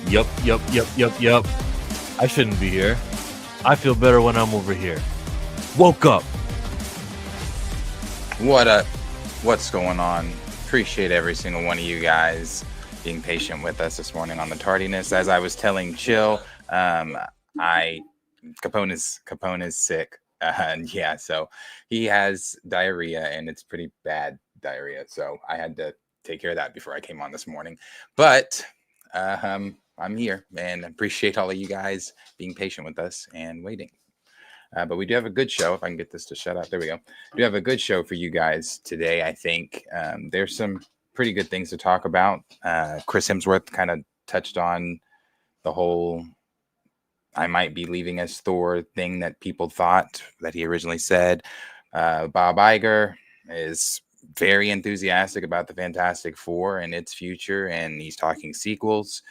Yup. I shouldn't be here. I feel better when I'm over here. Woke up. What up? What's going on? Appreciate every single one of you guys being patient with us this morning on the tardiness. As I was telling Chill, Capone is sick. And yeah, so he has diarrhea, and it's pretty bad diarrhea. So I had to take care of that before I came on this morning. But I'm here, and appreciate all of you guys being patient with us and waiting. But we do have a good show. If I can get this to shut up. There we go. We do have a good show for you guys today, I think. There's some pretty good things to talk about. Chris Hemsworth kind of touched on the whole I might be leaving as Thor thing that people thought that he originally said. Bob Iger is very enthusiastic about the Fantastic Four and its future, and he's talking sequels.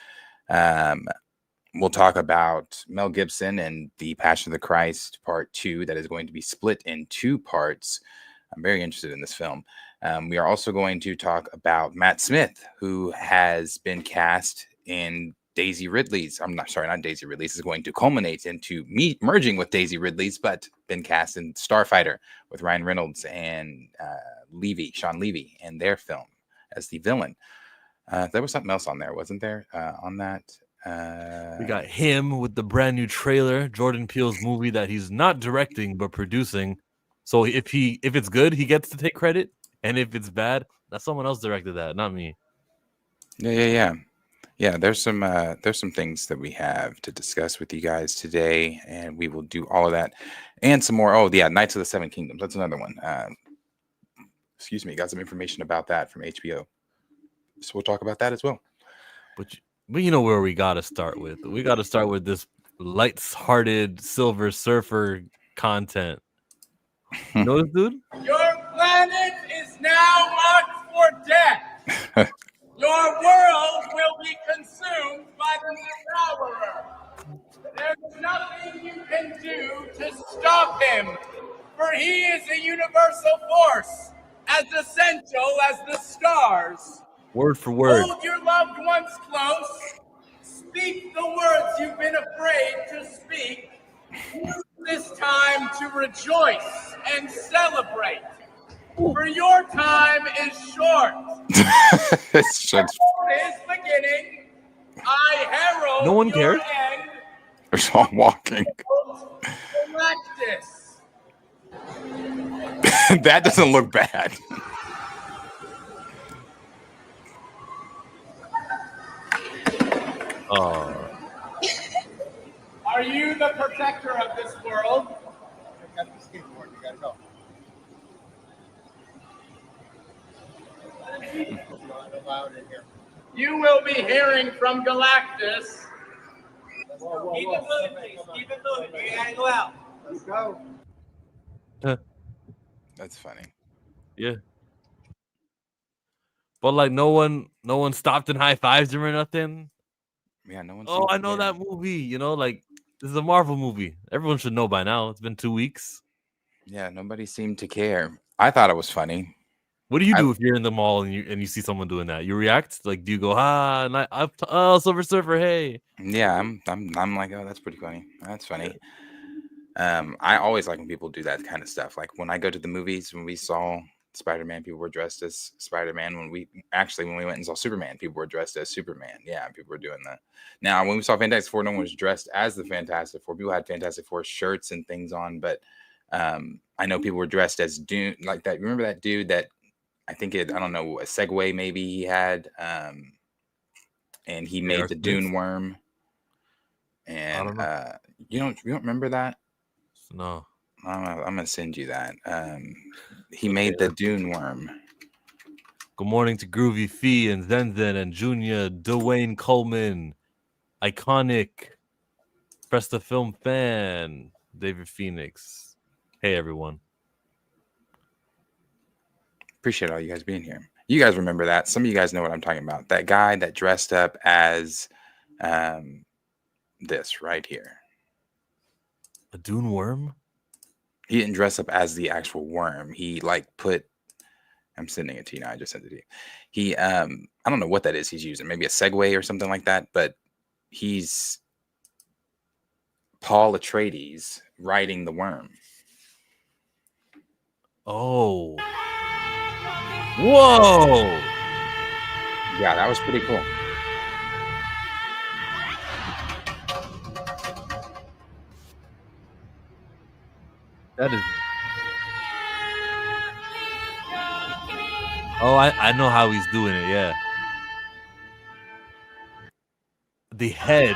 We'll talk about Mel Gibson and the Passion of the Christ Part 2 that is going to be split in two parts. I'm very interested in this film. We are also going to talk about Matt Smith, who has been cast in Daisy Ridley's. Not Daisy Ridley's. Is going to culminate into me merging with Daisy Ridley's, but been cast in Starfighter with Ryan Reynolds and Sean Levy, and their film as the villain. There was something else on there, wasn't there? On that. We got him with the brand new trailer, Jordan Peele's movie that he's not directing but producing. So if it's good, he gets to take credit, and if it's bad, that's someone else directed that, not me. Yeah. There's some things that we have to discuss with you guys today, and we will do all of that and some more. Oh yeah, Knights of the Seven Kingdoms. That's another one. Got some information about that from HBO. So we'll talk about that as well. But you know where we got to start with. We got to start with this light-hearted Silver Surfer content. You know this dude? Your planet is now marked for death. Your world will be consumed by the devourer. There's nothing you can do to stop him, for he is a universal force, as essential as the stars. Word for word. Hold your loved ones close. Speak the words you've been afraid to speak. Use this time to rejoice and celebrate. For your time is short. It's Your is beginning. I herald no one your cares. end. There's all walking. Galactus. That doesn't look bad. Are you the protector of this world? I got the skateboard. You gotta go. You will be hearing from Galactus. Keep it moving, please. Keep it moving. You gotta go out. Let's go. That's funny. Yeah. But like no one stopped in high fives him or nothing. Yeah, no one. Oh, I know that movie. You know, like this is a Marvel movie. Everyone should know by now. It's been 2 weeks. Yeah, nobody seemed to care. I thought it was funny. What do you do if you're in the mall and you see someone doing that? You react? Like, do you go, Silver Surfer, hey? Yeah, I'm like, oh, that's pretty funny. That's funny. I always like when people do that kind of stuff. Like when I go to the movies, when we saw Spider-Man, people were dressed as Spider-Man. When we went and saw Superman, people were dressed as Superman. Yeah, people were doing that. Now, when we saw Fantastic Four, no one was dressed as the Fantastic Four. People had Fantastic Four shirts and things on, but I know people were dressed as Dune, like that. Remember that dude that I don't know, a Segway maybe he had, and he made the Dune worm. And you don't remember that? No. I'm gonna send you that. He made the Dune worm. Good morning to Groovy Fee and Zenzen and Junior Dwayne Coleman, iconic Press the Film fan, David Phoenix. Hey everyone. Appreciate all you guys being here. You guys remember that? Some of you guys know what I'm talking about. That guy that dressed up as this right here. A Dune worm? He didn't dress up as the actual worm. He I'm sending it to you now. I just sent it to you. He I don't know what that is he's using. Maybe a Segway or something like that. But He's Paul Atreides riding the worm. Oh. Whoa. Yeah, that was pretty cool. That is. Oh, I know how he's doing it. Yeah. The head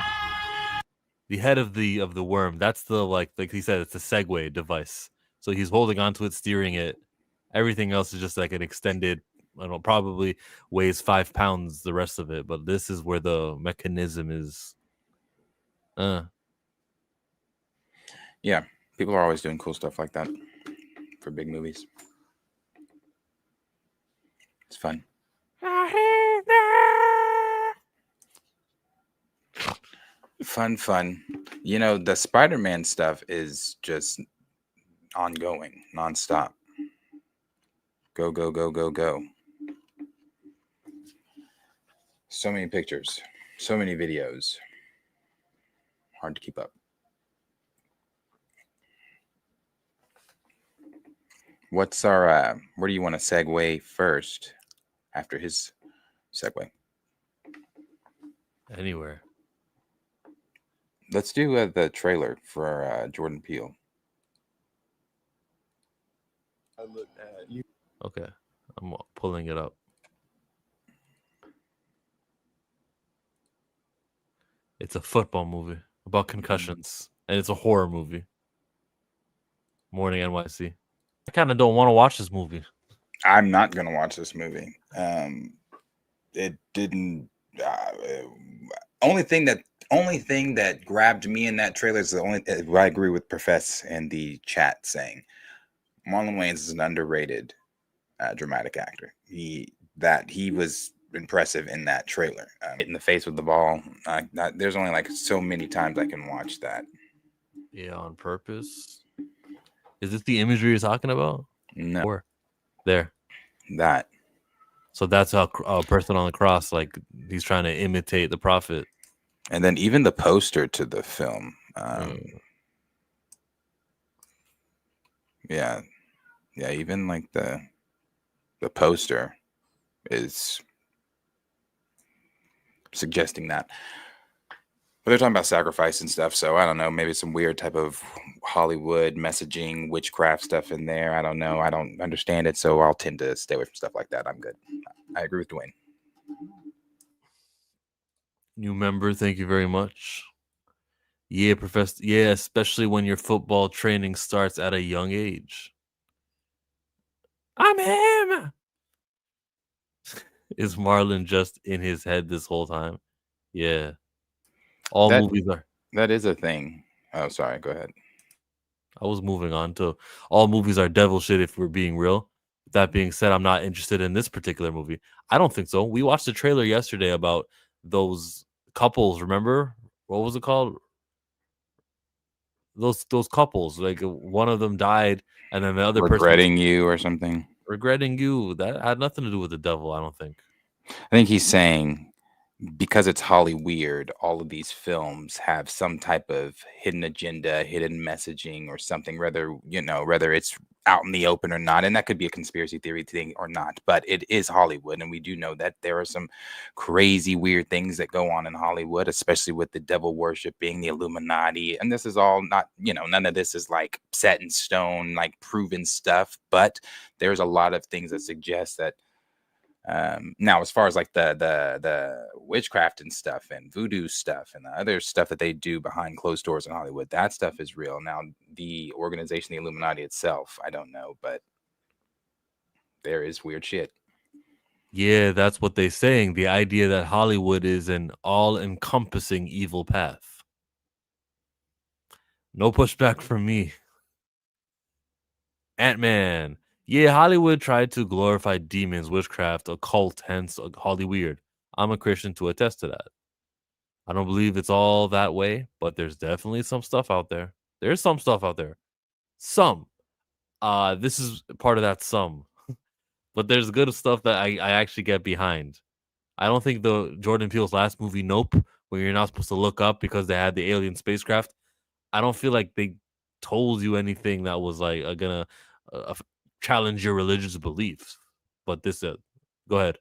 of the worm. That's the like he said, it's a Segway device. So he's holding onto it, steering it. Everything else is just like an extended. I don't know, probably weighs 5 pounds. The rest of it, but this is where the mechanism is. Yeah, people are always doing cool stuff like that for big movies. It's fun. Fun. You know, the Spider-Man stuff is just ongoing, nonstop. Go. So many pictures, so many videos. Hard to keep up. What's our, where do you want to segue first after his segue? Anywhere. Let's do the trailer for Jordan Peele. I looked at you. Okay, I'm pulling it up. It's a football movie about concussions, and it's a horror movie. Morning NYC. I kind of don't want to watch this movie. I'm not gonna watch this movie. It didn't. Only thing that grabbed me in that trailer is the only. I agree with Profess in the chat saying Marlon Wayans is an underrated dramatic actor. He was impressive in that trailer. Hit in the face with the ball. There's only like so many times I can watch that. Yeah, on purpose. Is this the imagery you're talking about? No, Or there. that. So that's a person on the cross, like he's trying to imitate the prophet. And then even the poster to the film. Yeah, even like the poster is suggesting that. But they're talking about sacrifice and stuff, so I don't know, maybe some weird type of Hollywood messaging, witchcraft stuff in there. I don't know. I don't understand it, so I'll tend to stay away from stuff like that. I'm good. I agree with Dwayne. New member, thank you very much. Yeah, Professor. Yeah, especially when your football training starts at a young age. I'm him. Is Marlon just in his head this whole time? Yeah. All movies are. That is a thing. Oh, sorry. Go ahead. I was moving on to all movies are devil shit if we're being real. That being said, I'm not interested in this particular movie. I don't think so. We watched a trailer yesterday about those couples. Remember? What was it called? Those couples. Like one of them died, and then the other regretting you or something. Regretting you. That had nothing to do with the devil. I don't think. I think he's saying because it's Hollyweird, all of these films have some type of hidden agenda, hidden messaging, or something. Whether it's out in the open or not, and that could be a conspiracy theory thing or not. But it is Hollywood, and we do know that there are some crazy, weird things that go on in Hollywood, especially with the devil worship being the Illuminati. And this is all not, none of this is like set in stone, like proven stuff. But there's a lot of things that suggest that. Now, as far as like the witchcraft and stuff and voodoo stuff and the other stuff that they do behind closed doors in Hollywood, that stuff is real. Now, the organization, the Illuminati itself, I don't know, but there is weird shit. Yeah, that's what they're saying. The idea that Hollywood is an all-encompassing evil path. No pushback from me. Ant-Man. Yeah, Hollywood tried to glorify demons, witchcraft, occult, hence Hollyweird. I'm a Christian to attest to that. I don't believe it's all that way, but there's definitely some stuff out there. There's some stuff out there. Some. This is part of that some. But there's good stuff that I actually get behind. I don't think the Jordan Peele's last movie, Nope, where you're not supposed to look up because they had the alien spacecraft. I don't feel like they told you anything that was like gonna challenge your religious beliefs. But this, go ahead.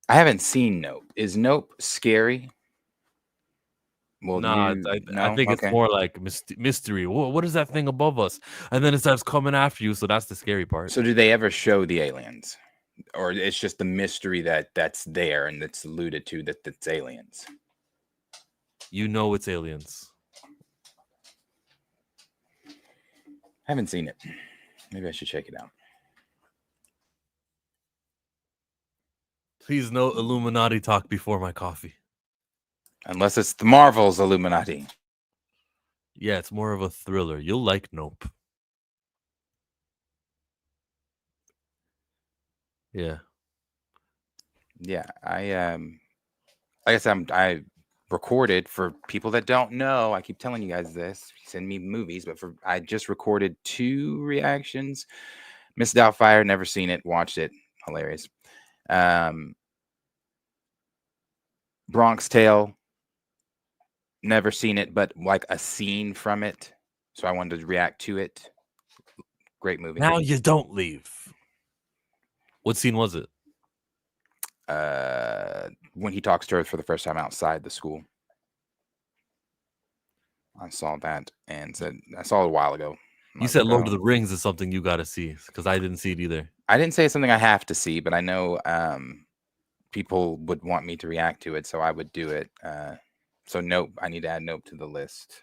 I haven't seen Nope. Is Nope scary? Well, Nah, you I no? think it's Okay. more like mystery. What is that thing above us? And then it starts coming after you. So that's the scary part. So do they ever show the aliens? Or it's just the mystery that's there and that's alluded to that's aliens? You know it's aliens. I haven't seen it. Maybe I should check it out. Please no Illuminati talk before my coffee. Unless it's the Marvel's Illuminati. Yeah, it's more of a thriller. You'll like Nope. Yeah. Yeah, I guess I recorded, for people that don't know, I keep telling you guys this, send me movies, but I just recorded 2 reactions. Miss Doubtfire, never seen it, watched it, hilarious. Bronx Tale, never seen it, but like a scene from it, so I wanted to react to it. Great movie. Now you don't leave. What scene was it? When he talks to her for the first time outside the school. I saw that and I saw it a while ago. You said Lord of the Rings is something you got to see, because I didn't see it either. I didn't say it's something I have to see, but I know people would want me to react to it, so I would do it. So Nope, I need to add Nope to the list.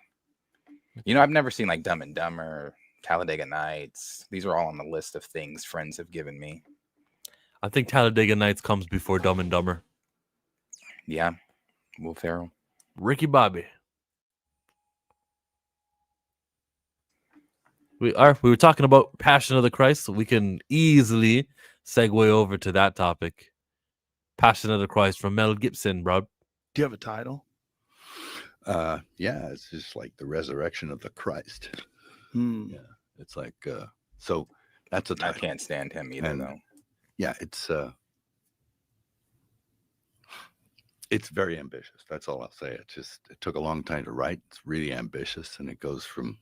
You know, I've never seen like Dumb and Dumber, Talladega Nights. These are all on the list of things friends have given me. I think Talladega Nights comes before Dumb and Dumber. Yeah, Will Ferrell. Ricky Bobby. We were talking about Passion of the Christ, so we can easily segue over to that topic. Passion of the Christ from Mel Gibson, bro. Do you have a title? Yeah, it's just like the resurrection of the Christ. Hmm. Yeah, it's like so that's a I title. can't stand him either, And, though. Yeah, it's very ambitious. That's all I'll say. It took a long time to write. It's really ambitious, and it goes from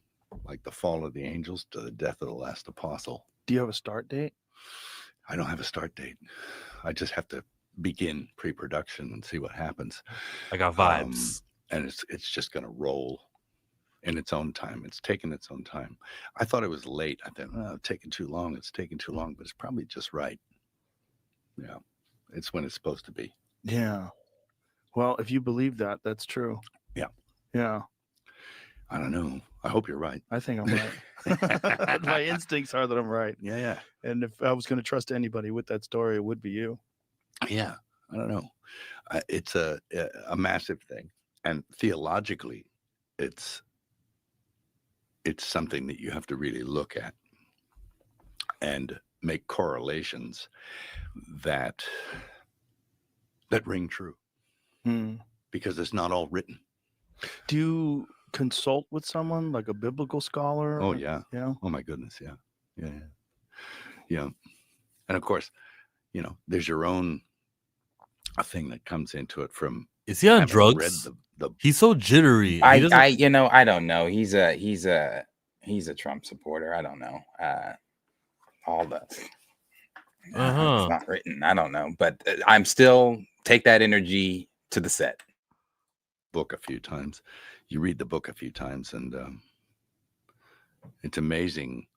like the fall of the angels to the death of the last apostle. Do you have a start date? I don't have a start date. I just have to begin pre-production and see what happens. I got vibes. And it's just going to roll in its own time. It's taking its own time. I thought it was late. I thought, oh, it's taking too long. It's taking too long, but it's probably just right. Yeah, it's when it's supposed to be. Yeah. Well, if you believe that, that's true. Yeah. Yeah. I don't know. I hope you're right. I think I'm right. My instincts are that I'm right. Yeah. And if I was going to trust anybody with that story, it would be you. Yeah. I don't know. It's a massive thing. And theologically, it's something that you have to really look at and make correlations that ring true, because it's not all written. Do you consult with someone like a biblical scholar? Oh, yeah. Yeah. Oh, my goodness. Yeah. And of course, there's your own thing that comes into it from. Is he on drugs? He's so jittery. I don't know. He's a Trump supporter. I don't know. All the it's not written. I don't know, but I'm still take that energy to the set. Book a few times. You read the book a few times, and it's amazing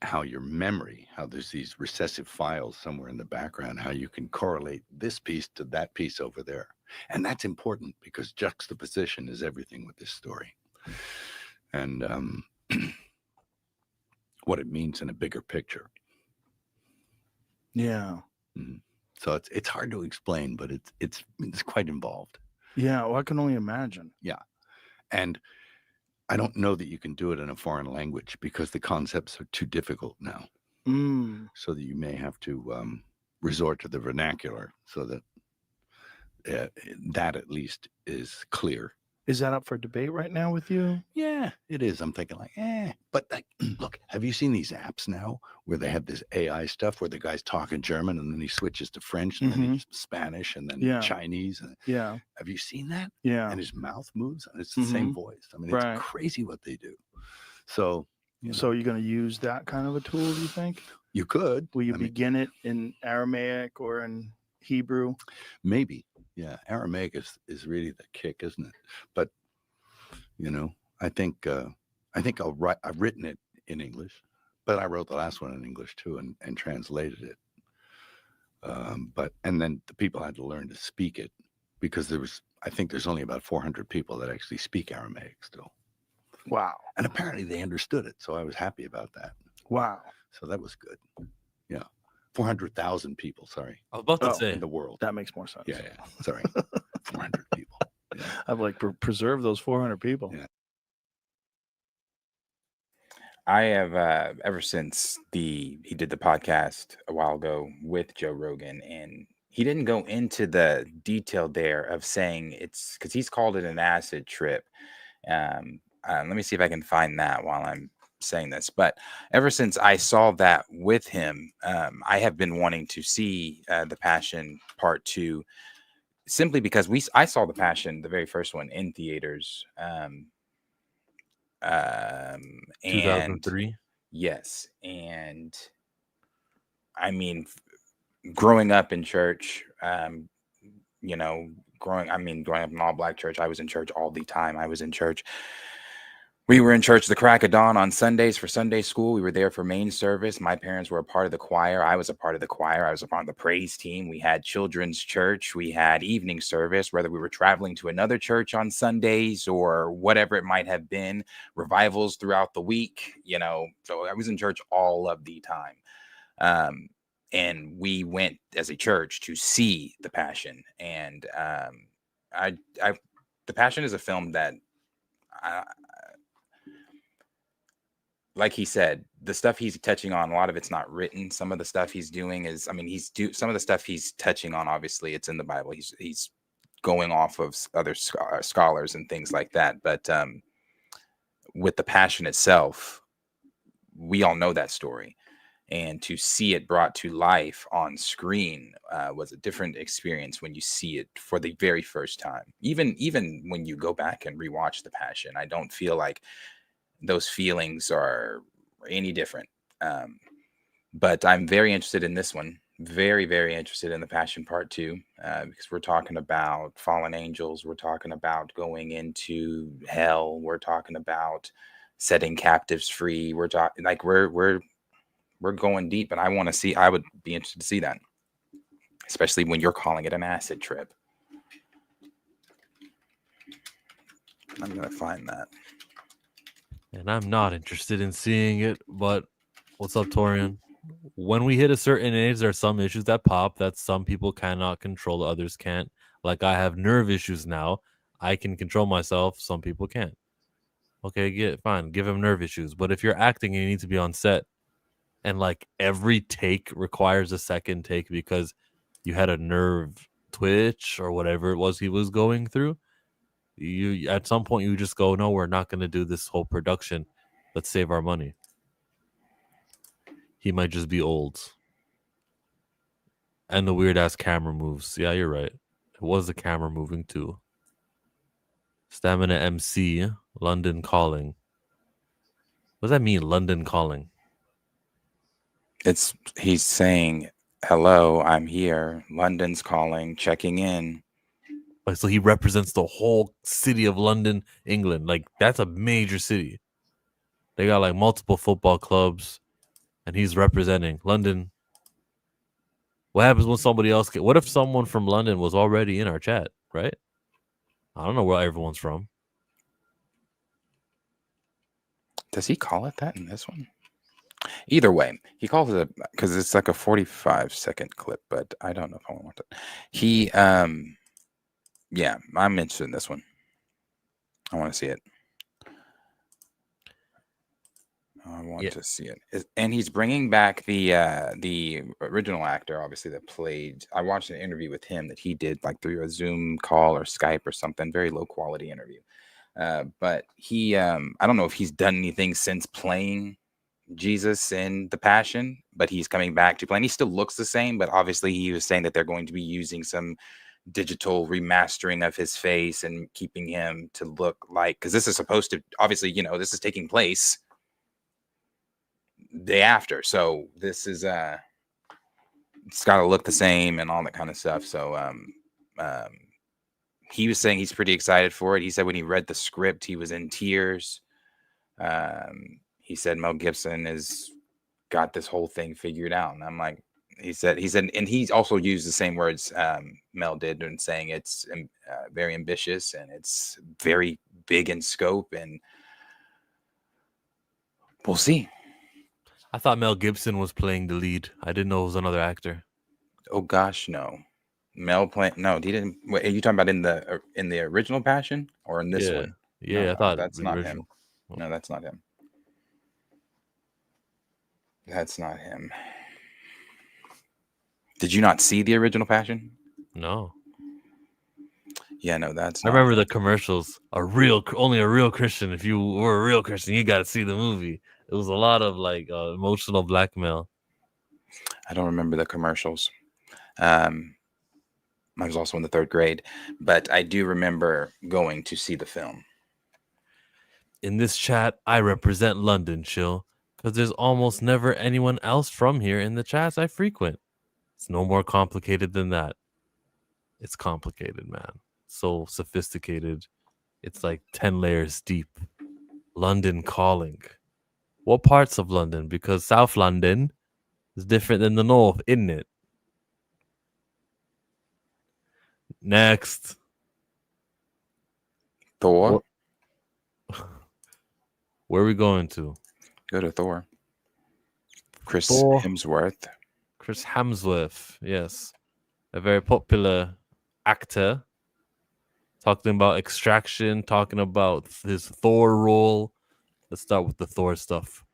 how your memory, how there's these recessive files somewhere in the background, how you can correlate this piece to that piece over there. And that's important because juxtaposition is everything with this story. And what it means in a bigger picture. Yeah. So it's hard to explain, but it's quite involved. Yeah, well, I can only imagine. Yeah. And I don't know that you can do it in a foreign language because the concepts are too difficult now. So that you may have to resort to the vernacular so that that at least is clear Is that up for debate right now with you? Yeah, it is. I'm thinking like, but like, look, have you seen these apps now where they have this AI stuff where the guy's talking German and then he switches to French and then he's Spanish and then Yeah. Chinese? And Yeah. have you seen that? Yeah. And his mouth moves and it's the same voice. I mean, it's Right. crazy what they do. So, So you're going to use that kind of a tool, do you think? you could. Will you I mean, begin it in Aramaic or in Hebrew? maybe. Yeah. Aramaic is really the kick, isn't it? But, I think I've written it in English, but I wrote the last one in English too and translated it. And then the people had to learn to speak it because I think there's only about 400 people that actually speak Aramaic still. Wow. And apparently they understood it. So I was happy about that. Wow. So that was good. Yeah. 400,000 people. Sorry. I was about to say in the world. That makes more sense. Yeah. Sorry. 400 people. Yeah. I've like preserved those 400 people. Yeah. I have ever since he did the podcast a while ago with Joe Rogan, and he didn't go into the detail there of saying it's because he's called it an acid trip. Let me see if I can find that while I'm saying this. But ever since I saw that with him, I have been wanting to see The Passion Part 2, simply because I saw The Passion, the very first one, in theaters. And 2003. yes, and I mean, growing up in church, growing up in all black church, I was in church all the time. We were in church the crack of dawn on Sundays for Sunday school. We were there for main service. My parents were a part of the choir. I was a part of the choir. I was a part of the praise team. We had children's church. We had evening service, whether we were traveling to another church on Sundays or whatever it might have been, revivals throughout the week, So I was in church all of the time. And we went as a church to see The Passion. And The Passion is a film that like he said, the stuff he's touching on, a lot of it's not written. Some of the stuff he's doing is, some of the stuff he's touching on, obviously it's in the Bible. He's going off of other scholars and things like that. But with The Passion itself, we all know that story. And to see it brought to life on screen was a different experience when you see it for the very first time. Even when you go back and rewatch The Passion, I don't feel like those feelings are any different. But I'm very interested in this one. Very, very interested in The Passion Part 2, because we're talking about fallen angels. We're talking about going into hell. We're talking about setting captives free. We're talking like we're going deep, and I would be interested to see that, especially when you're calling it an acid trip. I'm going to find that. And I'm not interested in seeing it, but what's up, Torian? When we hit a certain age, there are some issues that pop that some people cannot control, others can't. Like I have nerve issues now. I can control myself. Some people can't. Okay, fine. Give him nerve issues. But if you're acting and you need to be on set and like every take requires a second take because you had a nerve twitch or whatever it was he was going through, you at some point you just go, no, we're not going to do this whole production. Let's save our money. He might just be old. And the weird ass camera moves. Yeah, you're right. It was the camera moving too. Stamina MC, London calling. What does that mean, London calling? He's saying, hello, I'm here. London's calling, checking in. So he represents the whole city of London, England. Like, that's a major city. They got like multiple football clubs, and he's representing London. What happens when somebody else what if someone from London was already in our chat, right? I don't know where everyone's from. Does he call it that in this one? Either way, he calls it because it's like a 45-second clip, but I don't know if I want it. Yeah, I'm interested in this one. I want to see it. I want Yeah. to see it. And he's bringing back the original actor, obviously, that played. I watched an interview with him that he did like through a Zoom call or Skype or something, very low quality interview. But he, I don't know if he's done anything since playing Jesus in The Passion, but he's coming back to play. And he still looks the same, but obviously he was saying that they're going to be using some digital remastering of his face and keeping him to look like, because this is supposed to, obviously, this is taking place day after, so this is it's got to look the same and all that kind of stuff. So he was saying he's pretty excited for it. He said when he read the script he was in tears. He said Mel Gibson has got this whole thing figured out, and I'm like, he said, and he also used the same words Mel did in saying it's very ambitious and it's very big in scope, and we'll see. I thought Mel Gibson was playing the lead. I didn't know it was another actor. Oh gosh, no. Mel playing? No, he didn't. Wait, are you talking about in the original Passion or in this one? Yeah, No, I thought that's the not original. him. No, that's not him. That's not him. Did you not see the original Passion? No. Yeah, no, that's. I remember the commercials. Only a real Christian. If you were a real Christian, you got to see the movie. It was a lot of like emotional blackmail. I don't remember the commercials. I was also in the 3rd grade, but I do remember going to see the film. In this chat, I represent London, chill, because there's almost never anyone else from here in the chats I frequent. It's no more complicated than that. It's complicated, man. So sophisticated. It's like 10 layers deep. London calling. What parts of London? Because South London is different than the North, isn't it? Next. Thor. Where are we going to? Go to Thor. Chris Thor. Hemsworth. Chris Hemsworth, yes. A very popular actor. Talking about Extraction, talking about his Thor role. Let's start with the Thor stuff.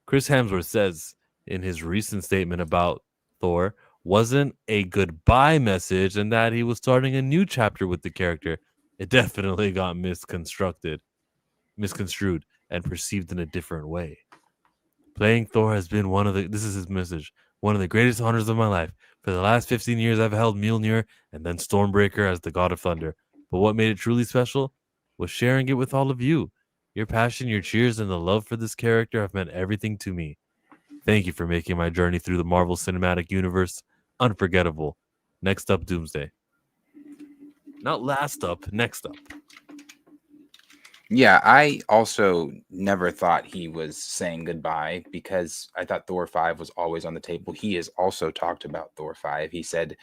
Chris Hemsworth says in his recent statement about Thor wasn't a goodbye message and that he was starting a new chapter with the character. It definitely got misconstrued, and perceived in a different way. Playing Thor has been this is his message, one of the greatest honors of my life. For the last 15 years, I've held Mjolnir and then Stormbreaker as the God of Thunder. But what made it truly special was sharing it with all of you. Your passion, your cheers, and the love for this character have meant everything to me. Thank you for making my journey through the Marvel Cinematic Universe unforgettable. Next up, Doomsday. Not last up, next up. Yeah, I also never thought he was saying goodbye because I thought Thor 5 was always on the table. He has also talked about Thor 5. He said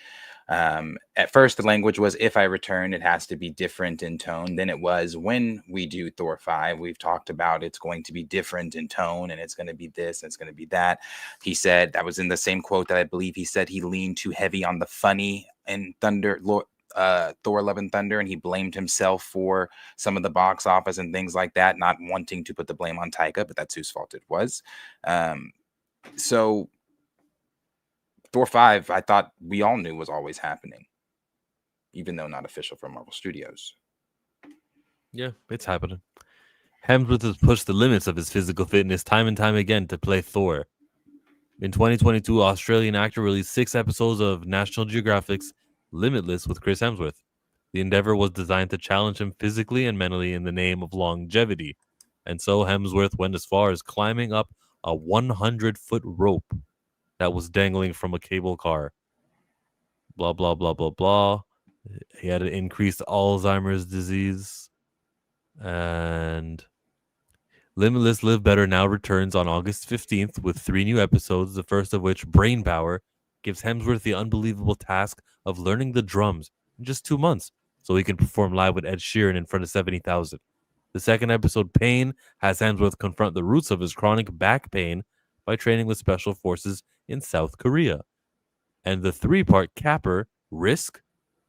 at first the language was, if I return, it has to be different in tone than it was when we do Thor 5. We've talked about it's going to be different in tone and it's going to be this and it's going to be that. He said, that was in the same quote that I believe he said he leaned too heavy on the funny in Thor Love and Thunder, and he blamed himself for some of the box office and things like that, not wanting to put the blame on Taika, but that's whose fault it was. So Thor 5, I thought we all knew was always happening, even though not official from Marvel Studios. Yeah, it's happening. Hemsworth has pushed the limits of his physical fitness time and time again to play Thor. In 2022, Australian actor released 6 episodes of National Geographic's Limitless with Chris Hemsworth. The endeavor was designed to challenge him physically and mentally in the name of longevity. And so Hemsworth went as far as climbing up a 100-foot rope that was dangling from a cable car. Blah, blah, blah, blah, blah. He had an increased Alzheimer's disease. And Limitless Live Better now returns on August 15th with 3 new episodes, the first of which, Brain Power, gives Hemsworth the unbelievable task of learning the drums in just 2 months so he can perform live with Ed Sheeran in front of 70,000. The second episode, Pain, has Hemsworth confront the roots of his chronic back pain by training with special forces in South Korea. And the 3-part capper, Risk,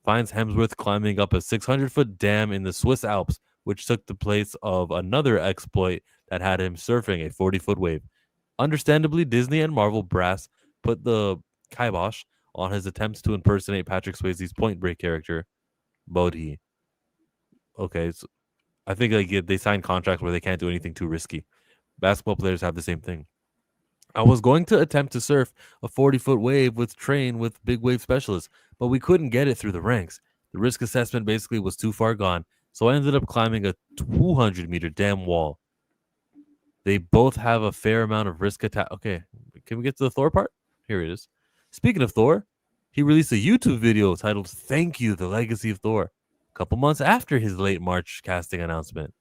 finds Hemsworth climbing up a 600-foot dam in the Swiss Alps which took the place of another exploit that had him surfing a 40-foot wave. Understandably, Disney and Marvel brass put the kibosh on his attempts to impersonate Patrick Swayze's Point Break character, Bodhi. Okay, so I think they signed contracts where they can't do anything too risky. Basketball players have the same thing. I was going to attempt to surf a 40-foot wave with train with big wave specialists, but we couldn't get it through the ranks. The risk assessment basically was too far gone, so I ended up climbing a 200-meter dam wall. They both have a fair amount of risk attack. Okay, can we get to the Thor part? Here it is. Speaking of Thor, he released a YouTube video titled "Thank You: The Legacy of Thor" a couple months after his late March casting announcement.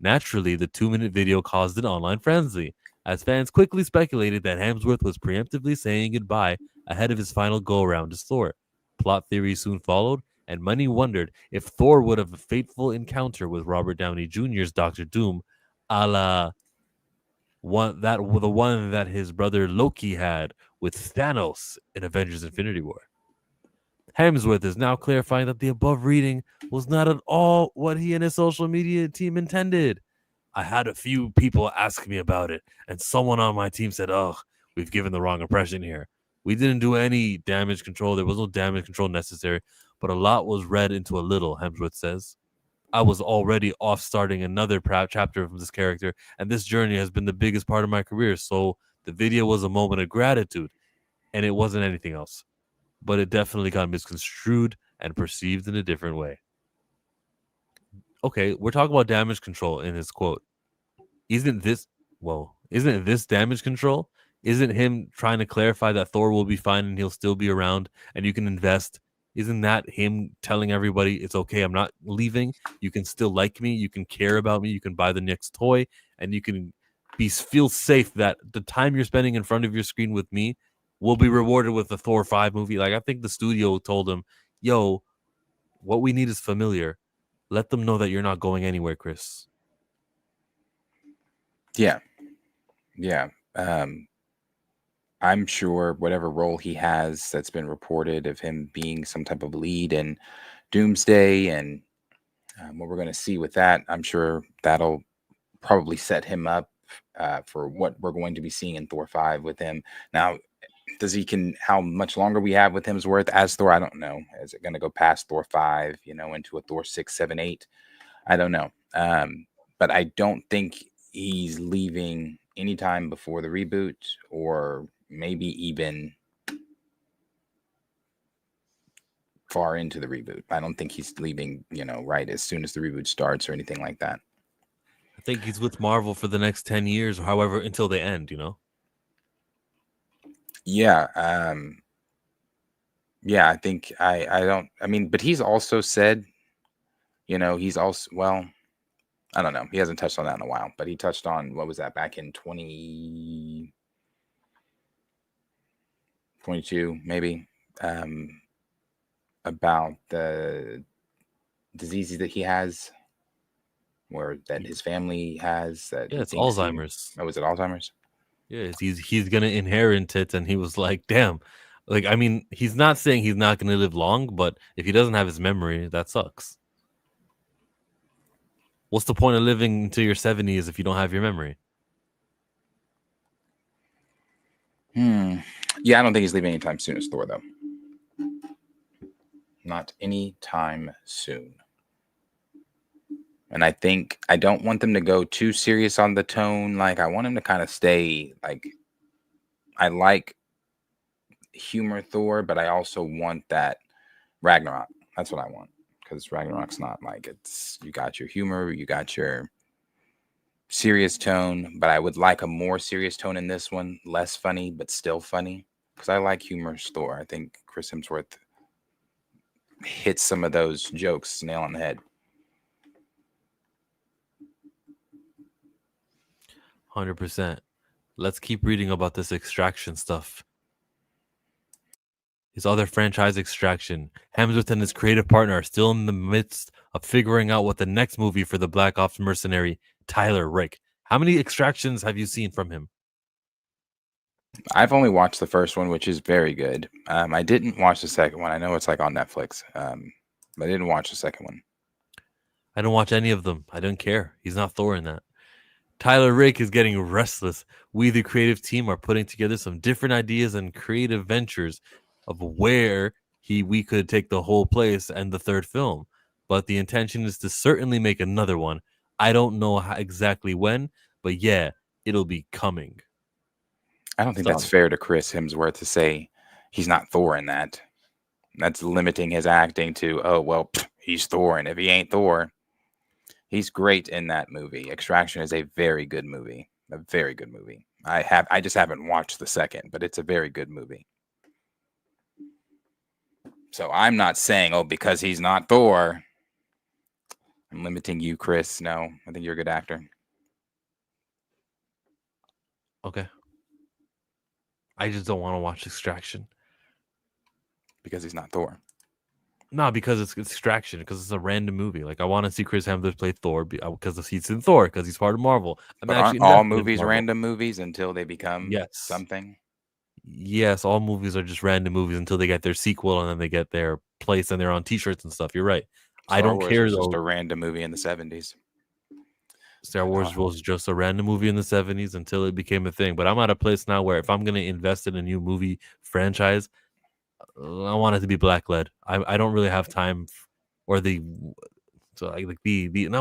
Naturally, the 2-minute video caused an online frenzy, as fans quickly speculated that Hemsworth was preemptively saying goodbye ahead of his final go-around as Thor. Plot theories soon followed, and many wondered if Thor would have a fateful encounter with Robert Downey Jr.'s Doctor Doom, a la the one that his brother Loki had with Thanos in Avengers Infinity War. Hemsworth is now clarifying that the above reading was not at all what he and his social media team intended. I had a few people ask me about it, and someone on my team said, "Oh, we've given the wrong impression here. We didn't do any damage control. There was no damage control necessary, but a lot was read into a little," Hemsworth says. I was already off starting another chapter of this character, and this journey has been the biggest part of my career, so the video was a moment of gratitude, and it wasn't anything else. But it definitely got misconstrued and perceived in a different way. Okay, we're talking about damage control in his quote. Isn't this damage control? Isn't him trying to clarify that Thor will be fine and he'll still be around and you can invest? Isn't that him telling everybody it's okay, I'm not leaving, you can still like me, you can care about me, you can buy the next toy, and you can feel safe that the time you're spending in front of your screen with me will be rewarded with the Thor 5 movie. Like, I think the studio told him, yo, what we need is familiar. Let them know that you're not going anywhere, Chris. Yeah. I'm sure whatever role he has that's been reported of him being some type of lead in Doomsday and what we're going to see with that, I'm sure that'll probably set him up for what we're going to be seeing in Thor 5 with him. Now, how much longer we have with Hemsworth as Thor, I don't know. Is it going to go past Thor 5, into a Thor 6, 7, 8? I don't know. But I don't think he's leaving anytime before the reboot, or maybe even far into the reboot. I don't think he's leaving, right as soon as the reboot starts or anything like that. I think he's with Marvel for the next 10 years or however until they end, Yeah. I think but he's also said, he's also, well, I don't know. He hasn't touched on that in a while, but he touched on, what was that, back in 2022, maybe, about the diseases that he has, or that his family has. That it's Alzheimer's. Was it Alzheimer's? Yeah, he's gonna inherit it, and he was like, "Damn." Like, I mean, he's not saying he's not gonna live long, but if he doesn't have his memory, that sucks. What's the point of living into your 70s if you don't have your memory? Yeah, I don't think he's leaving anytime soon as Thor, though. Not anytime soon. And I think I don't want them to go too serious on the tone. Like, I want him to kind of stay, like, I like humor Thor, but I also want that Ragnarok. That's what I want. Because Ragnarok's not like, you got your humor, you got your serious tone, but I would like a more serious tone in this one, less funny, but still funny. Because I like humorous Thor. I think Chris Hemsworth hits some of those jokes nail on the head. 100%. Let's keep reading about this Extraction stuff. His other franchise, Extraction. Hemsworth and his creative partner are still in the midst of figuring out what the next movie for the Black Ops mercenary, Tyler Rake. How many Extractions have you seen from him? I've only watched the first one, which is very good. I didn't watch the second one. I know it's like on Netflix, but I didn't watch the second one. I don't watch any of them. I don't care. He's not Thor in that. Tyler Rake is getting restless. We, the creative team, are putting together some different ideas and creative ventures of where we could take the whole place and the third film. But the intention is to certainly make another one. I don't know exactly when, but yeah, it'll be coming. I don't think So- that's fair to Chris Hemsworth to say he's not Thor in that. That's limiting his acting to, oh, well, he's Thor. And if he ain't Thor, he's great in that movie. Extraction is a very good movie. A very good movie. I just haven't watched the second, but it's a very good movie. So I'm not saying, oh, because he's not Thor, I'm limiting you, Chris. No, I think you're a good actor. Okay. I just don't want to watch Extraction. Because he's not Thor. No, because it's Extraction, because it's a random movie. Like, I want to see Chris Hemsworth play Thor because he's in Thor, because he's part of Marvel. But aren't all movies random movies until they become something? Yes, all movies are just random movies until they get their sequel and then they get their place and they're on T-shirts and stuff. You're right. I don't care was though. just a random movie in the 70s. Star Wars was just a random movie in the 70s until it became a thing. But I'm at a place now where if I'm going to invest in a new movie franchise, I want it to be black led. I don't really have time or now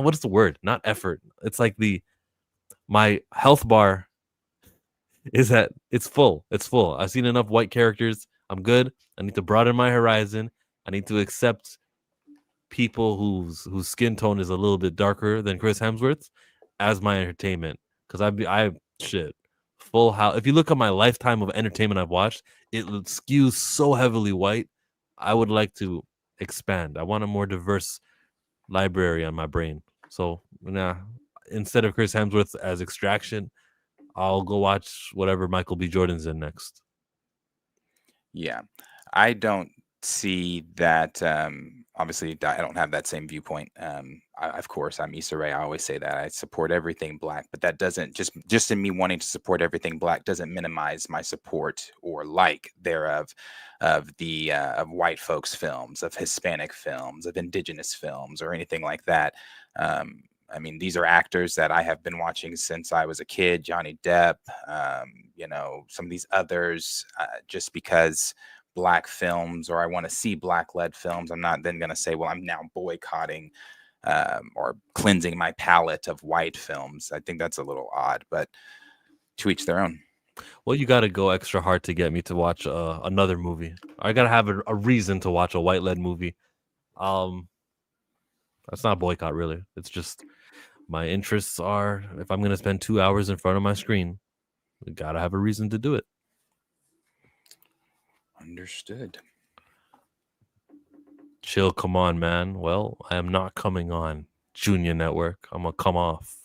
what is the word? Not effort. It's like my health bar is that it's full. It's full. I've seen enough white characters. I'm good. I need to broaden my horizon. I need to accept people whose skin tone is a little bit darker than Chris Hemsworth's as my entertainment. Because I full house. If you look at my lifetime of entertainment I've watched, it skews so heavily white. I would like to expand. I want a more diverse library on my brain. So instead of Chris Hemsworth as Extraction, I'll go watch whatever Michael B. Jordan's in next. Yeah, I don't see that. Obviously, I don't have that same viewpoint. Of course, I'm Issa Rae. I always say that I support everything black, but that doesn't just in me wanting to support everything black doesn't minimize my support or like thereof of the of white folks films, of Hispanic films, of indigenous films, or anything like that. I mean, these are actors that I have been watching since I was a kid. Johnny Depp, some of these others, just because black films or I want to see black led films, I'm not then going to say, well, I'm now boycotting or cleansing my palette of white films. I think that's a little odd, but to each their own. Well, you got to go extra hard to get me to watch another movie. I got to have a reason to watch a white led movie. That's not a boycott, really. It's just my interests are, if I'm going to spend 2 hours in front of my screen, we got to have a reason to do it. Understood. Chill, come on, man. Well, I am not coming on Junior Network. I'm going to come off.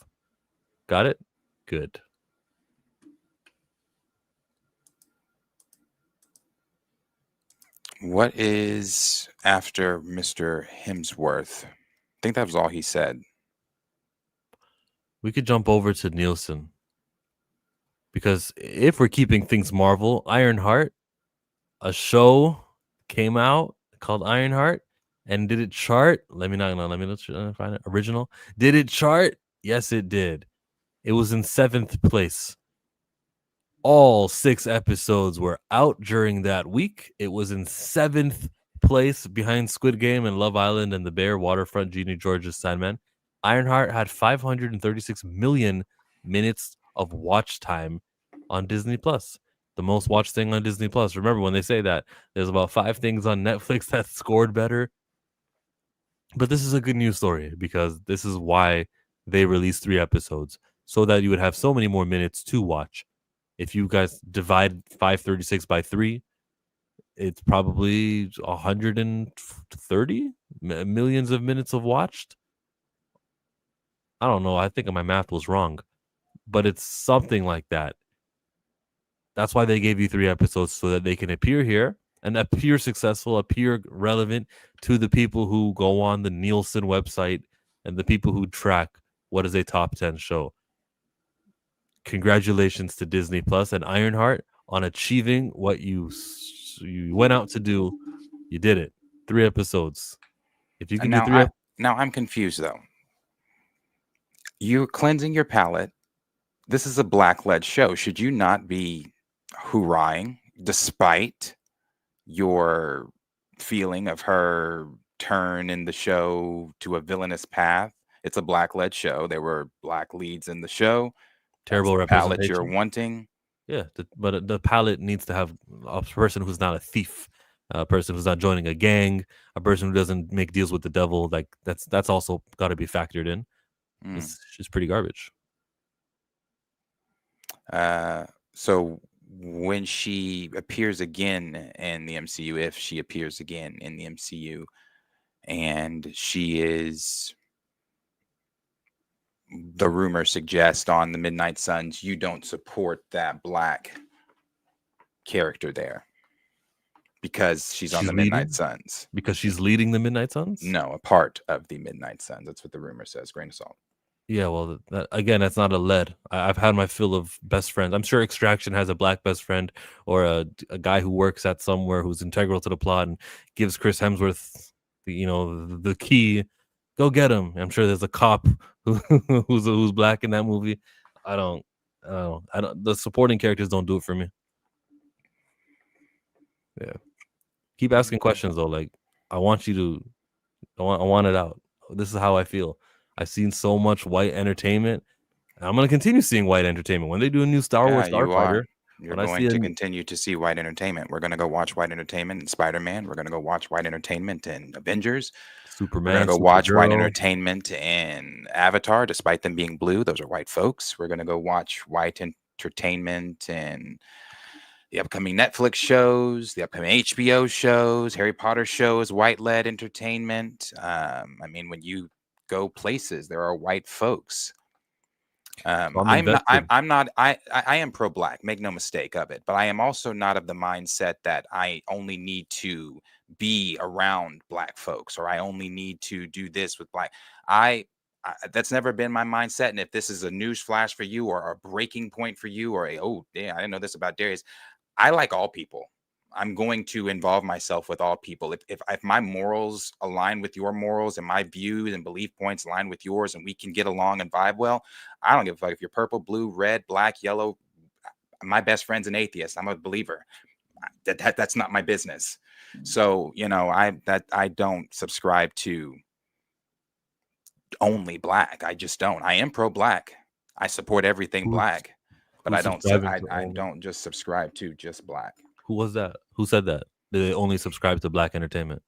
Got it? Good. What is after Mr. Hemsworth? I think that was all he said. We could jump over to Nielsen. Because if we're keeping things Marvel, Ironheart, a show came out called Ironheart, and did it chart? Let me find it. Original. Did it chart? Yes, it did. It was in 7th place. All 6 episodes were out during that week. It was in 7th place behind Squid Game and Love Island and The Bear, Waterfront, Genie George's Sandman. Ironheart had 536 million minutes of watch time on Disney Plus. The most watched thing on Disney Plus. Remember when they say that there's about 5 things on Netflix that scored better. But this is a good news story because this is why they released 3 episodes, so that you would have so many more minutes to watch. If you guys divide 536 by 3, it's probably 130 millions of minutes of watched. I don't know. I think my math was wrong, but it's something like that. That's why they gave you 3 episodes, so that they can appear here and appear successful, appear relevant to the people who go on the Nielsen website and the people who track what is a top 10 show. Congratulations to Disney Plus and Ironheart on achieving what you went out to do. You did it. 3 episodes. If you can do 3 now I'm confused though. You're cleansing your palate. This is a black-led show. Should you not be hoorahing despite your feeling of her turn in the show to a villainous path? It's a black-led show. There were black leads in the show. That's Terrible the palette you're representation. wanting. Yeah, but the palette needs to have a person who's not a thief, a person who's not joining a gang, a person who doesn't make deals with the devil. Like that's also got to be factored in. Mm. It's just pretty garbage. So when she appears again in the MCU, if she appears again in the MCU, and she is, the rumor suggests, on the Midnight Suns, you don't support that black character there because she's on She's the Midnight leading? Suns. Because she's leading the Midnight Suns? No, a part of the Midnight Suns. That's what the rumor says. Grain of salt. Yeah, well, again, that's not a lead. I've had my fill of best friends. I'm sure Extraction has a black best friend or a guy who works at somewhere who's integral to the plot and gives Chris Hemsworth, the key. Go get him. I'm sure there's a cop who's black in that movie. I don't. The supporting characters don't do it for me. Yeah. Keep asking questions though. Like, I want you to. I want it out. This is how I feel. I've seen so much white entertainment. And I'm gonna continue seeing white entertainment. When they do a new Star Wars you Starfighter, are. You're when I going see to a continue to see white entertainment. We're going to go watch white entertainment in Spider-Man. We're going to go watch white entertainment in Avengers. We're going Superman, to go watch white Supergirl, entertainment in Avatar, despite them being blue. Those are white folks. We're going to go watch white entertainment in the upcoming Netflix shows, the upcoming HBO shows, Harry Potter shows, white-led entertainment. I mean, when you go places, there are white folks. so I'm I'm not. invested. I'm not. I am pro-black. Make no mistake of it. But I am also not of the mindset that I only need to be around black folks, or I only need to do this with black. That's never been my mindset. And if this is a news flash for you, or a breaking point for you, or oh damn, I didn't know this about Darius. I like all people. I'm going to involve myself with all people. If my morals align with your morals and my views and belief points align with yours, and we can get along and vibe well, I don't give a fuck if you're purple, blue, red, black, yellow. My best friend's an atheist. I'm a believer. That's not my business. So I don't subscribe to only black. I just don't. I am pro-black. I support everything Who's- black, but who's I don't. subscribing to I only? don't just subscribe to just black. Who was that? Who said that? Did they only subscribe to black entertainment?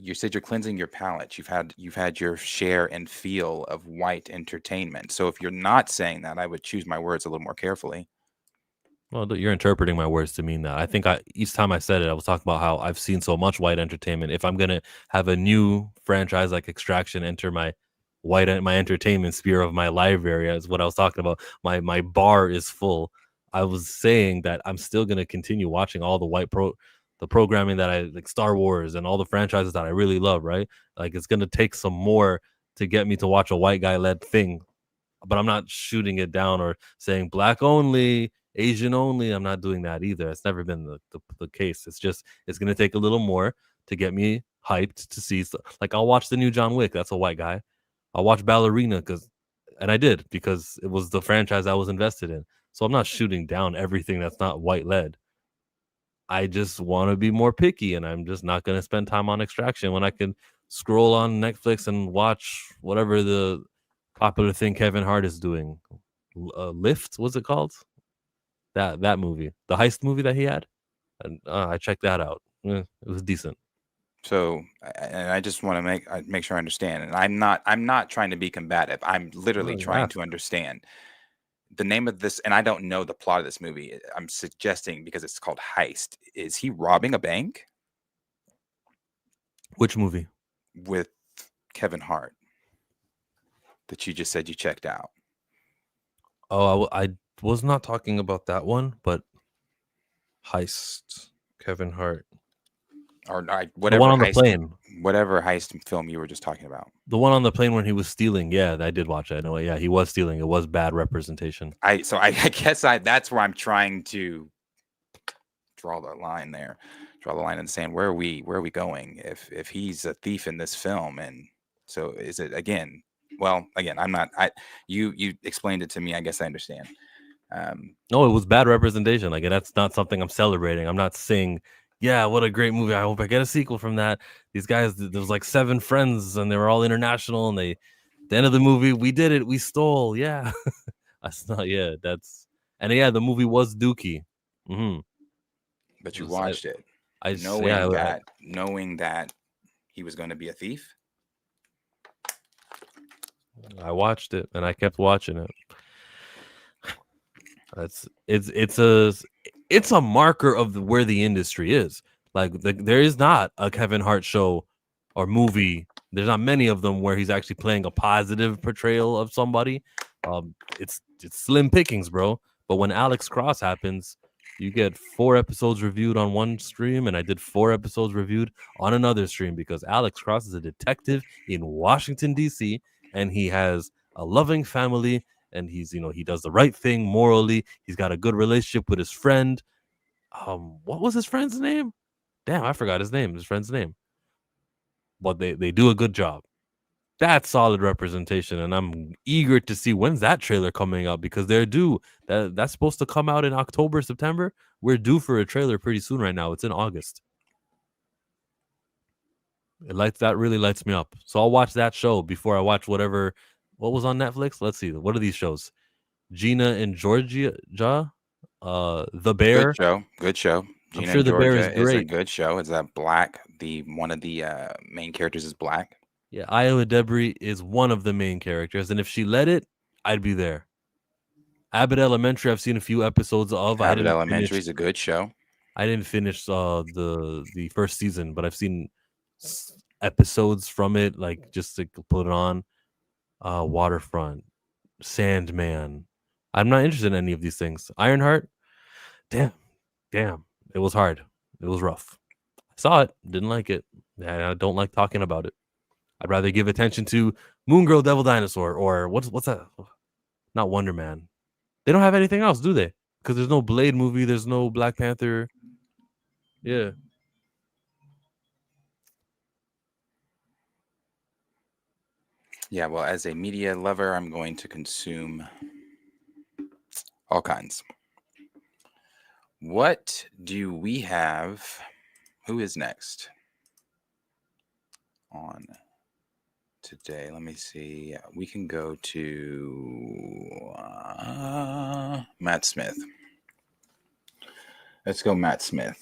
You said you're cleansing your palate. You've had your share and feel of white entertainment. So if you're not saying that, I would choose my words a little more carefully. Well, you're interpreting my words to mean that. I think each time I said it, I was talking about how I've seen so much white entertainment. If I'm gonna have a new franchise like Extraction enter my entertainment sphere of my library, is what I was talking about. My bar is full. I was saying that I'm still gonna continue watching all the programming that I like, Star Wars and all the franchises that I really love. Right, like it's gonna take some more to get me to watch a white guy led thing. But I'm not shooting it down or saying black only, Asian only. I'm not doing that either. It's never been the case. It's gonna take a little more to get me hyped to see. Like I'll watch the new John Wick. That's a white guy. I'll watch Ballerina and I did because it was the franchise I was invested in. So I'm not shooting down everything that's not white led. I just want to be more picky, and I'm just not gonna spend time on Extraction when I can scroll on Netflix and watch whatever the popular thing Kevin Hart is doing. Lift, what's it called? That movie, the heist movie that he had, and I checked that out. It was decent. So, and I just want to make sure I understand. And I'm not trying to be combative. I'm literally No, trying ask. to understand the name of this. And I don't know the plot of this movie. I'm suggesting because it's called Heist. Is he robbing a bank Which movie? with Kevin Hart that you just said you checked out? Oh, I was not talking about that one, but heist, Kevin Hart, Or the whatever one on the heist, plane. whatever heist film you were just talking about. The one on the plane when he was stealing. Yeah, I did watch it. I know. Yeah, he was stealing. It was bad representation. I guess that's where I'm trying to draw the line there. Draw the line in the sand. Where are we going? If he's a thief in this film, and so is it again? well, again, I'm not. You explained it to me. I guess I understand. No, it was bad representation. Like that's not something I'm celebrating. I'm not saying, yeah, what a great movie. I hope I get a sequel from that. These guys, there was like 7 friends, and they were all international. And the end of the movie, we did it. We stole. Yeah, that's not. Yeah, and yeah, the movie was dookie. Mm-hmm. But you watched it, I knowing that he was going to be a thief. I watched it, and I kept watching it. It's a marker of where the industry is. Like there is not a Kevin Hart show or movie. There's not many of them where he's actually playing a positive portrayal of somebody. It's slim pickings, bro. But when Alex Cross happens, you get 4 episodes reviewed on one stream, and I did 4 episodes reviewed on another stream because Alex Cross is a detective in Washington, D.C., and he has a loving family, and he's, he does the right thing morally. He's got a good relationship with his friend. What was his friend's name? Damn, I forgot his friend's name. But they do a good job. That's solid representation, and I'm eager to see when's that trailer coming out because they're due. That's supposed to come out in October, September. We're due for a trailer pretty soon right now. It's in August. That really lights me up. So I'll watch that show before I watch what was on Netflix. Let's see. What are these shows? Gina and Georgia, The Bear. Good show. Gina I'm sure The Bear is great. A good show. Is that black? One of the main characters is black. Yeah, Iowa Debris is one of the main characters, and if she led it, I'd be there. Abbott Elementary, I've seen a few episodes of. Abbott Elementary is a good show. I didn't finish the first season, but I've seen episodes from it, like just to put it on. Waterfront, Sandman. I'm not interested in any of these things. Ironheart, damn, it was hard. It was rough. I saw it, didn't like it. I don't like talking about it. I'd rather give attention to Moon Girl, Devil Dinosaur, or what's that? Not Wonder Man. They don't have anything else, do they? Because there's no Blade movie, there's no Black Panther. Yeah. Yeah, well, as a media lover, I'm going to consume all kinds. What do we have? Who is next on today? Let me see. We can go to Matt Smith. Let's go Matt Smith.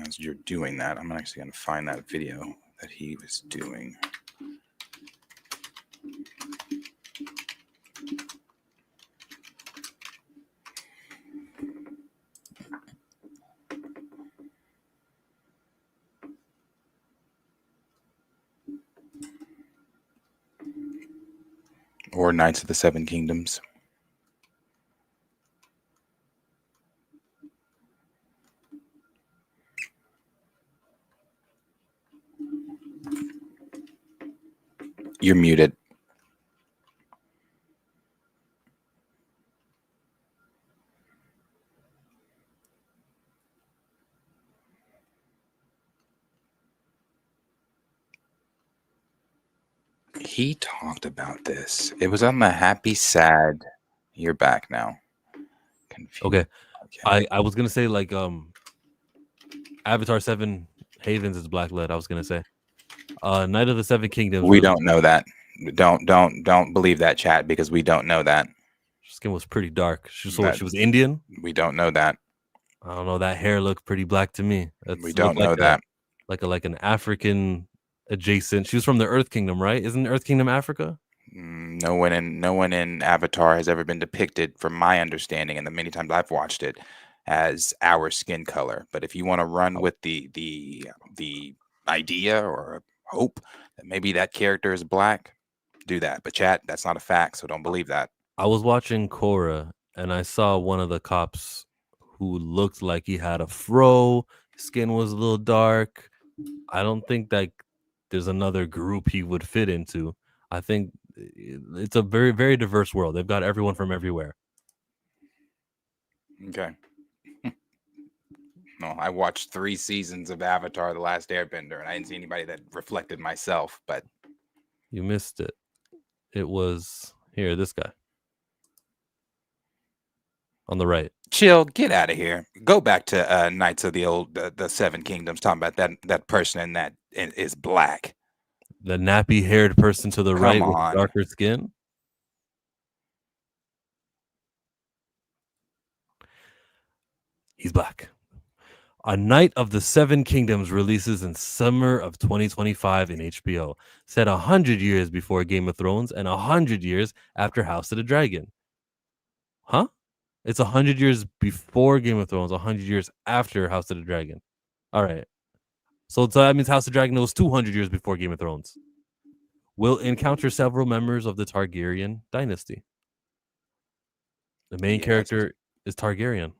As you're doing that, I'm actually going to find that video that he was doing. Or Knights of the Seven Kingdoms. You're muted. He talked about this. It was on the Happy Sad. You're back now. Confused. Okay. I was gonna say like Avatar 7 Havens is black led. I was gonna say Knight of the Seven Kingdoms. We don't know that. Don't believe that, chat, because we don't know that. Her skin was pretty dark. She was Indian. We don't know that. I don't know. That hair looked pretty black to me. We don't know that. Like an African adjacent. She was from the Earth Kingdom, right? Isn't Earth Kingdom Africa? No one in Avatar has ever been depicted, from my understanding, and the many times I've watched it, as our skin color. But if you want to run with the idea or hope that maybe that character is black, do that. But chat, that's not a fact, so don't believe that. I was watching Korra and I saw one of the cops who looked like he had a fro. His skin was a little dark. I don't think that there's another group he would fit into. I think it's a very, very diverse world. They've got everyone from everywhere. Okay. Well, I watched 3 seasons of Avatar: The Last Airbender, and I didn't see anybody that reflected myself. But You missed it. It was here. This guy on the right. Chill, get out of here. Go back to Knights of the Seven Kingdoms. Talking about that person in that is black. The nappy-haired person to the Come right on. with darker skin. He's black. A Knight of the Seven Kingdoms releases in summer of 2025 in HBO, set 100 years before Game of Thrones and 100 years after House of the Dragon. Huh? It's 100 years before Game of Thrones, 100 years after House of the Dragon. All right. So that means House of the Dragon was 200 years before Game of Thrones. Will encounter several members of the Targaryen dynasty. The main character is Targaryen.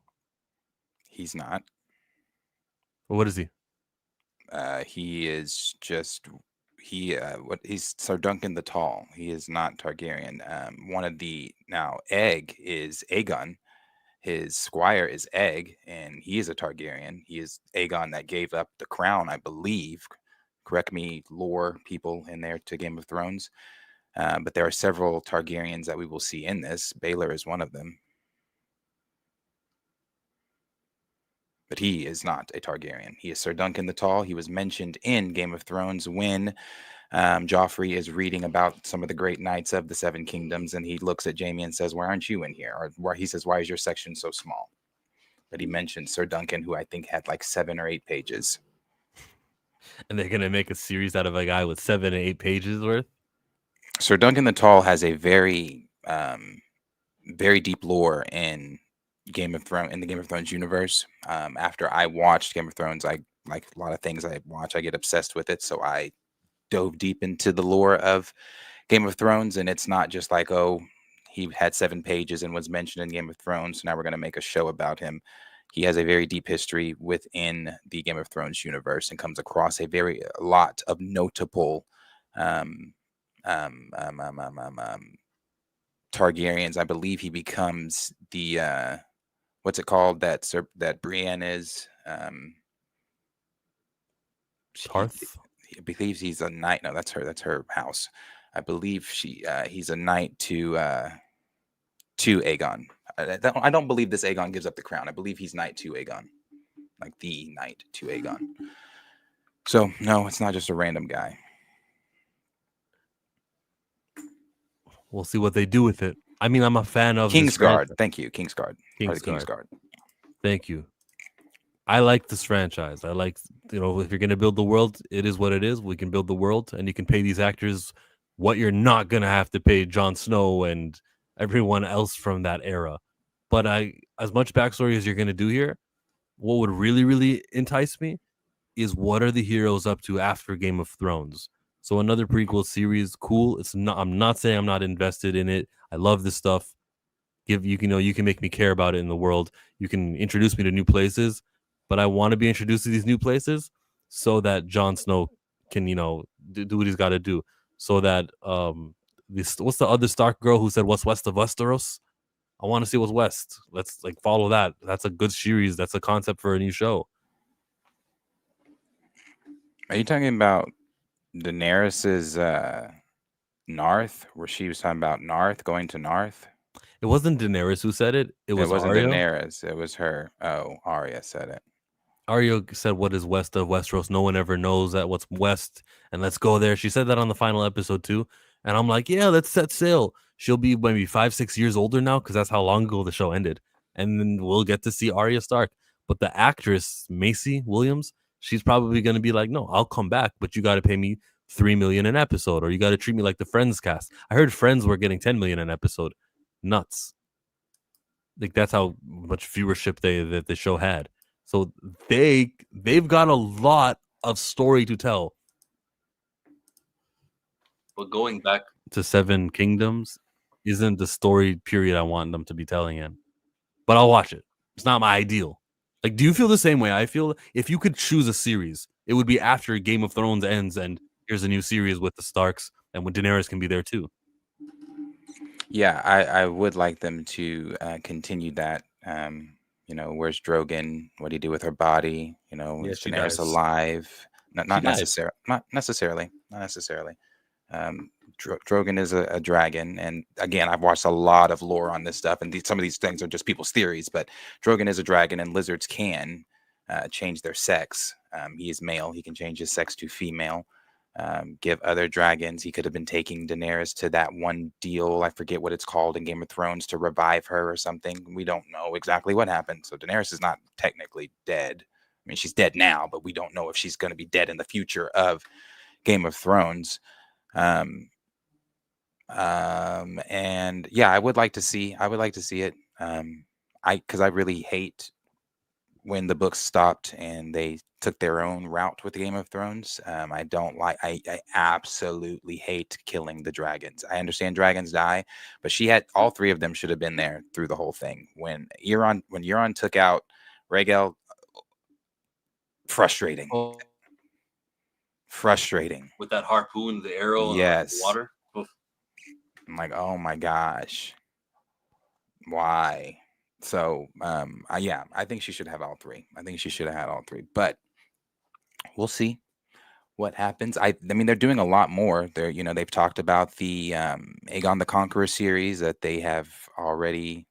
He's not. Well, what is he? He is just he's Sir Duncan the Tall. He is not Targaryen. Egg is Aegon. His squire is Egg, and he is a Targaryen. He is Aegon that gave up the crown, I believe. Correct me, lore people in there to Game of Thrones. But there are several Targaryens that we will see in this. Baelor is one of them. But he is not a Targaryen. He is Sir Duncan the Tall. He was mentioned in Game of Thrones when Joffrey is reading about some of the great knights of the Seven Kingdoms, and he looks at Jaime and says, "Why aren't you in here?" Or where he says, "Why is your section so small?" But he mentioned Sir Duncan, who I think had like 7 or 8 pages. And they're gonna make a series out of a guy with 7 and 8 pages worth. Sir Duncan the Tall has a very, very deep lore in the Game of Thrones universe. After I watched Game of Thrones, I like a lot of things I watch. I get obsessed with it, so I dove deep into the lore of Game of Thrones, and it's not just like, oh, he had 7 pages and was mentioned in Game of Thrones, so now we're going to make a show about him. He has a very deep history within the Game of Thrones universe and comes across a lot of notable Targaryens. I believe he becomes the what's it called that Brienne is? Tarth. He believes he's a knight. No, that's her house. I believe he's a knight to Aegon. I don't believe this Aegon gives up the crown. I believe he's knight to Aegon, like the knight to Aegon. So no, it's not just a random guy. We'll see what they do with it. I mean, I'm a fan of Kingsguard. Thank you, Kingsguard. Kingsguard. Thank you. I like this franchise. I like, if you're going to build the world, it is what it is. We can build the world, and you can pay these actors what you're not going to have to pay Jon Snow and everyone else from that era. But as much backstory as you're going to do here, what would really, really entice me is what are the heroes up to after Game of Thrones? So another prequel series, cool. I'm not saying I'm not invested in it. I love this stuff. You can make me care about it in the world. You can introduce me to new places, but I want to be introduced to these new places so that Jon Snow can, do what he's got to do. So that what's the other Stark girl who said what's west of Westeros? I want to see what's west. Let's follow that. That's a good series. That's a concept for a new show. Are you talking about Daenerys's Narth, where she was talking about Narth going to Narth? It wasn't Daenerys who said it. It wasn't Arya? Daenerys. It was her. Oh, Arya said it. Arya said, "What is west of Westeros? No one ever knows that what's west, and let's go there." She said that on the final episode too, and I'm like, "Yeah, let's set sail." She'll be maybe 5-6 years older now because that's how long ago the show ended, and then we'll get to see Arya Stark. But the actress Maisie Williams, she's probably going to be like, "No, I'll come back, but you got to pay me $3 million an episode, or you got to treat me like the Friends cast." I heard Friends were getting $10 million an episode. Nuts. Like that's how much viewership that the show had. So they've got a lot of story to tell. But going back to Seven Kingdoms isn't the story period I want them to be telling in. But I'll watch it. It's not my ideal. Like, do you feel the same way? I feel if you could choose a series, it would be after Game of Thrones ends and here's a new series with the Starks and when Daenerys can be there too. Yeah, I would like them to continue that. where's Drogon? What do you do with her body? Yeah, Is she Daenerys dies. alive? Not She not dies. necessarily. Not necessarily. Not necessarily. Drogon is a dragon, and again, I've watched a lot of lore on this stuff, and some of these things are just people's theories. But Drogon is a dragon, and lizards can change their sex. He is male; he can change his sex to female. Give other dragons. He could have been taking Daenerys to that one deal. I forget what it's called in Game of Thrones to revive her or something. We don't know exactly what happened. So Daenerys is not technically dead. I mean, she's dead now, but we don't know if she's going to be dead in the future of Game of Thrones. And yeah, I would like to see it. Because I really hate when the books stopped and they took their own route with the Game of Thrones. I don't like. I absolutely hate killing the dragons. I understand dragons die, but all three of them should have been there through the whole thing. When Euron took out Rhaegal, frustrating, Oh, frustrating. with that harpoon, the arrow, the Yes, water. Oof. I'm like, oh my gosh, why? So, yeah, I think she should have all three. I think she should have had all three, but we'll see what happens. I mean, they're doing a lot more. They've talked about the Aegon the Conqueror series that they have already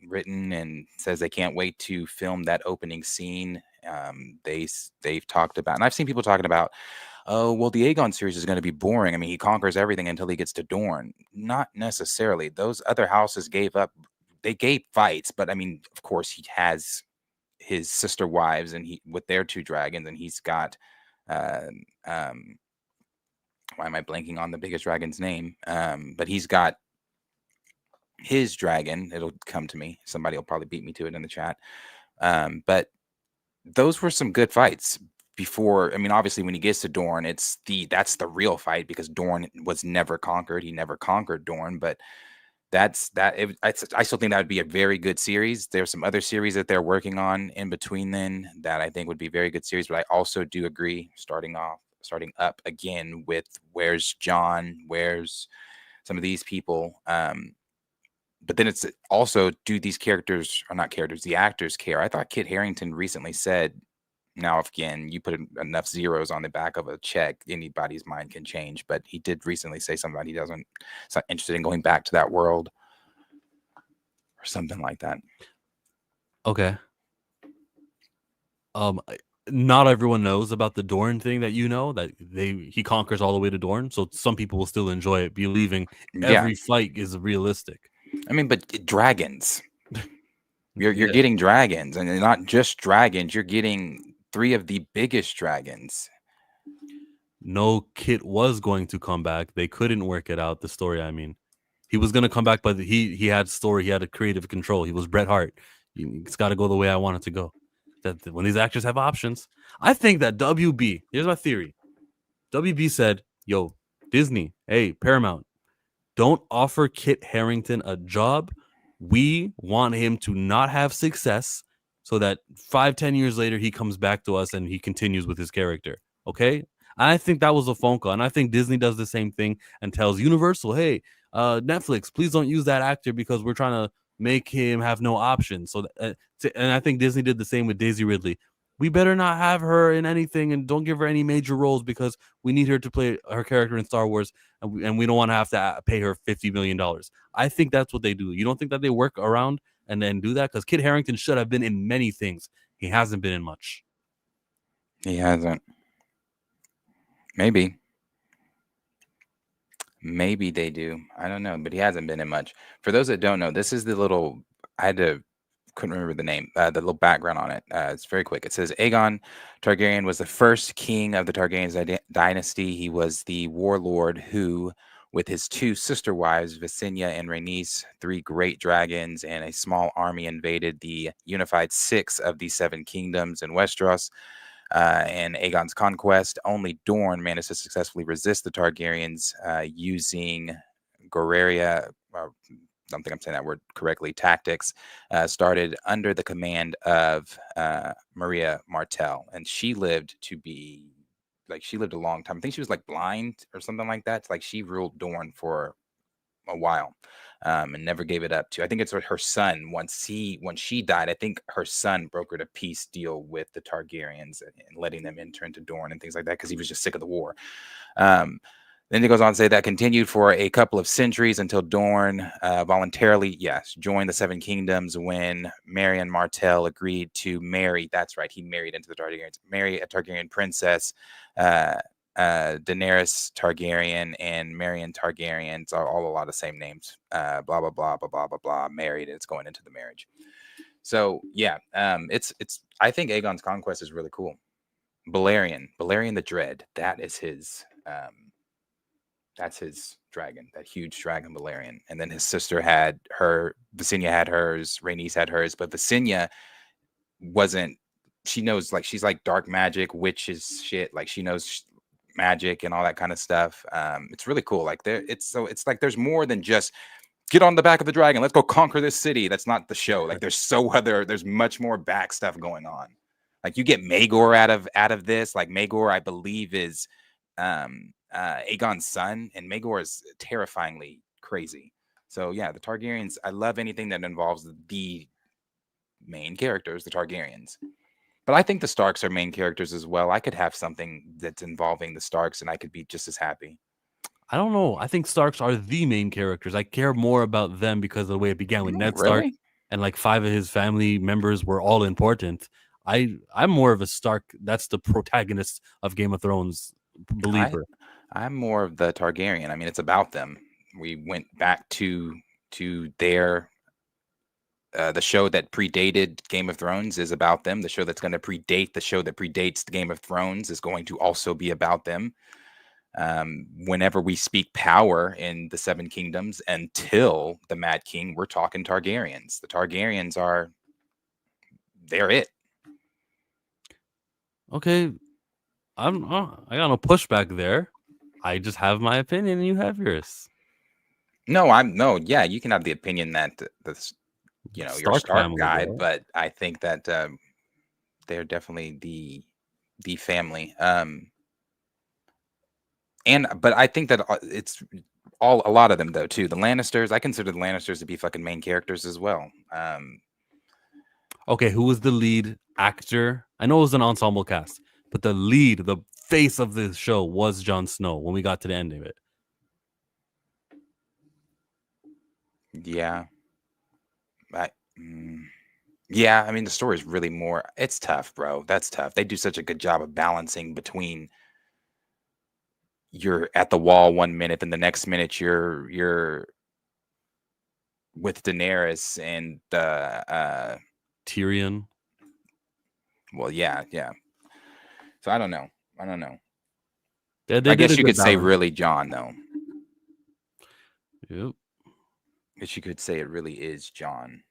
written, and says they can't wait to film that opening scene. They've talked about, and I've seen people talking about, oh, well, the Aegon series is going to be boring. I mean, he conquers everything until he gets to Dorne. Not necessarily. Those other houses gave up. They gave fights, but I mean, of course, he has his sister wives, and he with their two dragons, and he's got. Uh, um, why am I blanking on the biggest dragon's name? But he's got his dragon. It'll come to me. Somebody will probably beat me to it in the chat. But those were some good fights before. I mean, obviously, when he gets to Dorne, that's the real fight, because Dorne was never conquered. He never conquered Dorne, but that's that. I still think that would be a very good series. There's some other series that they're working on in between then that I think would be very good series. But I also do agree, starting up again with where's John, where's some of these people. But then it's also, do these characters, or not characters, the actors care? I thought Kit Harington recently said, now, if again, you put enough zeros on the back of a check, anybody's mind can change. But he did recently say something about he's not interested in going back to that world or something like that. Okay. Not everyone knows about the Dorne thing that that he conquers all the way to Dorne. So some people will still enjoy it, believing every fight is realistic. I mean, but dragons. You're Yeah. getting dragons, and not just dragons. You're getting three of the biggest dragons. No, Kit was going to come back. They couldn't work it out. The story, I mean, he was going to come back, but he had story. He had a creative control. He was Bret Hart. It's got to go the way I want it to go. That when these actors have options, I think that WB. Here's my theory. WB said, "Yo, Disney, hey Paramount, don't offer Kit Harington a job. We want him to not have success, so that 5-10 years later he comes back to us and he continues with his character." Okay. I think that was a phone call, and I think Disney does the same thing and tells Universal, "Hey, Netflix, please don't use that actor because we're trying to make him have no options." So, and I think Disney did the same with Daisy Ridley. We better not have her in anything, and don't give her any major roles because we need her to play her character in Star Wars, and we don't want to have to pay her $50 million. I think that's what they do. You don't think that they work around and then do that? Because Kit Harington should have been in many things. He hasn't been in much. He hasn't. Maybe they do. I don't know, but he hasn't been in much. For those that don't know, this is the little. Couldn't remember the name. The little background on it. It's very quick. It says Aegon Targaryen was the first king of the Targaryen dynasty. He was the warlord who, with his two sister wives, Visenya and Rhaenys, 3 great dragons, and a small army, invaded the unified 6 of the 7 kingdoms in Westeros. In Aegon's conquest, only Dorne managed to successfully resist the Targaryens using Goreria. I don't think I'm saying that word correctly. Tactics started under the command of Maria Martell, and she lived a long time. I think she was like blind or something like that. It's like she ruled Dorne for a while, and never gave it up to. I think it's her son. Once she died, I think her son brokered a peace deal with the Targaryens and letting them enter into Dorne and things like that because he was just sick of the war. Then it goes on to say that continued for a couple of centuries until Dorne voluntarily, joined the Seven Kingdoms when Marion Martell agreed to marry. That's right, he married into the Targaryens. Marry a Targaryen princess, Daenerys Targaryen and Marion Targaryens are all a lot of same names. Blah blah blah blah blah blah blah. Married, and it's going into the marriage. So yeah, it's. I think Aegon's conquest is really cool. Valerian the Dread. That is his. That's his dragon, that huge dragon Valerian. And then his sister had her, Visenya had hers, Rhaenys had hers, but Visenya wasn't, she knows, like, she's like dark magic, witches shit, like she knows magic and all that kind of stuff. It's really cool. Like it's like there's more than just get on the back of the dragon, let's go conquer this city. That's not the show. Like there's much more back stuff going on. Like you get Maegor out of this. Like Maegor, I believe, is Aegon's son, and Maegor is terrifyingly crazy. So yeah, the Targaryens, I love anything that involves the main characters, the Targaryens. But I think the Starks are main characters as well. I could have something that's involving the Starks and I could be just as happy. I don't know. I think Starks are the main characters. I care more about them because of the way it began with Ned Stark, and like 5 of his family members were all important. I'm more of a Stark. That's the protagonist of Game of Thrones believer. I'm more of the Targaryen. I mean, it's about them. We went back to their the show that predated Game of Thrones is about them. The show that's going to predate the show that predates the Game of Thrones is going to also be about them. Whenever we speak power in the Seven Kingdoms until the Mad King, we're talking Targaryens. The Targaryens they're it. Okay, I got no pushback there. I just have my opinion and you have yours. No, yeah, you can have the opinion that you're a Stark guy, bro. But I think that they're definitely the family. But I think that it's a lot of them though too. The Lannisters, I consider the Lannisters to be fucking main characters as well. Okay, who was the lead actor? I know it was an ensemble cast, but the face of the show was Jon Snow when we got to the end of it. Yeah. Yeah, I mean, the story is really more, it's tough, bro. That's tough. They do such a good job of balancing between you're at the wall 1 minute and the next minute you're with Daenerys and Tyrion. Well, yeah. So I don't know. They I guess you could say really Jon though. Yep. I guess you could say it really is Jon.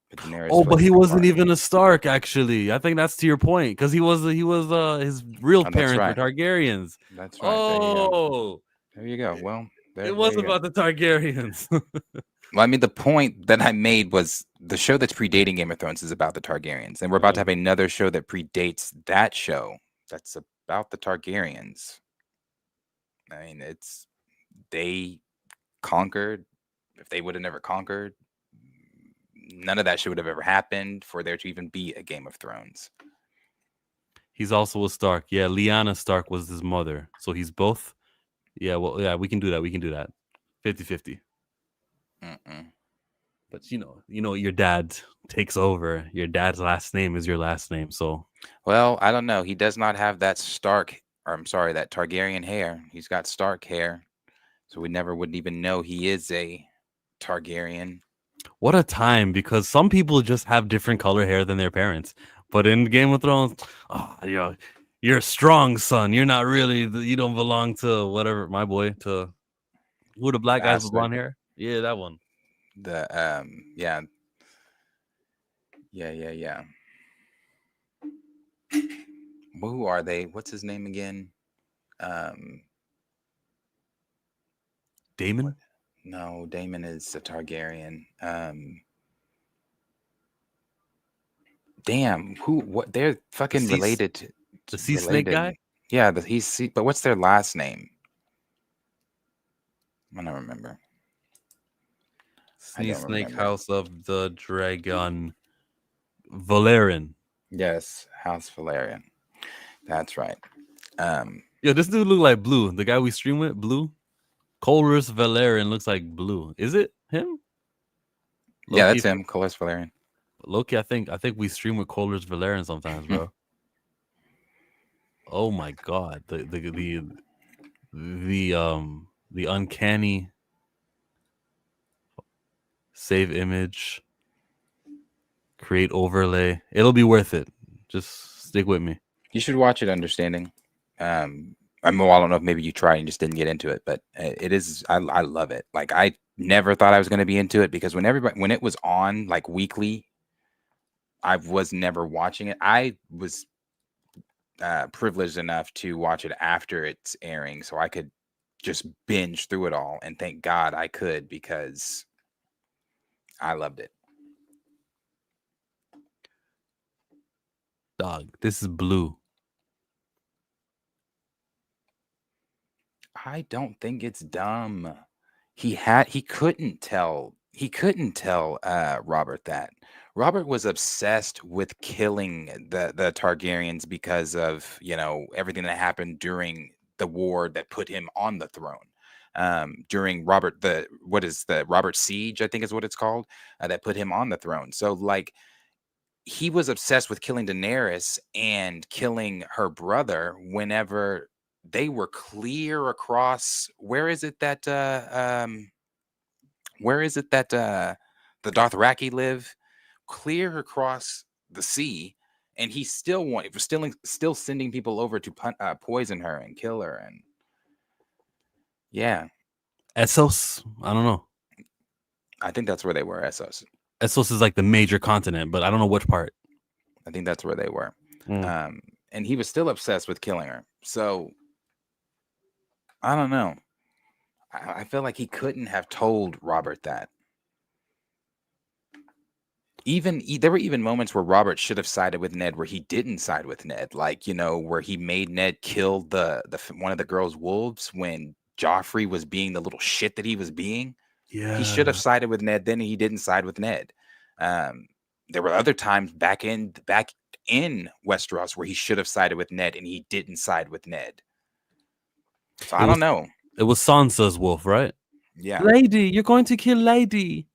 But he wasn't even a Stark, actually. I think that's to your point, because he was his real parents were Targaryens. That's right. Oh, there you go. Well, it was about the Targaryens. Well, I mean, the point that I made was the show that's predating Game of Thrones is about the Targaryens, and we're about to have another show that predates that show that's about the Targaryens. I mean, they conquered. If they would have never conquered, none of that should have ever happened for there to even be a Game of Thrones. He's also a Stark. Yeah, Lyanna Stark was his mother. So he's both. Yeah, well, yeah, we can do that. 50-50. But you know, your dad takes over. Your dad's last name is your last name. So, well, I don't know. He does not have that that Targaryen hair. He's got Stark hair. So we never would even know he is a Targaryen. What a time, because some people just have different color hair than their parents. But in Game of Thrones, you're a strong son. You're not really, you don't belong to whatever, my boy, to who the black guys with blonde hair? Yeah, that one. Yeah. Who are they? What's his name again? Daemon? No, Daemon is a Targaryen. Damn, what? They're fucking related to the sea snake guy? Yeah, but what's their last name? I don't remember. Snake remember. House of the Dragon. Valerian. Yes, House Valerian. That's right. Yo, this dude look like Blue. The guy we stream with, Blue. Colress Valerian looks like Blue. Is it him? Yeah, that's him, Colress Valerian. Loki, I think we stream with Colress Valerian sometimes, bro. Oh my god, the uncanny save image, create overlay. It'll be worth it. Just stick with me. You should watch it, Understanding. I don't know if maybe you tried and just didn't get into it, but it is. I love it. Like I never thought I was going to be into it because when it was on like weekly, I was never watching it. I was privileged enough to watch it after its airing, so I could just binge through it all. And thank God I could because I loved it. Dog, this is Blue. I don't think it's dumb. He couldn't tell Robert that. Robert was obsessed with killing the Targaryens because of, everything that happened during the war that put him on the throne. During Robert Siege, I think is what it's called, that put him on the throne. So like he was obsessed with killing Daenerys and killing her brother whenever they were clear across where is it that the Dothraki live, clear across the sea, and he still still sending people over to poison her and kill her. And yeah, Essos, I don't know. I think that's where they were. Essos is like the major continent, but I don't know which part. I think that's where they were. And he was still obsessed with killing her. So I don't know. I feel like he couldn't have told Robert that. There were even moments where Robert should have sided with Ned where he didn't side with Ned, like where he made Ned kill the one of the girls' wolves when Joffrey was being the little shit that he was being. Yeah, he should have sided with Ned. Then he didn't side with Ned. There were other times back in Westeros where he should have sided with Ned and he didn't side with Ned. So I don't know. It was Sansa's wolf, right? Yeah. Lady, you're going to kill Lady.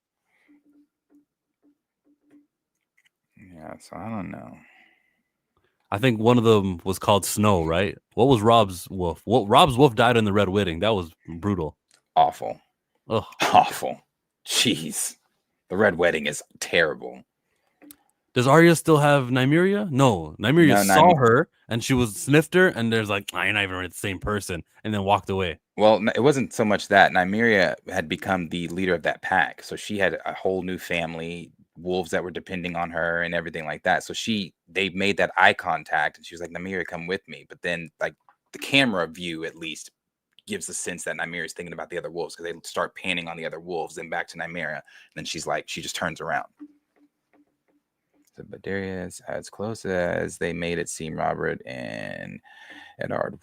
Yeah, so I don't know. I think one of them was called Snow, right? What was Rob's wolf? Rob's wolf died in the Red Wedding. That was brutal. Awful. Ugh. Awful. Jeez. The Red Wedding is terrible. Does Arya still have Nymeria? No. Nymeria saw her and she was sniffed her, and there's like, you're not even the same person, and then walked away. Well, it wasn't so much that. Nymeria had become the leader of that pack. So she had a whole new family, wolves that were depending on her and everything like that. So they made that eye contact and she was like, Nymeria, come with me. But then like the camera view at least gives the sense that Nymeria is thinking about the other wolves because they start panning on the other wolves, then back to Nymeria. And then she just turns around. So, but Darius, as close as they made it seem, Robert and Eddard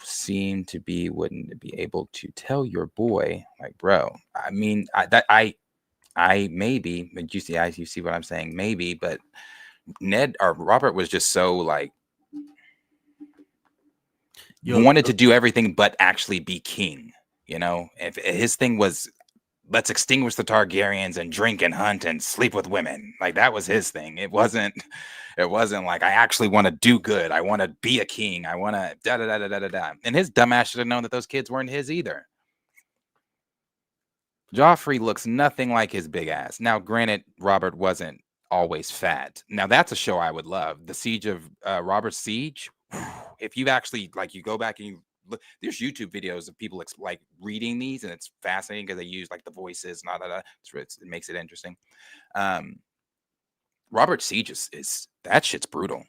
wouldn't be able to tell your boy, like, bro. I mean, I maybe, but you see what I'm saying? Maybe, but Ned or Robert was just so like wanted to do everything but actually be king. If his thing was, let's extinguish the Targaryens and drink and hunt and sleep with women. Like that was his thing. It wasn't like I actually want to do good. I want to be a king. I want to da da da da da da. And his dumbass should have known that those kids weren't his either. Joffrey looks nothing like his big ass. Now, granted, Robert wasn't always fat. Now, that's a show I would love. The Siege of Robert's Siege. If you actually you go back and you look, there's YouTube videos of people like reading these, and it's fascinating because they use like the voices and all that. It makes it interesting. Robert's Siege is that shit's brutal.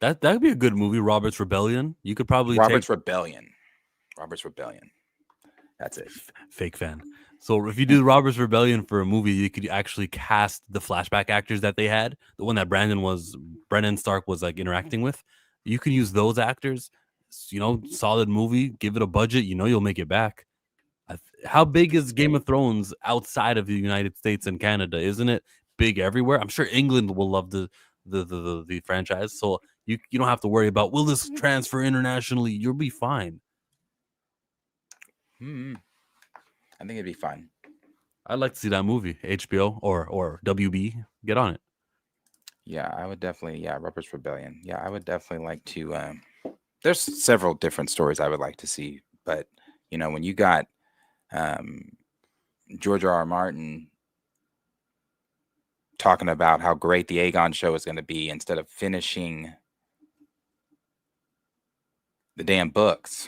That would be a good movie. Robert's Rebellion. You could probably Robert's Rebellion. That's it. Fake fan. So if you do Robert's Rebellion for a movie, you could actually cast the flashback actors that they had, the one that Brennan Stark was like interacting with. You can use those actors. Solid movie. Give it a budget. You'll make it back. How big is Game of Thrones outside of the United States and Canada? Isn't it big everywhere? I'm sure England will love the franchise, so you don't have to worry about will this transfer internationally. You'll be fine. I think it'd be fun. I'd like to see that movie, HBO or WB. Get on it. Yeah, I would definitely. Yeah, Robert's Rebellion. Yeah, I would definitely like to. There's several different stories I would like to see, but when you got George R. R. Martin talking about how great the Aegon show is going to be instead of finishing the damn books,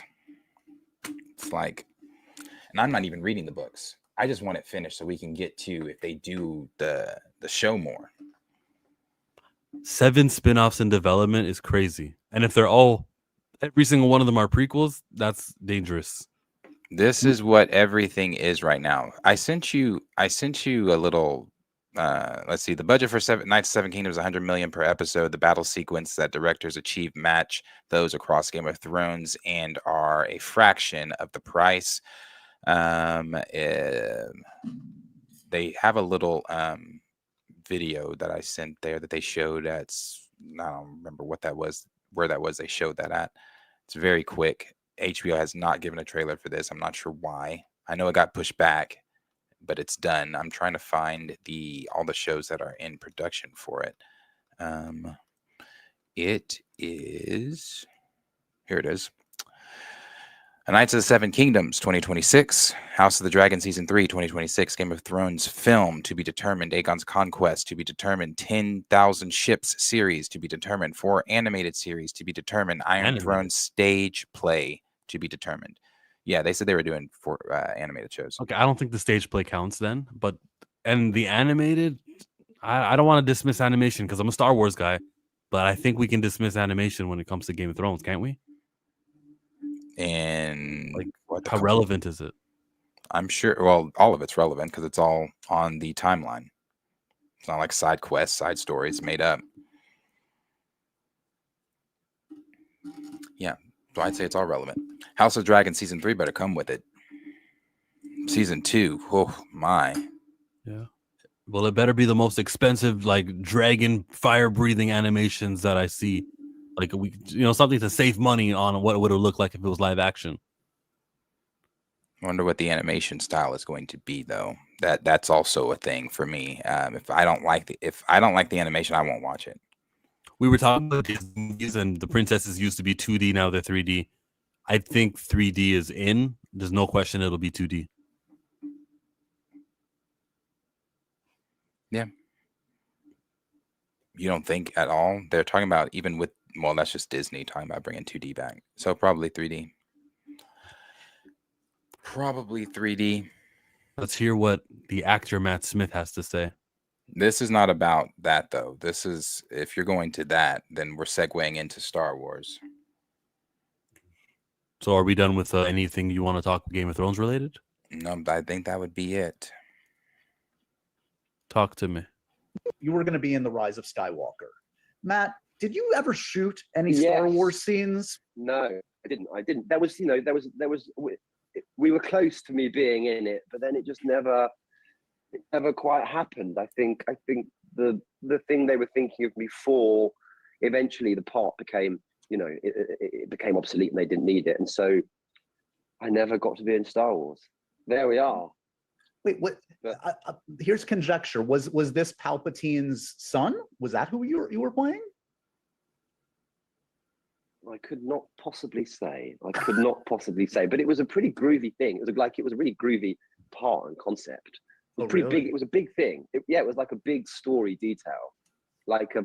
it's like, and I'm not even reading the books. I just want it finished so we can get to if they do the show more. 7 spin-offs in development is crazy. And if they're every single one of them are prequels, that's dangerous. This is what everything is right now. I sent you a little let's see. The budget for Knights of Seven Kingdoms is 100 million per episode. The battle sequence that directors achieve match those across Game of Thrones and are a fraction of the price. They have a little video that I sent there that they showed at, I don't remember what that was, where that was. They showed that at. It's very quick. HBO has not given a trailer for this. I'm not sure why. I know it got pushed back, but it's done. I'm trying to find all the shows that are in production for it. It is, here it is. Knights of the Seven Kingdoms 2026, House of the Dragon Season 3 2026, Game of Thrones film to be determined, Aegon's Conquest to be determined, 10,000 Ships series to be determined, 4 animated series to be determined, Iron Throne stage play to be determined. Yeah, they said they were doing 4 animated shows. Okay, I don't think the stage play counts then, and the animated, I don't want to dismiss animation because I'm a Star Wars guy, but I think we can dismiss animation when it comes to Game of Thrones, can't we? And like, how relevant is it? I'm sure. Well, all of it's relevant because it's all on the timeline. It's not like side quests, side stories made up. Yeah, so I'd say it's all relevant. House of Dragon Season 3 better come with it. Season 2, oh my. Yeah. Well, it better be the most expensive, like dragon fire breathing animations that I see. Like something to save money on what it would look like if it was live action. I wonder what the animation style is going to be, though. That's also a thing for me. If I don't like the animation, I won't watch it. We were talking about Disney's and the princesses used to be 2D, now they're 3D. I think 3D is in. There's no question it'll be 2D. Yeah. You don't think at all? They're talking about even with, well, that's just Disney talking about bringing 2D back. So probably 3D. Probably 3D. Let's hear what the actor Matt Smith has to say. This is not about that, though. This is, if you're going to that, then we're segueing into Star Wars. So are we done with anything you want to talk Game of Thrones related? No, I think that would be it. Talk to me. You were going to be in The Rise of Skywalker. Matt, did you ever shoot any Star Wars scenes? No, I didn't. There was, we were close to me being in it, but then it just never quite happened. I think the thing they were thinking of me for, eventually the part became, it became obsolete and they didn't need it. And so I never got to be in Star Wars. There we are. Wait, what? Here's conjecture. Was this Palpatine's son? Was that who you were playing? I could not possibly say. But it was a pretty groovy thing. It was a really groovy part and concept. It was pretty big. It was a big thing. It was like a big story detail, like a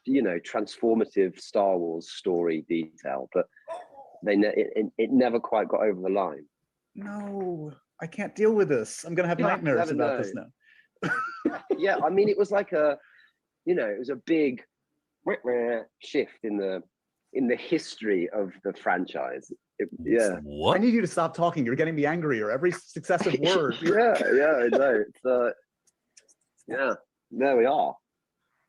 transformative Star Wars story detail. But it never quite got over the line. No, I can't deal with this. I'm gonna have nightmares about this now. Yeah, I mean, it was like it was a big shift in the history of the franchise. What? I need you to stop talking. You're getting me angrier every successive word. I know. It's there we are.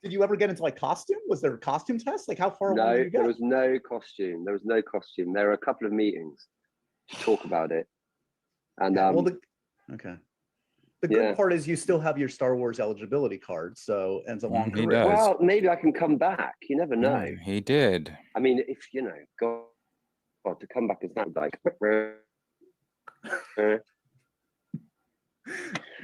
Did you ever get into like costume? Was there a costume test? Like how far away did you get? There was no costume. There were a couple of meetings to talk about it. And Yeah, well, okay. The good yeah. part is you still have your Star Wars eligibility card, so and it's a long He career. does. well, maybe I can come back. You never know. He did. I mean, if you know, God, to come back as that, like.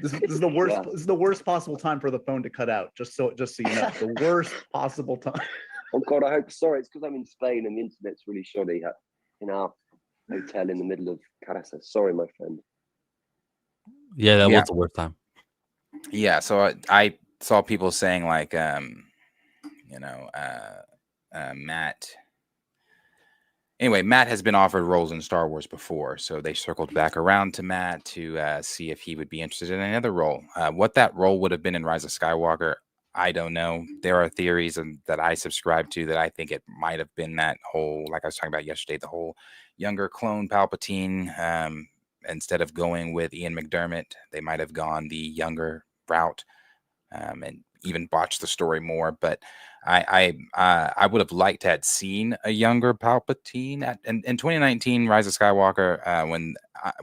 This is the worst. Yeah. This is the worst possible time for the phone to cut out. Just so you know, the worst possible time. Oh God, I hope. Sorry, it's because I'm in Spain and the internet's really shoddy in our hotel in the middle of Caracas. Sorry, my friend. Yeah, that Yeah. was the worst time. Yeah, so I saw people saying like, Matt. Anyway, Matt has been offered roles in Star Wars before, so they circled back around to Matt to see if he would be interested in another role. What that role would have been in Rise of Skywalker, I don't know. There are theories that I subscribe to that I think it might have been that whole, like I was talking about yesterday, the whole younger clone Palpatine. Instead of going with Ian McDermott, they might have gone the younger route and even botched the story more. But I would have liked to have seen a younger Palpatine in 2019 Rise of Skywalker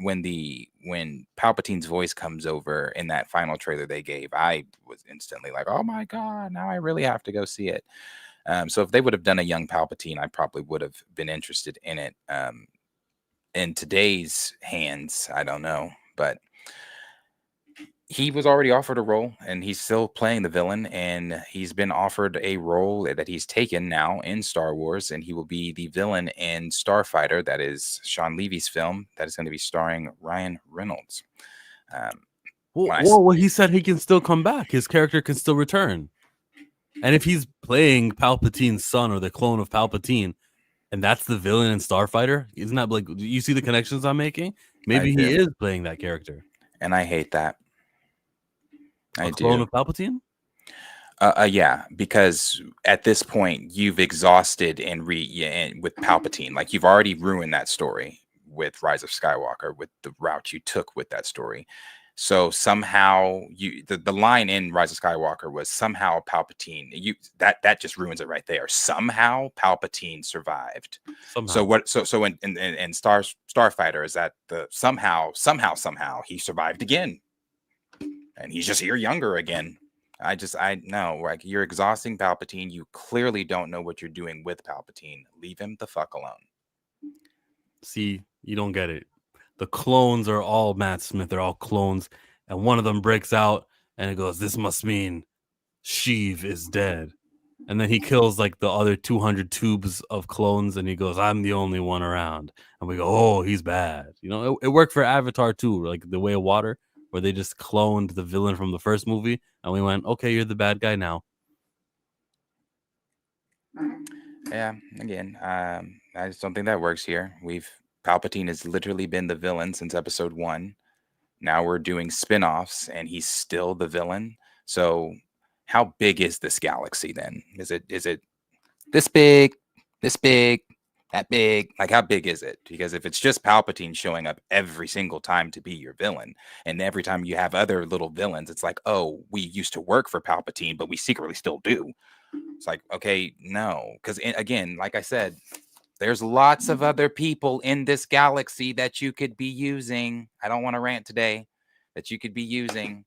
when Palpatine's voice comes over in that final trailer they gave. I was instantly like, oh my God, now I really have to go see it. So if they would have done a young Palpatine, I probably would have been interested in it. In today's hands, I don't know, but he was already offered a role and he's still playing the villain, and he's been offered a role that he's taken now in Star Wars, and he will be the villain in Starfighter. That is Sean Levy's film that is going to be starring Ryan Reynolds. Well, he said he can still come back. His character can still return. And if he's playing Palpatine's son or the clone of Palpatine, and that's the villain in Starfighter, isn't that like, you see the connections I'm making? Maybe he is playing that character. And I hate that. A clone of Palpatine? Yeah, because at this point you've exhausted with Palpatine. Like, you've already ruined that story with Rise of Skywalker, with the route you took with that story. So somehow the line in Rise of Skywalker was somehow Palpatine. That just ruins it right there. Somehow Palpatine survived. Somehow. So what? So in Starfighter, is that the somehow he survived again, and he's just here younger again. I know, like, you're exhausting Palpatine. You clearly don't know what you're doing with Palpatine. Leave him the fuck alone. See, you don't get it. The clones are all Matt Smith. They're all clones. And one of them breaks out and it goes, this must mean Sheev is dead. And then he kills like the other 200 tubes of clones and he goes, I'm the only one around. And we go, oh, he's bad. You know, it worked for Avatar too, like The Way of Water, where they just cloned the villain from the first movie. And we went, okay, you're the bad guy now. Yeah, again, I just don't think that works here. Palpatine has literally been the villain since episode 1. Now we're doing spin-offs and he's still the villain. So how big is this galaxy then? Is it this big, that big? Like, how big is it? Because if it's just Palpatine showing up every single time to be your villain, and every time you have other little villains, it's like, oh, we used to work for Palpatine, but we secretly still do. It's like, okay, no. Because again, like I said, there's lots of other people in this galaxy that you could be using. I don't want to rant today. That you could be using.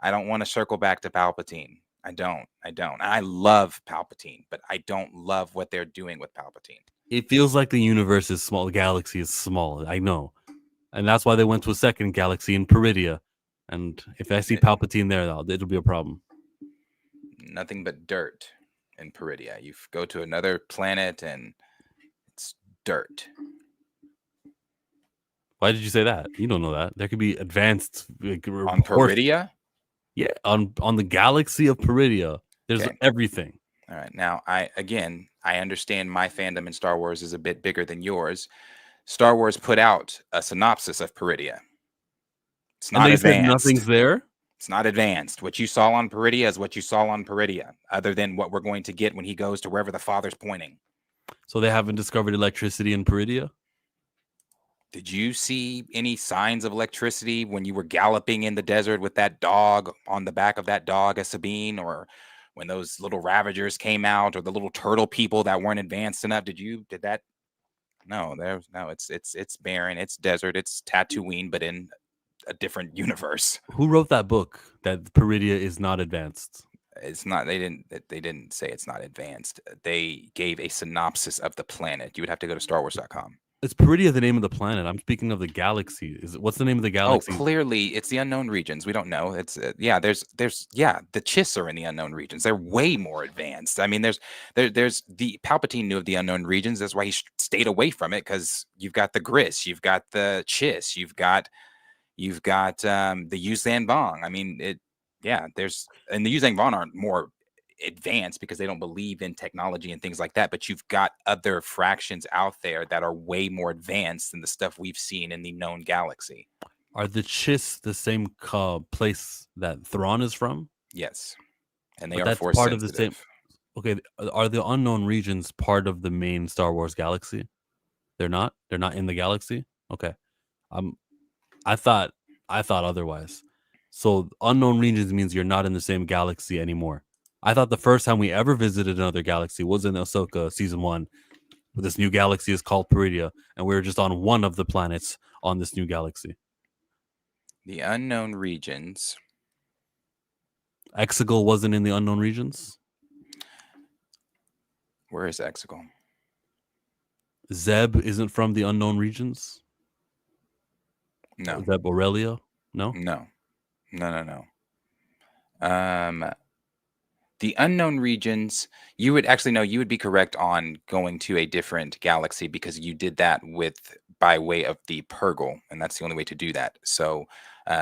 I don't want to circle back to Palpatine. I don't. I love Palpatine, but I don't love what they're doing with Palpatine. It feels like the universe is small. The galaxy is small. I know. And that's why they went to a second galaxy in Peridia. And if I see Palpatine there, it'll be a problem. Nothing but dirt in Peridia. You go to another planet and it's dirt. Why did you say that? You don't know that. There could be advanced on Peridia. Yeah, on the galaxy of Peridia, there's everything. All right. Now, I understand my fandom in Star Wars is a bit bigger than yours. Star Wars put out a synopsis of Peridia. It's not advanced. Nothing's there. It's not advanced. What you saw on Peridia is what you saw on Peridia, other than what we're going to get when he goes to wherever the father's pointing. So they haven't discovered electricity in Peridia? Did you see any signs of electricity when you were galloping in the desert with that dog on the back of that dog, a Sabine, or when those little Ravagers came out, or the little turtle people that weren't advanced enough? Did that? No, it's barren. It's desert. It's Tatooine, but in a different universe. Who wrote that book that Peridia is not advanced? It's not. They didn't say it's not advanced. They gave a synopsis of the planet. You would have to go to StarWars.com. Is Peridia the name of the planet? I'm speaking of the galaxy. What's the name of the galaxy? Oh, clearly it's the unknown regions. We don't know. It's yeah. There's the Chiss are in the unknown regions. They're way more advanced. I mean, there's the Palpatine knew of the unknown regions. That's why he stayed away from it, because you've got the Gris, you've got the Chiss, you've got the Yuzhan Vong. I mean, and the Yuzhan Vong aren't more advanced because they don't believe in technology and things like that, but you've got other fractions out there that are way more advanced than the stuff we've seen in the known galaxy. Are the Chiss the same place that Thrawn is from? Yes, and they But are that's force part of the same. sensitive. Okay, are the unknown regions part of the main Star Wars galaxy? They're not. They're not in the galaxy. Okay, I thought otherwise. So unknown regions means you're not in the same galaxy anymore. I thought the first time we ever visited another galaxy was in Ahsoka season 1. This new galaxy is called Peridia, and we were just on one of the planets on this new galaxy. The unknown regions. Exegol wasn't in the unknown regions. Where is Exegol? Zeb isn't from the unknown regions. No. Zeb Aurelia? No. No. The unknown regions, you would be correct on going to a different galaxy, because you did that by way of the Purgle, and that's the only way to do that. So,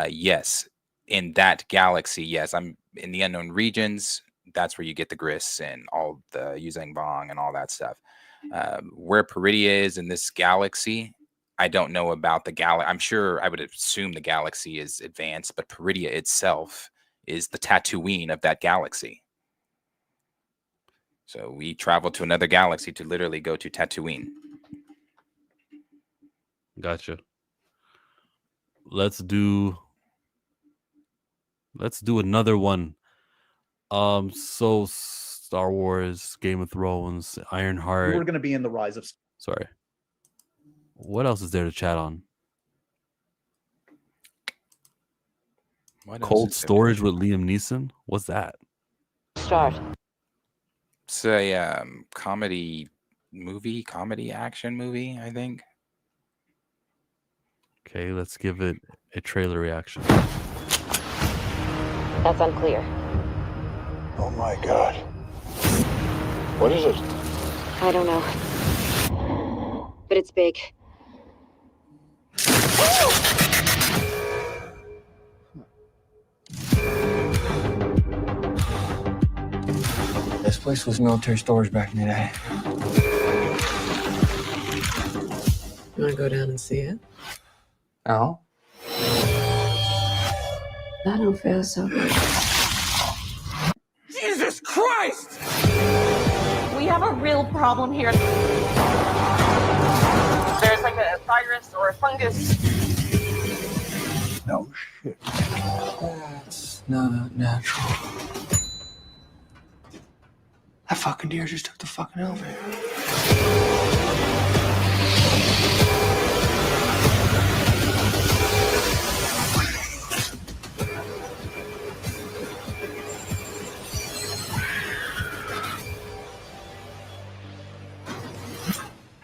yes, in that galaxy, yes, I'm in the unknown regions. That's where you get the Gris and all the Yuzhan Vong and all that stuff. Where Peridia is in this galaxy, I don't know about the galaxy. I'm sure I would assume the galaxy is advanced, but Peridia itself is the Tatooine of that galaxy. So we travel to another galaxy to literally go to Tatooine. Gotcha. Let's do another one. So Star Wars, Game of Thrones, Ironheart. We're going to be in the Rise of. Sorry. What else is there to chat on? Cold Storage with Liam Neeson. What's that? Start. It's a comedy action movie, I think. Okay, let's give it a trailer reaction. That's unclear. Oh my God. What is it? I don't know. But it's big. This place was military storage back in the day. You want to go down and see it? No. That don't feel so good. Jesus Christ! We have a real problem here. There's like a virus or a fungus. No shit. That's not natural. That fucking deer just took the fucking elevator.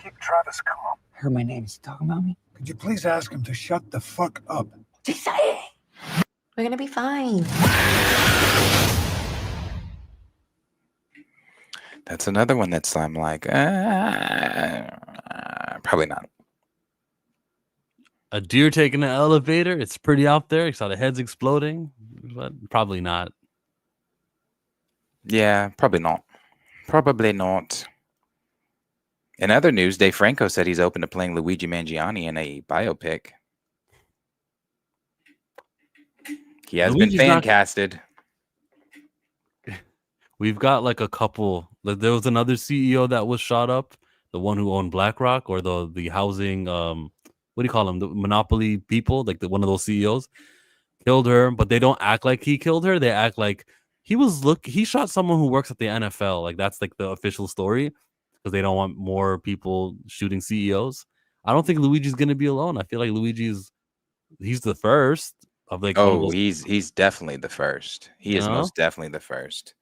Keep Travis calm. Heard my name. Is he talking about me? Could you please ask him to shut the fuck up? What's he saying? We're gonna be fine. That's another one that's I'm like, probably not. A deer taking an elevator. It's pretty out there. You saw the heads exploding, but probably not. Yeah, probably not. Probably not. In other news, Dave Franco said he's open to playing Luigi Mangione in a biopic. He has been fan casted. We've got like a couple. Like there was another CEO that was shot up, the one who owned BlackRock, or the housing. What do you call them? The monopoly people, like one of those CEOs, killed her. But they don't act like he killed her. They act like he shot someone who works at the NFL. Like that's like the official story, because they don't want more people shooting CEOs. I don't think Luigi's gonna be alone. I feel like Luigi's He's the first of like one of Oh, those. he's definitely the first. He You is know? most definitely the first.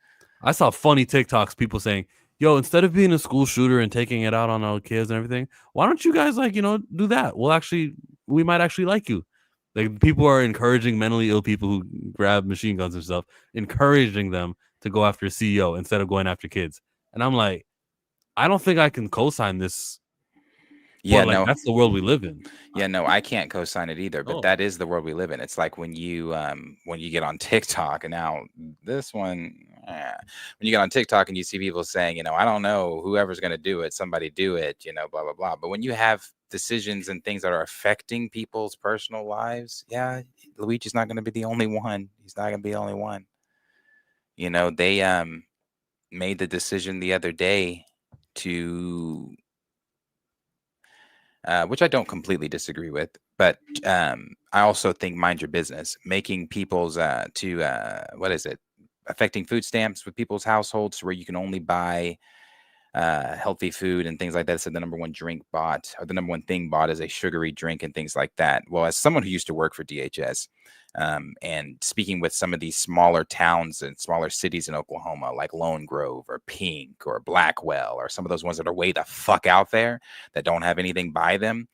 I saw funny TikToks, people saying, "Yo, instead of being a school shooter and taking it out on all kids and everything, why don't you guys like do that? We might actually like you." Like people are encouraging mentally ill people who grab machine guns and stuff, encouraging them to go after a CEO instead of going after kids. And I'm like, I don't think I can co-sign this. Yeah, But like no. that's the world we live in. Yeah, no, I can't co-sign it either, but Oh. that is the world we live in. It's like when you get on TikTok, and now this one, when you get on TikTok and you see people saying, I don't know, whoever's going to do it, somebody do it, blah blah blah. But when you have decisions and things that are affecting people's personal lives, yeah, Luigi's not going to be the only one. He's not going to be the only one. They made the decision the other day to which I don't completely disagree with, but I also think mind your business, making people's what is it, affecting food stamps with people's households where you can only buy healthy food and things like that. So the number one drink bought, or the number one thing bought, is a sugary drink and things like that. Well, as someone who used to work for DHS, and speaking with some of these smaller towns and smaller cities in Oklahoma, like Lone Grove or Pink or Blackwell, or some of those ones that are way the fuck out there that don't have anything by them.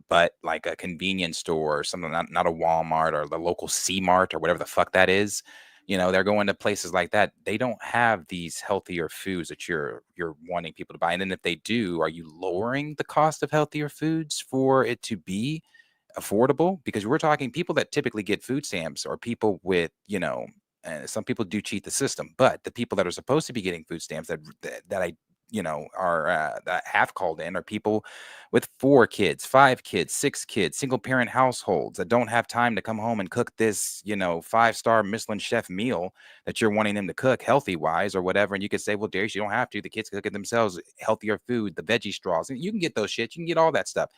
But like a convenience store or something, not a Walmart or the local C-Mart or whatever the fuck that is, they're going to places like that. They don't have these healthier foods that you're wanting people to buy. And then if they do, are you lowering the cost of healthier foods for it to be affordable? Because we're talking people that typically get food stamps, or people with, some people do cheat the system, but the people that are supposed to be getting food stamps that I are that have called in are people with 4 kids, 5 kids, 6 kids, single parent households that don't have time to come home and cook this 5-star Michelin chef meal that you're wanting them to cook healthy wise or whatever. And you could say, well, Darius, you don't have to. The kids cook it themselves, healthier food, the veggie straws. You can get those shit. You can get all that stuff.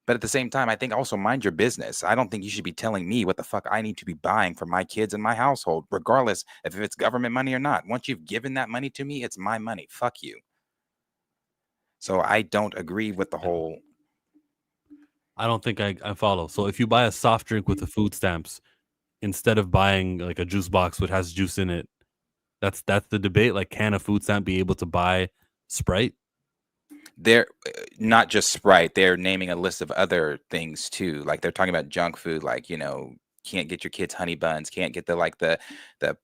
But at the same time, I think also mind your business. I don't think you should be telling me what the fuck I need to be buying for my kids and my household, regardless if it's government money or not. Once you've given that money to me, it's my money. Fuck you. So I don't agree with the whole. I don't think I follow. So if you buy a soft drink with the food stamps instead of buying like a juice box which has juice in it, that's the debate. Like, can a food stamp be able to buy Sprite? They're not just Sprite. They're naming a list of other things too. Like they're talking about junk food, like can't get your kids honey buns, can't get the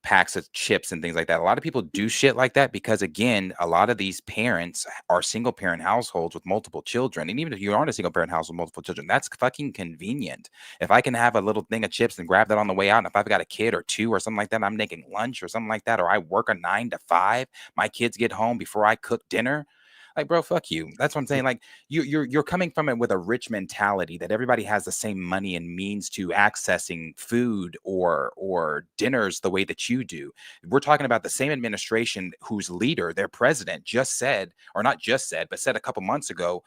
packs of chips and things like that. A lot of people do shit like that because, again, a lot of these parents are single parent households with multiple children. And even if you aren't a single parent house with multiple children, that's fucking convenient. If I can have a little thing of chips and grab that on the way out, and if I've got a kid or 2 or something like that, and I'm making lunch or something like that, or I work a 9 to 5, my kids get home before I cook dinner. Like, bro, fuck you. That's what I'm saying. Like, you're coming from it with a rich mentality that everybody has the same money and means to accessing food or dinners the way that you do. We're talking about the same administration whose leader, their president, just said, or not just said, but said a couple months ago,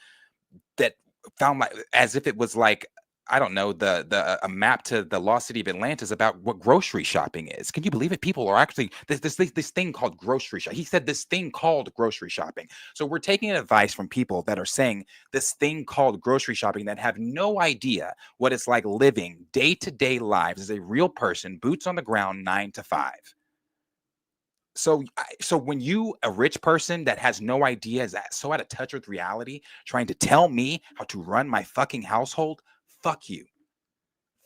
that found like as if it was like, I don't know, a map to the lost city of Atlantis about what grocery shopping is. Can you believe it? People are actually this thing called grocery shopping. He said this thing called grocery shopping. So we're taking advice from people that are saying this thing called grocery shopping that have no idea what it's like living day-to-day lives as a real person, boots on the ground, 9 to 5. So when you, a rich person that has no idea, is that so out of touch with reality, trying to tell me how to run my fucking household, fuck you.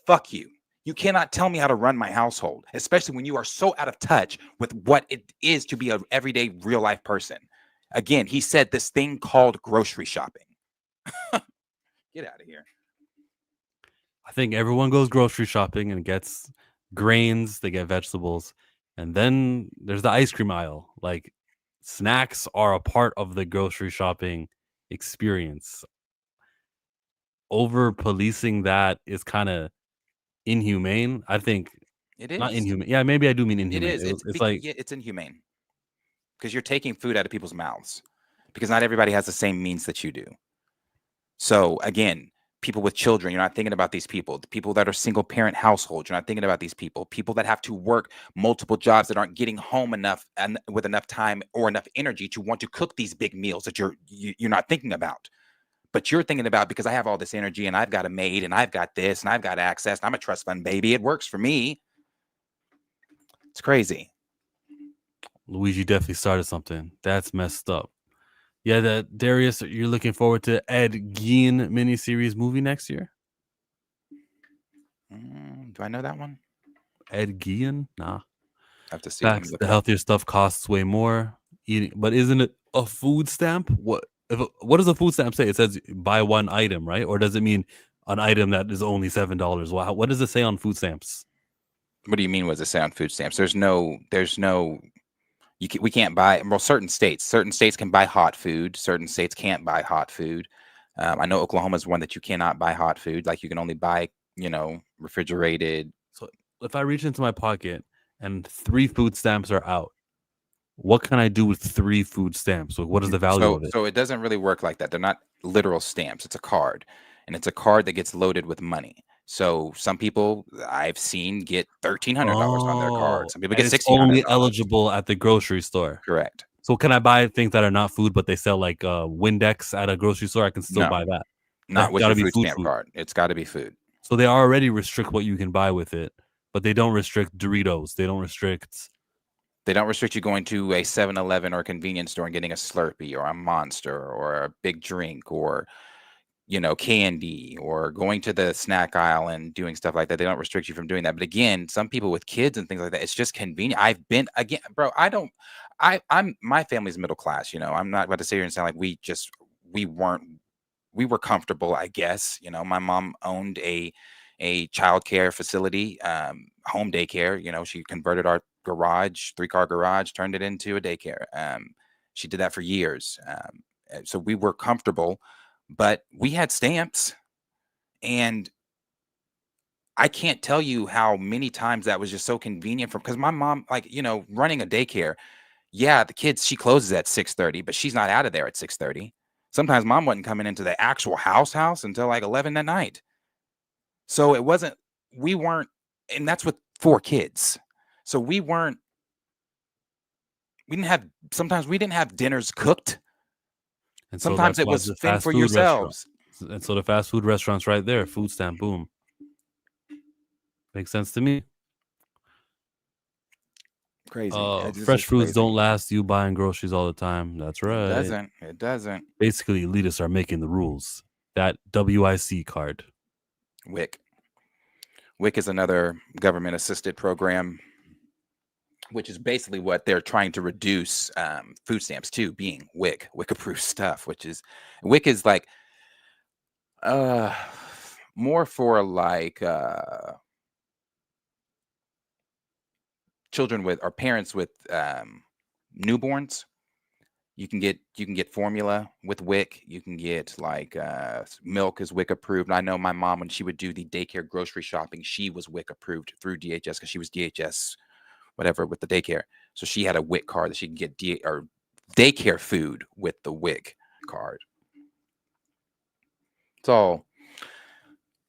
Fuck you. You cannot tell me how to run my household, especially when you are so out of touch with what it is to be an everyday real life person. Again, he said this thing called grocery shopping. Get out of here. I think everyone goes grocery shopping and gets grains, they get vegetables, and then there's the ice cream aisle. Like, snacks are a part of the grocery shopping experience. Over policing that is kind of inhumane. I think It is not inhumane. Yeah, maybe I do mean It inhumane. is. It's like, Yeah, it's inhumane because you're taking food out of people's mouths because not everybody has the same means that you do. So again, people with children, you're not thinking about these people. The people that are single parent households, you're not thinking about these people. People that have to work multiple jobs that aren't getting home enough and with enough time or enough energy to want to cook these big meals that you're not thinking about. But you're thinking about, because I have all this energy and I've got a maid and I've got this and I've got access and I'm a trust fund baby. It works for me. It's crazy. Luigi definitely started something. That's messed up. Yeah, that Darius, you're looking forward to Ed Gein miniseries movie next year? Do I know that one? Ed Gein? Nah. I have to see. Let me Facts. look The it up. healthier stuff costs way more. Eating, but isn't it a food stamp? What does a food stamp say? It says buy one item, right? Or does it mean an item that is only $7? Wow, what does it say on food stamps? What do you mean? Was it say on food stamps? There's no. We can't buy. Well, certain states can buy hot food. Certain states can't buy hot food. I know Oklahoma is one that you cannot buy hot food. Like you can only buy, refrigerated. So if I reach into my pocket and 3 food stamps are out, what can I do with 3 food stamps? Like, what is the value of it? So it doesn't really work like that. They're not literal stamps. It's a card, and it's a card that gets loaded with money. So some people I've seen get $1,300 on their card. Some people get it's $1,600. only eligible at the grocery store. Correct. So can I buy things that are not food, but they sell like Windex at a grocery store? I can still buy that. Not with gotta your be food stamp card. It's got to be food. So they already restrict what you can buy with it, but they don't restrict Doritos. They don't restrict you going to a 7-Eleven or a convenience store and getting a Slurpee or a Monster or a big drink or candy, or going to the snack aisle and doing stuff like that. They don't restrict you from doing that. But again, some people with kids and things like that, it's just convenient. My family's middle class. I'm not about to sit here and sound like we were comfortable, I guess. My mom owned a child care facility, home daycare. She converted our garage, 3-car garage, turned it into a daycare. She did that for years. So we were comfortable, but we had stamps, and I can't tell you how many times that was just so convenient because my mom, running a daycare. Yeah, the kids, she closes at 6:30, but she's not out of there at 6:30. Sometimes mom wasn't coming into the actual house until like 11 at night. So we weren't, and that's with 4 kids. So sometimes we didn't have dinners cooked. And sometimes so it was fend for yourselves. And so the fast food restaurants right there, food stamp, boom. Makes sense to me. Crazy. Fresh foods don't last. You buying groceries all the time. That's right. It doesn't. Basically, elitists are making the rules. That WIC card. WIC. WIC is another government-assisted program, which is basically what they're trying to reduce food stamps to, being WIC-approved stuff, WIC is like more for like children with or parents with newborns. You can get formula with WIC. You can get like milk is WIC approved. I know my mom, when she would do the daycare grocery shopping, she was WIC approved through DHS because she was DHS whatever with the daycare. So she had a WIC card that she can get daycare food with the WIC card.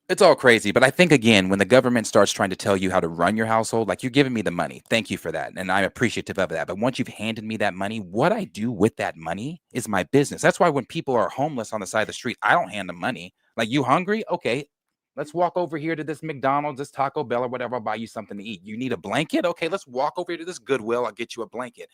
It's all crazy. But I think, again, when the government starts trying to tell you how to run your household, like, you're giving me the money. Thank you for that. And I'm appreciative of that. But once you've handed me that money, what I do with that money is my business. That's why when people are homeless on the side of the street, I don't hand them money. Like, you hungry? Okay, let's walk over here to this McDonald's, this Taco Bell or whatever. I'll buy you something to eat. You need a blanket? Okay, let's walk over here to this Goodwill. I'll get you a blanket.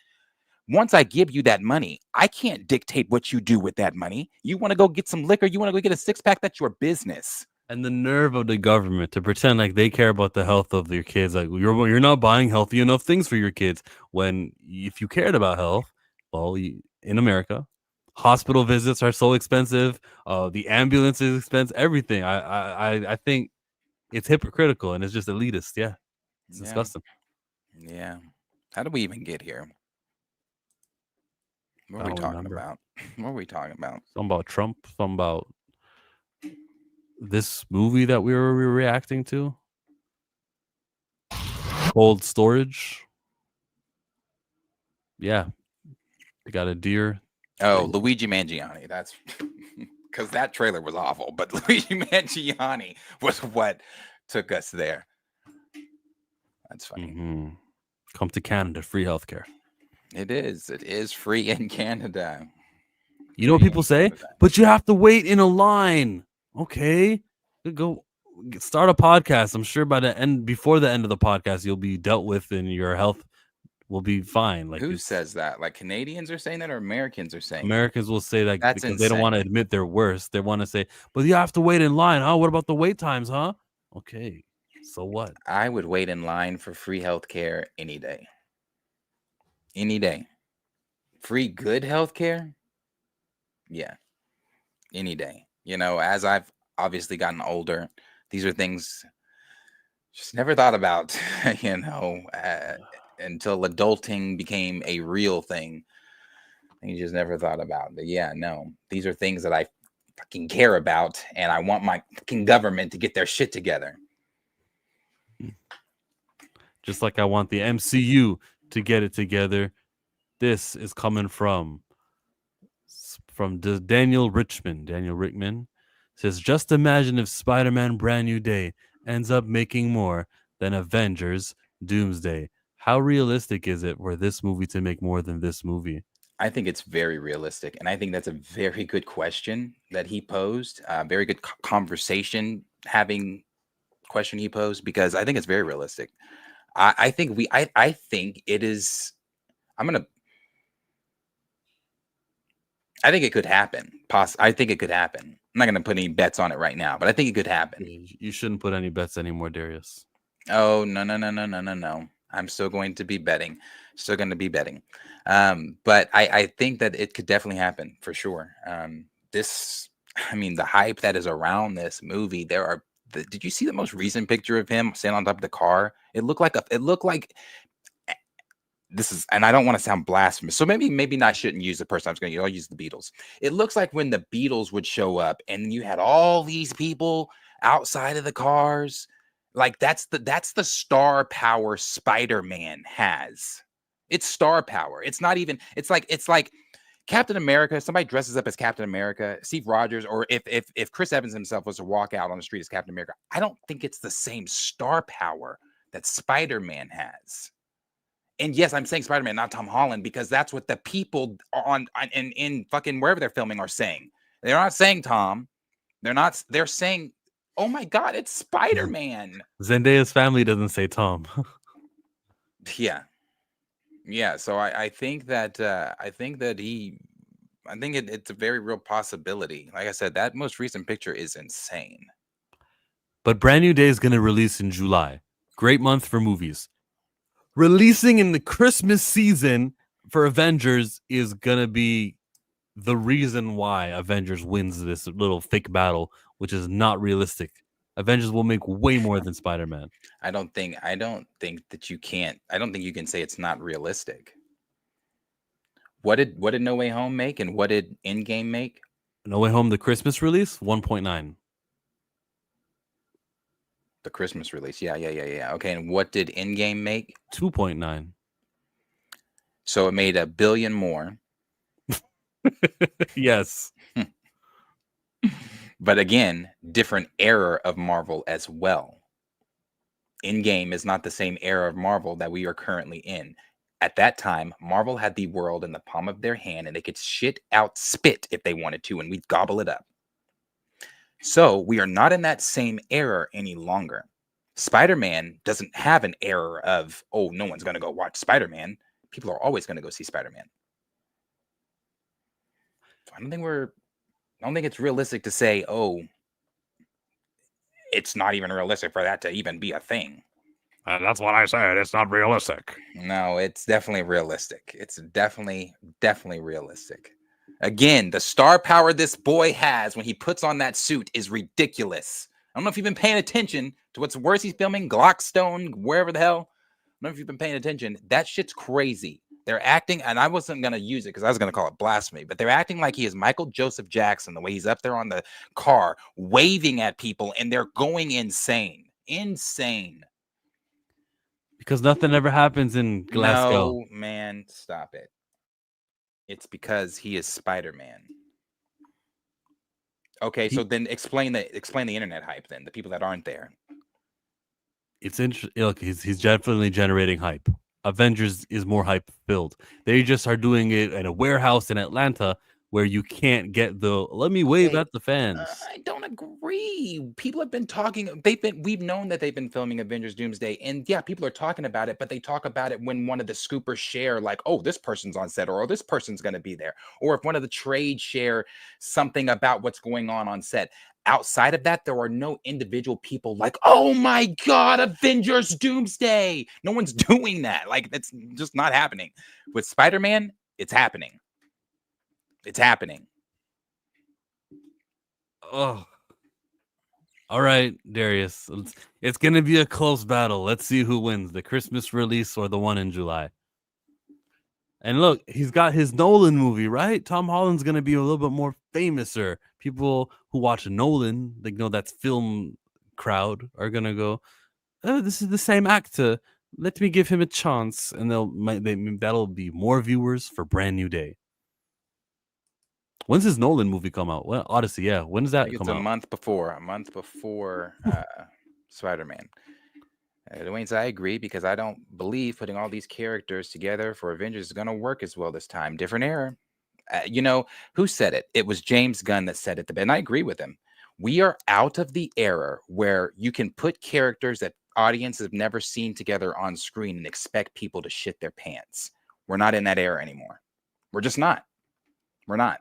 Once I give you that money, I can't dictate what you do with that money. You want to go get some liquor? You want to go get a 6-pack? That's your business. And the nerve of the government to pretend like they care about the health of your kids. Like, you're not buying healthy enough things for your kids. When if you cared about health, well, in America, hospital visits are so expensive. The ambulance is expensive. Everything. I think it's hypocritical and it's just elitist. Yeah, it's disgusting. Yeah. How did we even get here? What are we talking about? What are we talking about? Something about Trump. Something about this movie that we were reacting to. Cold storage. Yeah. They got a deer. Oh, Luigi Mangione. That's because that trailer was awful, but Luigi Mangione was what took us there. That's funny. Mm-hmm. Come to Canada, free healthcare. It is. It is free in Canada. You know what people say? But you have to wait in a line. Okay, go start a podcast. I'm sure before the end of the podcast, you'll be dealt with and your health will be fine. Like Who says that? Like Canadians are saying that, or Americans are saying Americans will say that That's because they don't want to insane. admit they're worse. They want to say, but you have to wait in line, huh? What about the wait times, huh? Okay, so what? I would wait in line for free healthcare any day. Any day. Free good healthcare? Yeah. Any day. You know, as I've obviously gotten older, these are things just never thought about, you know, until adulting became a real thing. You just never thought about. But yeah, no, these are things that I fucking care about, and I want my fucking government to get their shit together. Just like I want the MCU to get it together. This is coming from Daniel Richman. Daniel Rickman says, just imagine if Spider-Man Brand New Day ends up making more than Avengers Doomsday. How realistic is it for this movie to make more than this movie? I think it's very realistic, and I think that's a very good question that he posed. Very good conversation having question he posed, because I think it's very realistic. I think it is. I think it could happen. I think it could happen. I'm not going to put any bets on it right now, but I think it could happen. You shouldn't put any bets anymore, Darius. Oh, no. I'm still going to be betting. But I think that it could definitely happen for sure. The hype that is around this movie, did you see the most recent picture of him standing on top of the car? It looked like this is, and I don't want to sound blasphemous, so maybe I shouldn't use the person. I'll use the Beatles. It looks like when the Beatles would show up and you had all these people outside of the cars. Like that's the star power Spider-Man has. It's star power. It's not even, it's like Captain America. Somebody dresses up as Captain America, Steve Rogers, or if Chris Evans himself was to walk out on the street as Captain America, I don't think it's the same star power that Spider-Man has. And yes, I'm saying Spider-Man, not Tom Holland, because that's what the people in fucking wherever they're filming are saying. They're not saying Tom. They're saying, oh my God, it's Spider-Man. Zendaya's family doesn't say Tom. Yeah. So I think that it's a very real possibility. Like I said, that most recent picture is insane. But Brand New Day is going to release in July. Great month for movies. Releasing in the Christmas season for Avengers is going to be the reason why Avengers wins this little fake battle, which is not realistic. Avengers will make way more than Spider-Man. I don't think you can say it's not realistic. What did No Way Home make, and what did Endgame make? No Way Home, the Christmas release, 1.9. The Christmas release. Yeah. Okay, and what did Endgame make? 2.9. So it made $1 billion more. Yes. But again, different era of Marvel as well. Endgame is not the same era of Marvel that we are currently in. At that time, Marvel had the world in the palm of their hand, and they could spit if they wanted to, and we'd gobble it up. So we are not in that same era any longer. Spider-Man doesn't have an era of, oh, no one's going to go watch Spider-Man. People are always going to go see Spider-Man. So I don't think it's realistic to say, oh, it's not even realistic for that to even be a thing. That's what I said. It's not realistic. No, it's definitely realistic. It's definitely realistic. Again, the star power this boy has when he puts on that suit is ridiculous. I don't know if you've been paying attention to what's worse he's filming, Glockstone, wherever the hell. I don't know if you've been paying attention. That shit's crazy. They're acting, and I wasn't going to use it because I was going to call it blasphemy, but they're acting like he is Michael Joseph Jackson, the way he's up there on the car waving at people, and they're going insane. Insane. Because nothing ever happens in Glasgow. No, man, stop it. It's because he is Spider-Man. Okay, so then explain the internet hype then, the people that aren't there. It's interesting. Look, he's definitely generating hype. Avengers is more hype filled. They just are doing it in a warehouse in Atlanta where you can't get the let me wave Hey, at the fans. I don't agree. People have been talking. We've known that they've been filming Avengers Doomsday, and yeah, people are talking about it. But they talk about it when one of the scoopers share, like, "Oh, this person's on set," or "Oh, this person's going to be there," or if one of the trades share something about what's going on set. Outside of that, there are no individual people like, "Oh my God, Avengers Doomsday." No one's doing that. Like, that's just not happening. With Spider-Man, it's happening. It's happening. Oh. All right, Darius. It's going to be a close battle. Let's see who wins, the Christmas release or the one in July. And look, he's got his Nolan movie, right? Tom Holland's going to be a little bit more famouser. People who watch Nolan, they know that's film crowd, are going to go, "Oh, this is the same actor. Let me give him a chance." And that'll be more viewers for Brand New Day. When's his Nolan movie come out? Well, Odyssey, yeah. When does I that think come it's out? a month before Spider-Man. Dwayne, I agree, because I don't believe putting all these characters together for Avengers is going to work as well this time. Different era. Who said it? It was James Gunn that said it, and I agree with him. We are out of the era where you can put characters that audiences have never seen together on screen and expect people to shit their pants. We're not in that era anymore. We're just not. We're not.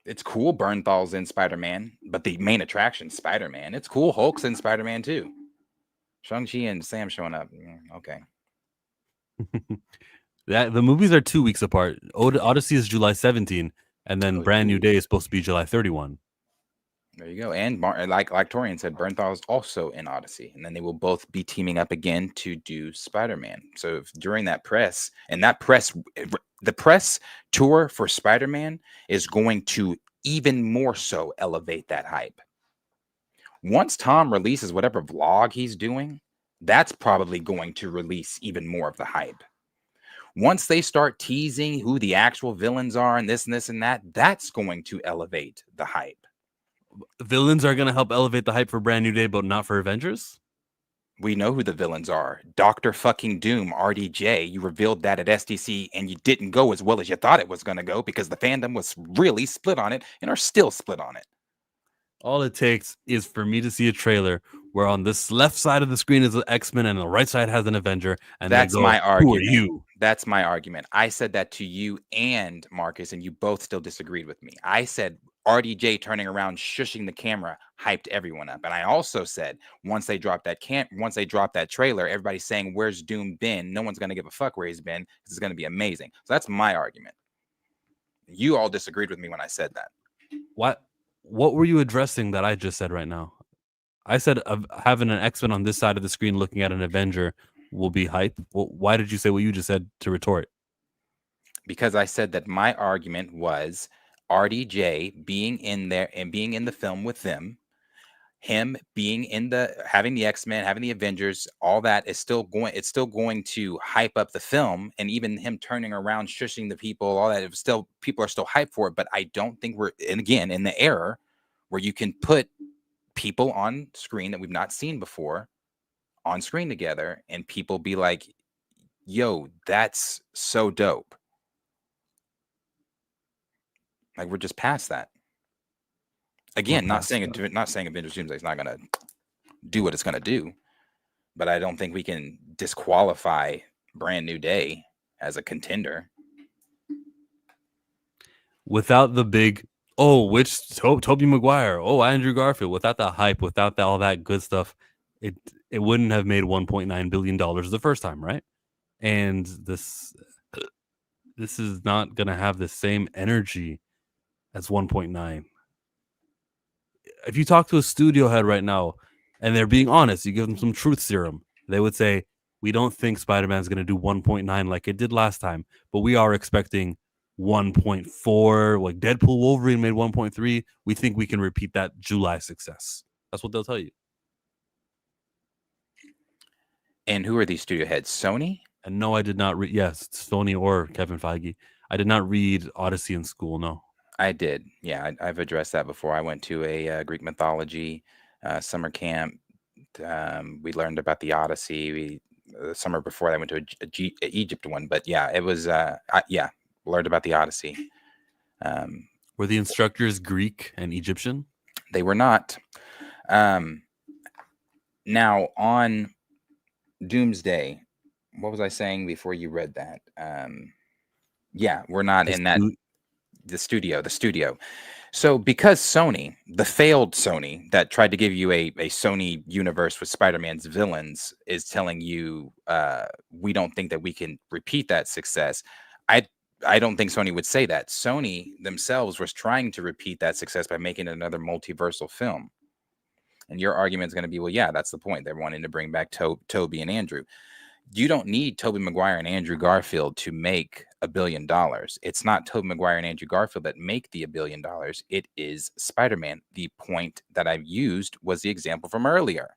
It's cool Bernthal's in Spider-Man, but the main attraction is Spider-Man. It's cool Hulk's in Spider-Man too. Shang-Chi and Sam showing up. Okay. The movies are 2 weeks apart. Odyssey is July 17, and then Brand New Day is supposed to be July 31. There you go. And like Torian said, Bernthal is also in Odyssey, and then they will both be teaming up again to do Spider-Man. So during that press, the press tour for Spider-Man is going to even more so elevate that hype. Once Tom releases whatever vlog he's doing, that's probably going to release even more of the hype. Once they start teasing who the actual villains are and this and that, that's going to elevate the hype. Villains are going to help elevate the hype for Brand New Day, but not for Avengers? We know who the villains are. Dr. fucking Doom, RDJ. You revealed that at SDC, and you didn't go as well as you thought it was going to go because the fandom was really split on it and are still split on it. All it takes is for me to see a trailer where on this left side of the screen is an X-Men and the right side has an Avenger, and that's my Who argument. are you? That's my argument. I said that to you and Marcus, and you both still disagreed with me. I said RDJ turning around, shushing the camera, hyped everyone up. And I also said once they drop that trailer, everybody's saying, "Where's Doom been?" No one's going to give a fuck where he's been. This is going to be amazing. So that's my argument. You all disagreed with me when I said that. What were you addressing that I just said right now? I said having an X-Men on this side of the screen looking at an Avenger will be hype. Well, why did you say what you just said to retort? Because I said that my argument was RDJ being in there and being in the film with them, him being having the X-Men, having the Avengers, all that is still going to hype up the film, and even him turning around, shushing the people, all that, people are still hyped for it. But I don't think we're in the era where you can put people on screen that we've not seen before on screen together and people be like, "Yo, that's so dope." Like, we're just past that. Again, not saying Avengers Doomsday is not going to do what it's going to do, but I don't think we can disqualify Brand New Day as a contender. Without the big, which Tobey Maguire, Andrew Garfield, without the hype, without all that good stuff, it wouldn't have made $1.9 billion the first time, right? And this is not going to have the same energy as 1.9. If you talk to a studio head right now and they're being honest, you give them some truth serum, they would say, "We don't think Spider-Man is going to do 1.9 like it did last time, but we are expecting 1.4, like Deadpool Wolverine made 1.3. We think we can repeat that July success." That's what they'll tell you. And who are these studio heads? Sony? And no, I did not read. Yes, Sony or Kevin Feige. I did not read Odyssey in school. No, I did. Yeah, I've addressed that before. I went to a Greek mythology summer camp. We learned about the Odyssey. The summer before that, I went to a Egypt one. But yeah, it was learned about the Odyssey. Were the instructors Greek and Egyptian? They were not. Now on Doomsday, what was I saying before you read that? Yeah, we're not in that. The studio. So because Sony, the failed Sony that tried to give you a Sony universe with Spider-Man's villains, is telling you we don't think that we can repeat that success. I don't think Sony would say that. Sony themselves was trying to repeat that success by making another multiversal film. And your argument is going to be, well, yeah, that's the point. They're wanting to bring back Toby and Andrew. You don't need Tobey Maguire and Andrew Garfield to make $1 billion. It's not Tobey Maguire and Andrew Garfield that make the $1 billion. It is Spider-Man. The point that I've used was the example from earlier.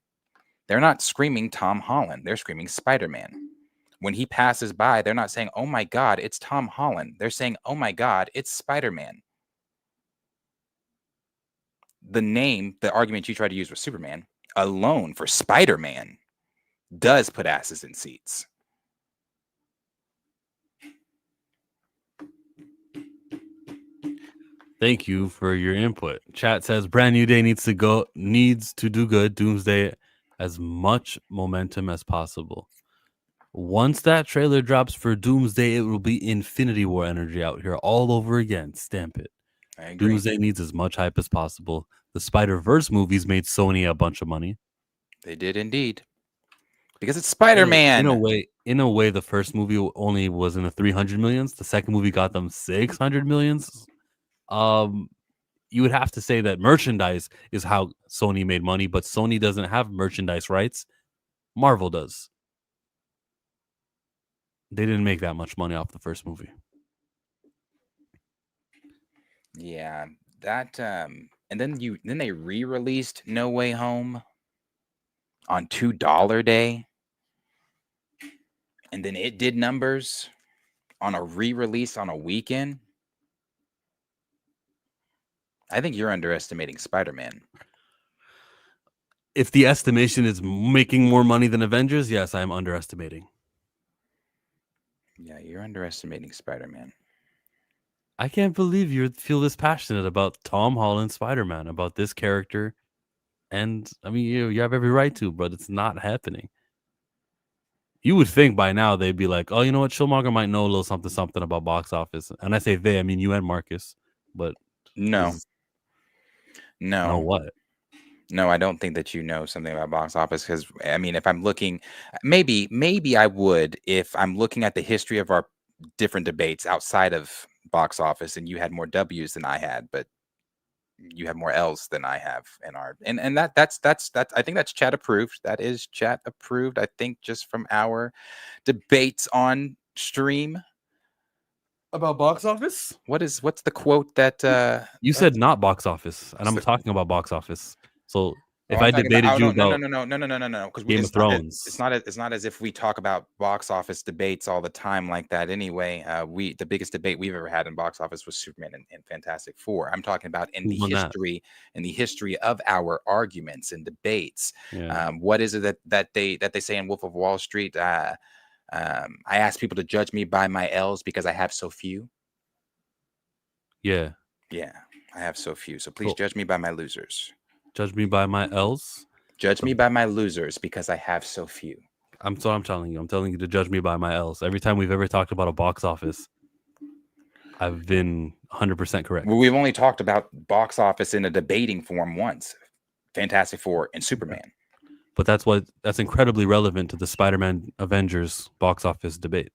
They're not screaming Tom Holland. They're screaming Spider-Man. When he passes by, they're not saying, oh my God, it's Tom Holland. They're saying, oh my God, it's Spider-Man. The argument you tried to use with Superman alone for Spider-Man does put asses in seats. Thank you for your input. Chat says Brand New Day needs to do good. Doomsday as much momentum as possible. Once that trailer drops for Doomsday, it will be Infinity War energy out here all over again. Stamp it. I agree. Doomsday needs as much hype as possible. The Spider-Verse movies made Sony a bunch of money. They did indeed. Because it's Spider-Man. In a way, the first movie only was in the 300 millions. The second movie got them 600 millions. You would have to say that merchandise is how Sony made money, but Sony doesn't have merchandise rights. Marvel does. They didn't make that much money off the first movie. Yeah, that and then they re-released No Way Home on $2 day. And then it did numbers on a re-release on a weekend. I think you're underestimating Spider-Man. If the estimation is making more money than Avengers, yes, I'm underestimating. Yeah, you're underestimating Spider-Man. I can't believe you feel this passionate about Tom Holland Spider-Man, about this character. And I mean, you have every right to, but it's not happening. You would think by now they'd be like, oh, you know what? Schumacher might know a little something about box office. And I say they, I mean you and Marcus. But no. Know what? No, I don't think that you know something about box office, because I mean, if I'm looking, maybe I would if I'm looking at the history of our different debates outside of box office, and you had more W's than I had, but you have more L's than I have in our and that's I think that's chat approved. That is chat approved. I think just from our debates on stream about box office. What's the quote that you said not box office, and I'm talking about box office. So if I debated you about no, because Game of Thrones, it's not as if we talk about box office debates all the time like that. Anyway, the biggest debate we've ever had in box office was Superman and Fantastic Four. I'm talking about in the history of our arguments and debates. Yeah. What is it that they say in Wolf of Wall Street? I ask people to judge me by my L's because I have so few. Yeah, I have so few. So please judge me by my losers. Judge me by my L's. Judge me by my losers because I have so few. I'm telling you. I'm telling you to judge me by my L's. Every time we've ever talked about a box office, I've been 100% correct. Well, we've only talked about box office in a debating form once. Fantastic Four and Superman. But that's incredibly relevant to the Spider-Man Avengers box office debate.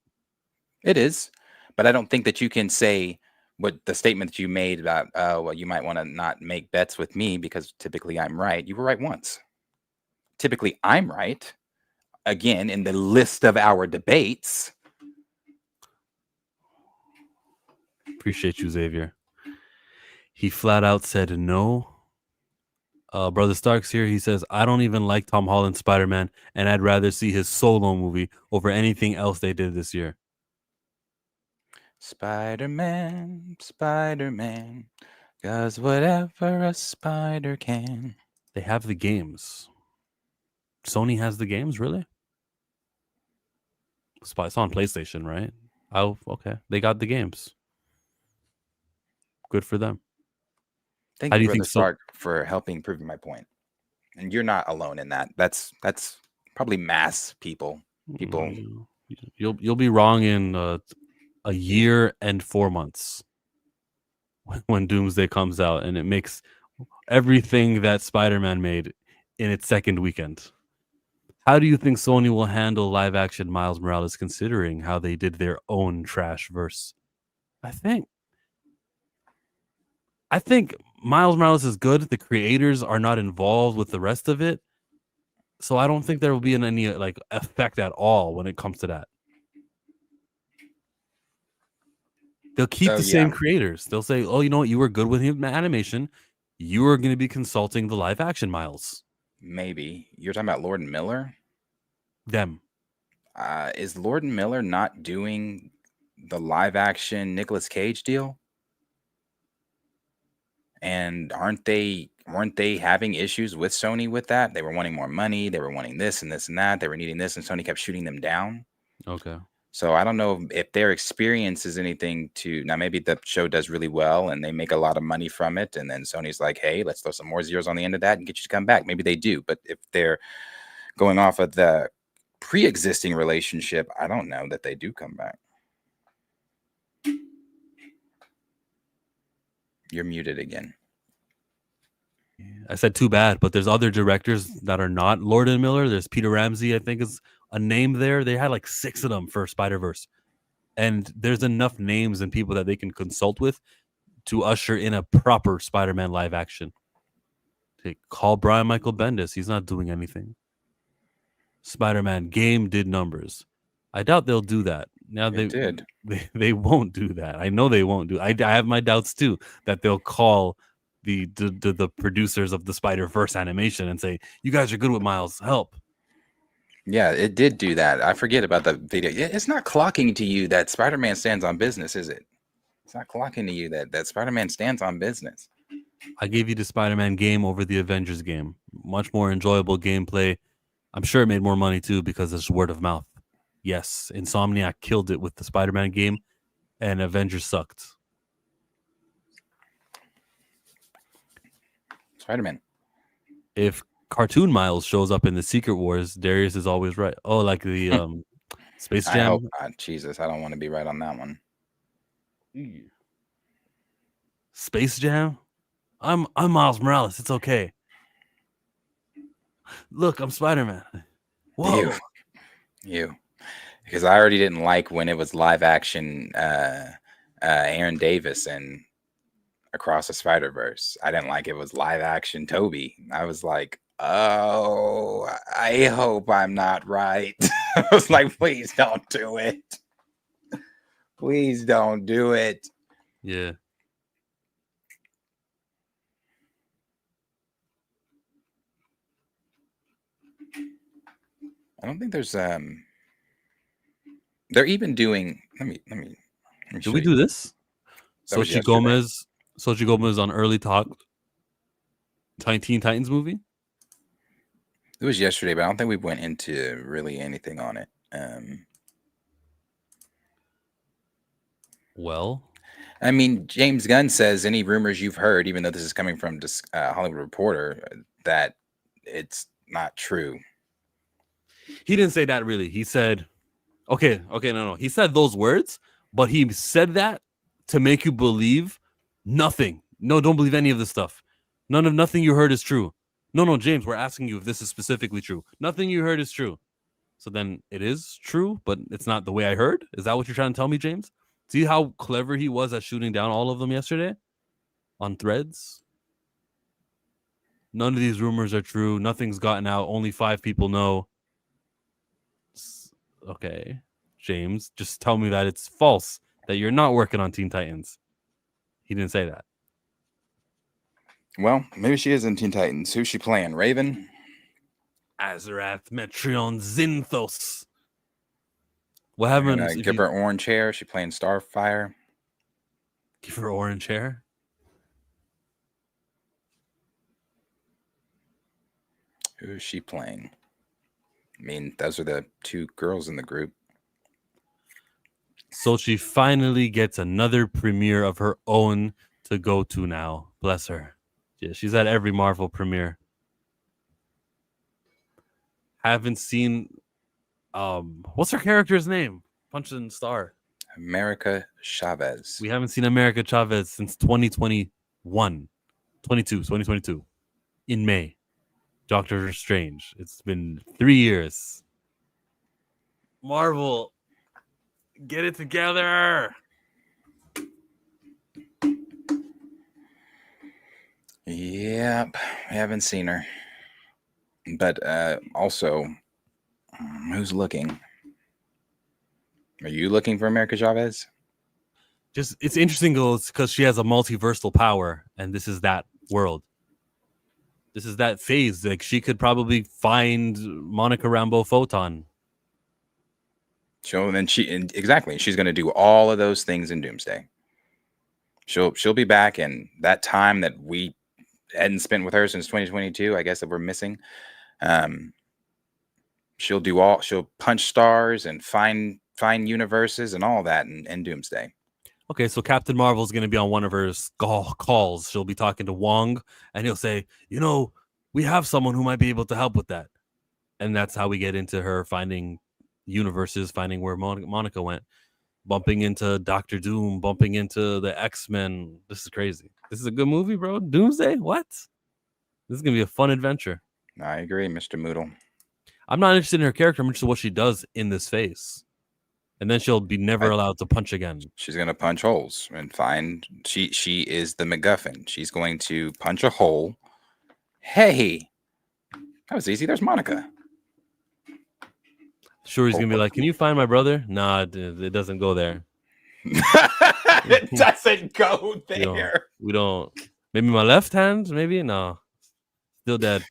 It is. But I don't think that you can say what the statement that you made about, well, you might want to not make bets with me because typically I'm right. You were right once. Typically I'm right. Again, in the list of our debates. Appreciate you, Xavier. He flat out said no. Brother Stark's here. He says, I don't even like Tom Holland's Spider-Man, and I'd rather see his solo movie over anything else they did this year. Spider-Man, does whatever a spider can. They have the games. Sony has the games, really? It's on PlayStation, right? Oh, okay. They got the games. Good for them. Thank How do you, you Brother think so? Stark, for helping prove my point. And you're not alone in that. That's probably mass people. People. You'll be wrong in a year and 4 months when Doomsday comes out, and it makes everything that Spider-Man made in its second weekend. How do you think Sony will handle live action Miles Morales, considering how they did their own trash verse? I think Miles Morales is good. The creators are not involved with the rest of it, so I don't think there will be any like effect at all when it comes to that. They'll keep the same creators. They'll say, "Oh, you know what? You were good with animation. You are going to be consulting the live action Miles." Maybe you're talking about Lord and Miller. Them. Is Lord and Miller not doing the live action Nicolas Cage deal? And weren't they having issues with Sony with that? They were wanting more money. They were wanting this and this and that. They were needing this, and Sony kept shooting them down. Okay. So I don't know if their experience is anything to now. Maybe the show does really well and they make a lot of money from it, and then Sony's like, "Hey, let's throw some more zeros on the end of that and get you to come back." Maybe they do, but if they're going off of the pre-existing relationship, I don't know that they do come back. You're muted again. I said too bad, but there's other directors that are not Lord and Miller. There's Peter Ramsey, I think is a name there. They had like 6 of them for Spider-Verse. And there's enough names and people that they can consult with to usher in a proper Spider-Man live action. They call Brian Michael Bendis. He's not doing anything. Spider-Man game did numbers. I doubt they'll do that. Now they won't do that. I know they won't do. I have my doubts too that they'll call the producers of the Spider-Verse animation and say, "You guys are good with Miles. Help." Yeah, it did do that. I forget about the video. It's not clocking to you that Spider-Man stands on business, is it? It's not clocking to you that Spider-Man stands on business. I gave you the Spider-Man game over the Avengers game. Much more enjoyable gameplay. I'm sure it made more money too because it's word of mouth. Yes, Insomniac killed it with the Spider-Man game, and Avengers sucked. Spider-Man. If Cartoon Miles shows up in the Secret Wars, Darius is always right. Oh, like the Space Jam. I hope not. Jesus, I don't want to be right on that one. Space Jam. I'm Miles Morales. It's okay. Look, I'm Spider-Man. Whoa. You. Because I already didn't like when it was live action Aaron Davis and Across the Spider-Verse. I didn't like it was live action Toby. I was like, oh, I hope I'm not right. I was like, please don't do it. Please don't do it. Yeah. I don't think there's they're even doing let me do we do this? Xochitl Gomez on early talk Teen Titans movie? It was yesterday, but I don't think we went into really anything on it. Well, I mean, James Gunn says any rumors you've heard, even though this is coming from Hollywood Reporter, that it's not true. He didn't say that really. He said, okay, no. He said those words, but he said that to make you believe nothing. No, don't believe any of this stuff. Nothing you heard is true. No, James, we're asking you if this is specifically true. Nothing you heard is true. So then it is true, but it's not the way I heard? Is that what you're trying to tell me, James? See how clever he was at shooting down all of them yesterday on Threads? None of these rumors are true. Nothing's gotten out. Only 5 people know. Okay, James, just tell me that it's false, that you're not working on Teen Titans. He didn't say that. Well, maybe she is in Teen Titans. Who's she playing? Raven? Azarath Metrion Zinthos. What happens? Give her orange hair. She playing Starfire. Give her orange hair. Who is she playing? I mean, those are the 2 girls in the group. So she finally gets another premiere of her own to go to now. Bless her. Yeah, she's at every Marvel premiere. Haven't seen what's her character's name? Punching Star. America Chavez. We haven't seen America Chavez since 2022 in May. Doctor Strange. It's been 3 years. Marvel, get it together. Yep, I haven't seen her. But also, who's looking? Are you looking for America Chavez? Just it's interesting because she has a multiversal power, and this is that world. This is that phase. Like she could probably find Monica Rambeau Photon. Exactly. She's going to do all of those things in Doomsday. She'll be back in that time that we hadn't spent with her since 2022. I guess that we're missing. She'll punch stars and find universes and all that in Doomsday. Okay, so Captain Marvel is going to be on one of her calls. She'll be talking to Wong, and he'll say, we have someone who might be able to help with that. And that's how we get into her finding universes, finding where Monica went, bumping into Doctor Doom, bumping into the X-Men. This is crazy. This is a good movie, bro. Doomsday? What? This is going to be a fun adventure. I agree, Mr. Moodle. I'm not interested in her character. I'm interested in what she does in this phase. And then she'll be never allowed to punch again. She's going to punch holes and find... She is the MacGuffin. She's going to punch a hole. Hey! That was easy. There's Monica. Sure, he's going to be like, can you find my brother? Nah, it doesn't go there. It doesn't go there. We don't. Maybe my left hand? Maybe? No. Still dead.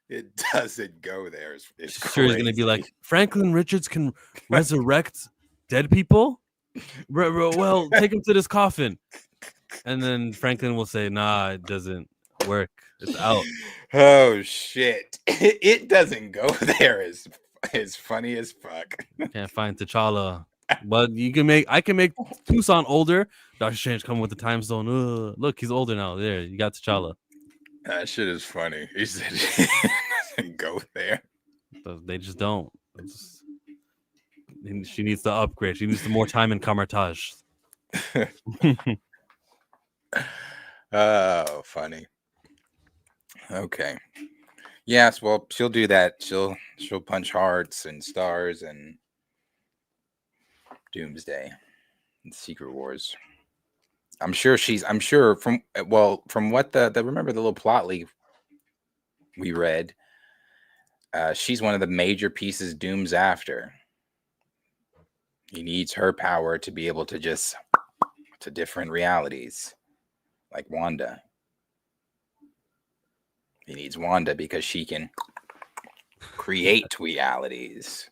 It doesn't go there. It's sure he's going to be like, Franklin Richards can resurrect dead people? Well, take him to this coffin. And then Franklin will say, nah, it doesn't work. It's out. Oh, shit. It doesn't go there is funny as fuck. Can't find T'Challa. But I can make Tucson older. Doctor Strange coming with the time stone. Look, he's older now. There, you got T'Challa. That shit is funny. He said it doesn't go there. They just don't. She needs to upgrade. She needs some more time in Kamartaj. Oh, funny. Okay. Yes, well, she'll do that. She'll punch hearts and stars and Doomsday and Secret Wars. I'm sure from what the remember the little plot leaf we read, she's one of the major pieces Doom's after. He needs her power to be able to just to different realities, like Wanda. He needs Wanda because she can create realities.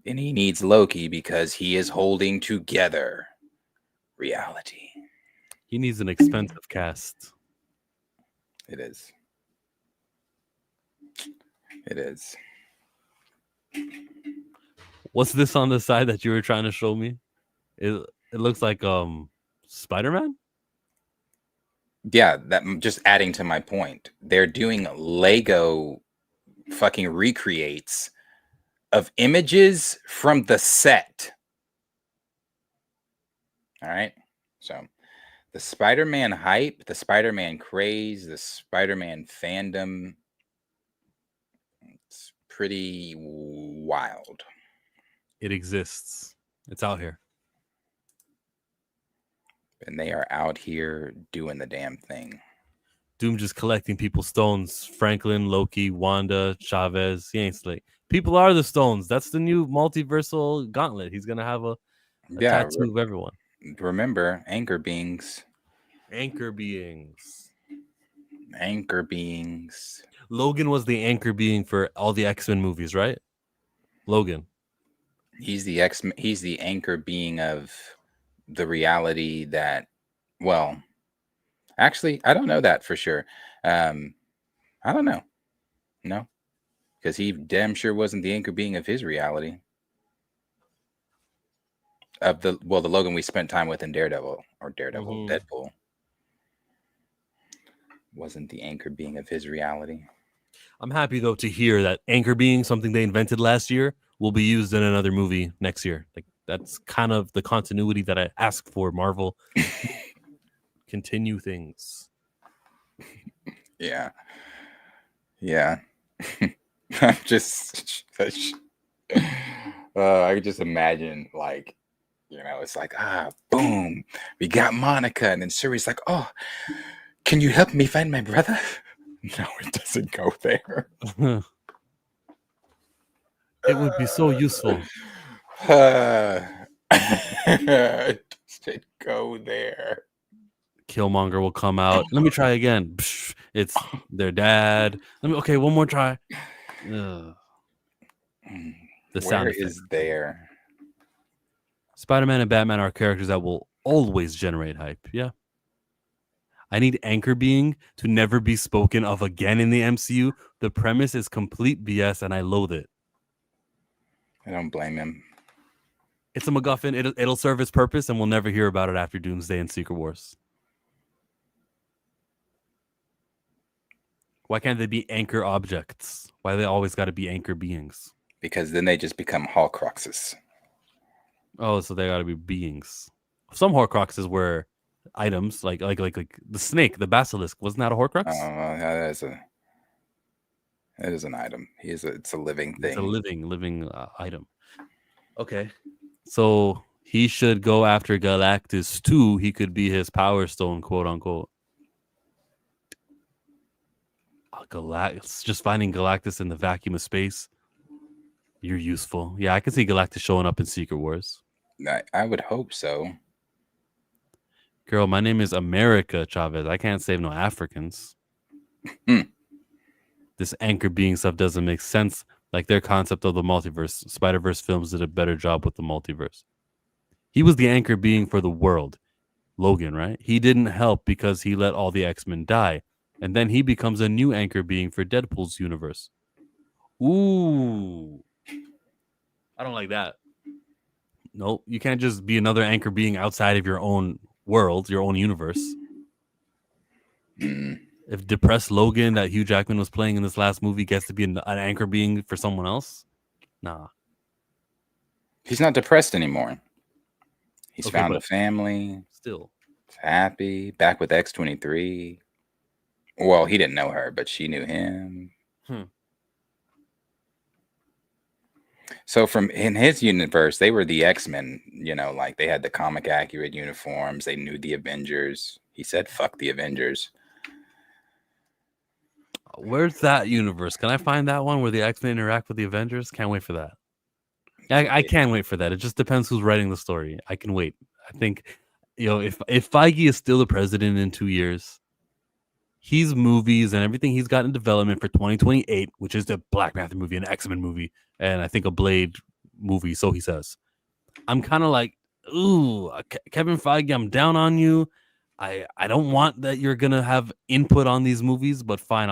And he needs Loki because he is holding together reality. He needs an expensive cast. It is. It is. What's this on the side that you were trying to show me? It looks like Spider-Man? Yeah, that just adding to my point. They're doing Lego fucking recreates of images from the set. All right. So the Spider-Man hype, the Spider-Man craze, the Spider-Man fandom, it's pretty wild. It exists. It's out here. And they are out here doing the damn thing. Doom just collecting people's stones. Franklin, Loki, Wanda, Chavez. He ain't slick. People are the stones. That's the new multiversal gauntlet. He's going to have a tattoo of everyone. Remember, anchor beings. Anchor beings. Anchor beings. Logan was the anchor being for all the X-Men movies, right? Logan. He's the anchor being of the reality that, well, actually, I don't know that for sure. I don't know. No, because he damn sure wasn't the anchor being of his reality. the Logan we spent time with in Daredevil Deadpool wasn't the anchor being of his reality. I'm happy though to hear that anchor being, something they invented last year, will be used in another movie next year. Like that's kind of the continuity that I ask for. Marvel, continue things. Yeah. I'm just I could just imagine, like, it's like, boom, we got Monica, and then Shuri's like, oh, can you help me find my brother? No, it doesn't go there. It would be so useful. It doesn't go there. Killmonger will come out. Let me try again. Psh, it's their dad. Okay, one more try. Ugh. The sound Where effect. is there? Spider-Man and Batman are characters that will always generate hype. Yeah. I need anchor being to never be spoken of again in the MCU. The premise is complete BS and I loathe it. I don't blame him. It's a MacGuffin. It'll serve its purpose and we'll never hear about it after Doomsday and Secret Wars. Why can't they be anchor objects? Why they always got to be anchor beings? Because then they just become Horcruxes. Oh, so they got to be beings. Some Horcruxes were items, like the snake, the basilisk. Wasn't that a Horcrux? That is an item. It's a living thing. It's a living item. Okay, so he should go after Galactus too. He could be his Power Stone, quote unquote. Just finding Galactus in the vacuum of space. You're useful. Yeah, I can see Galactus showing up in Secret Wars. I would hope so. Girl, my name is America Chavez. I can't save no Africans. This anchor being stuff doesn't make sense. Like their concept of the multiverse. Spider-Verse films did a better job with the multiverse. He was the anchor being for the world. Logan, right? He didn't help because he let all the X-Men die. And then he becomes a new anchor being for Deadpool's universe. Ooh. I don't like that. Nope. You can't just be another anchor being outside of your own world, your own universe. If depressed Logan that Hugh Jackman was playing in this last movie gets to be an anchor being for someone else, nah. He's not depressed anymore. He's found a family. Still. He's happy. Back with X-23. Well, he didn't know her, but she knew him. So in his universe, they were the X-Men, like they had the comic accurate uniforms. They knew the Avengers. He said, fuck the Avengers. Where's that universe? Can I find that one where the X-Men interact with the Avengers? Can't wait for that. I can't wait for that. It just depends who's writing the story. I can wait. I think, if Feige is still the president in 2 years, his movies and everything he's got in development for 2028, which is the Black Panther movie, an X-Men movie, and I think a Blade movie, so he says. I'm kind of like, ooh, Kevin Feige, I'm down on you. I don't want that you're going to have input on these movies, but fine,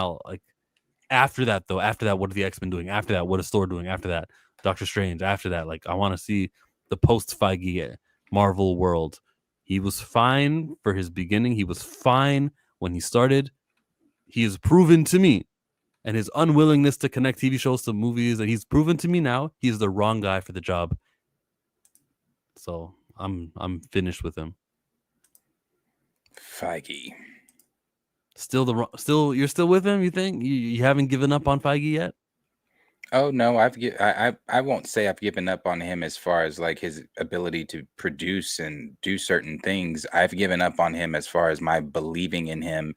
after that, what are the X-Men doing? After that, what is Thor doing? After that, Doctor Strange. After that, I want to see the post-Feige Marvel world. He was fine for his beginning. He was fine when he started. He has proven to me, and his unwillingness to connect TV shows to movies, and he's proven to me now he is the wrong guy for the job. So I'm finished with him. Feige. You're still with him? You think you haven't given up on Feige yet? Oh no, I won't say I've given up on him as far as his ability to produce and do certain things. I've given up on him as far as my believing in him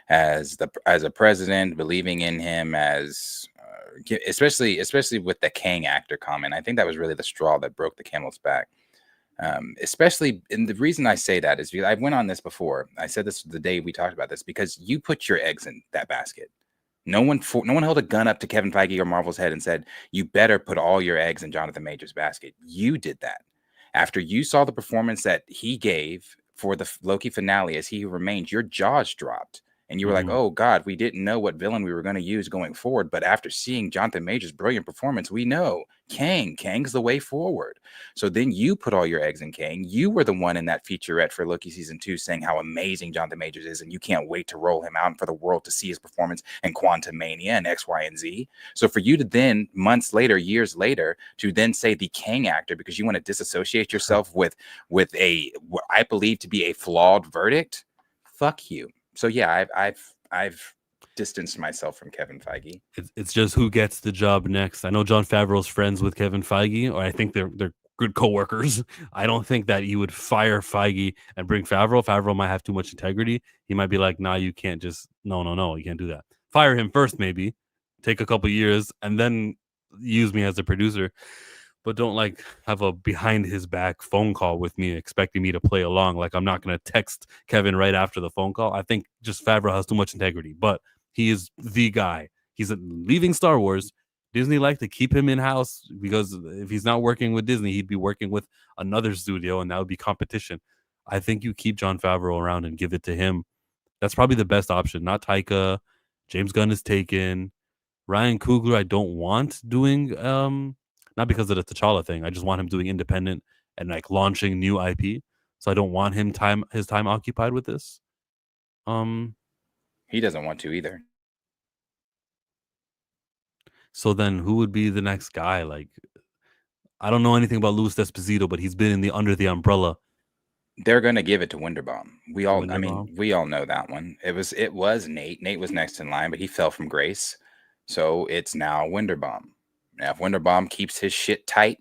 as a president, believing in him as especially with the Kang actor comment. I think that was really the straw that broke the camel's back. Especially, and the reason I say that is because I went on this before. I said this the day we talked about this, because you put your eggs in that basket. No one held a gun up to Kevin Feige or Marvel's head and said, you better put all your eggs in Jonathan Major's basket. You did that. After you saw the performance that he gave for the Loki finale as He Who Remains, your jaws dropped. And you were like, oh God, we didn't know what villain we were going to use going forward. But after seeing Jonathan Majors' brilliant performance, we know Kang's the way forward. So then you put all your eggs in Kang. You were the one in that featurette for Loki season 2 saying how amazing Jonathan Majors is, and you can't wait to roll him out and for the world to see his performance in Quantum Mania and X, Y, and Z. So for you to then, months later, years later, to then say the Kang actor, because you want to disassociate yourself with what I believe to be a flawed verdict, fuck you. So yeah, I've distanced myself from Kevin Feige. It's just who gets the job next. I know Jon Favreau's friends with Kevin Feige, or I think they're good coworkers. I don't think that you would fire Feige and bring Favreau. Favreau might have too much integrity. He might be like, nah, you can't just no, you can't do that. Fire him first, maybe. Take a couple years and then use me as a producer. But don't like have a behind his back phone call with me expecting me to play along. Like I'm not going to text Kevin right after the phone call. I think just Favreau has too much integrity, but he is the guy. He's leaving Star Wars. Disney liked to keep him in-house because if he's not working with Disney, he'd be working with another studio and that would be competition. I think you keep Jon Favreau around and give it to him. That's probably the best option. Not Taika. James Gunn is taken. Ryan Coogler, I don't want doing not because of the T'Challa thing. I just want him doing independent and like launching new IP. So I don't want him his time occupied with this. He doesn't want to either. So then who would be the next guy? Like I don't know anything about Louis D'Esposito, but he's been under the umbrella. They're going to give it to Winterbaum. We all know that one. It was Nate. Nate was next in line, but he fell from grace. So it's now Winterbaum. Now, if Winterbaum keeps his shit tight,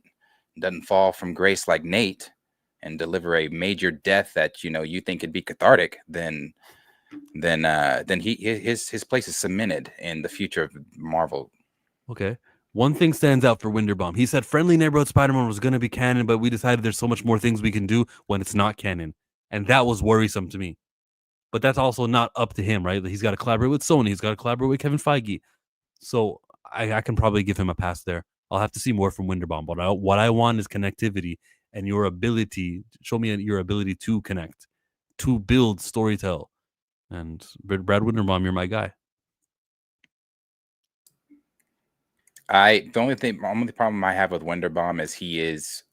doesn't fall from grace like Nate, and deliver a major death that you think could be cathartic, then his place is cemented in the future of Marvel. Okay. One thing stands out for Winterbaum. He said Friendly Neighborhood Spider-Man was going to be canon, but we decided there's so much more things we can do when it's not canon. And that was worrisome to me. But that's also not up to him, right? He's got to collaborate with Sony. He's got to collaborate with Kevin Feige. So I can probably give him a pass there. I'll have to see more from Winterbaum. But what I want is connectivity and your ability. Show me your ability to connect, to build, storytell. And Brad Winterbaum, you're my guy. The only problem I have with Winterbaum is he is.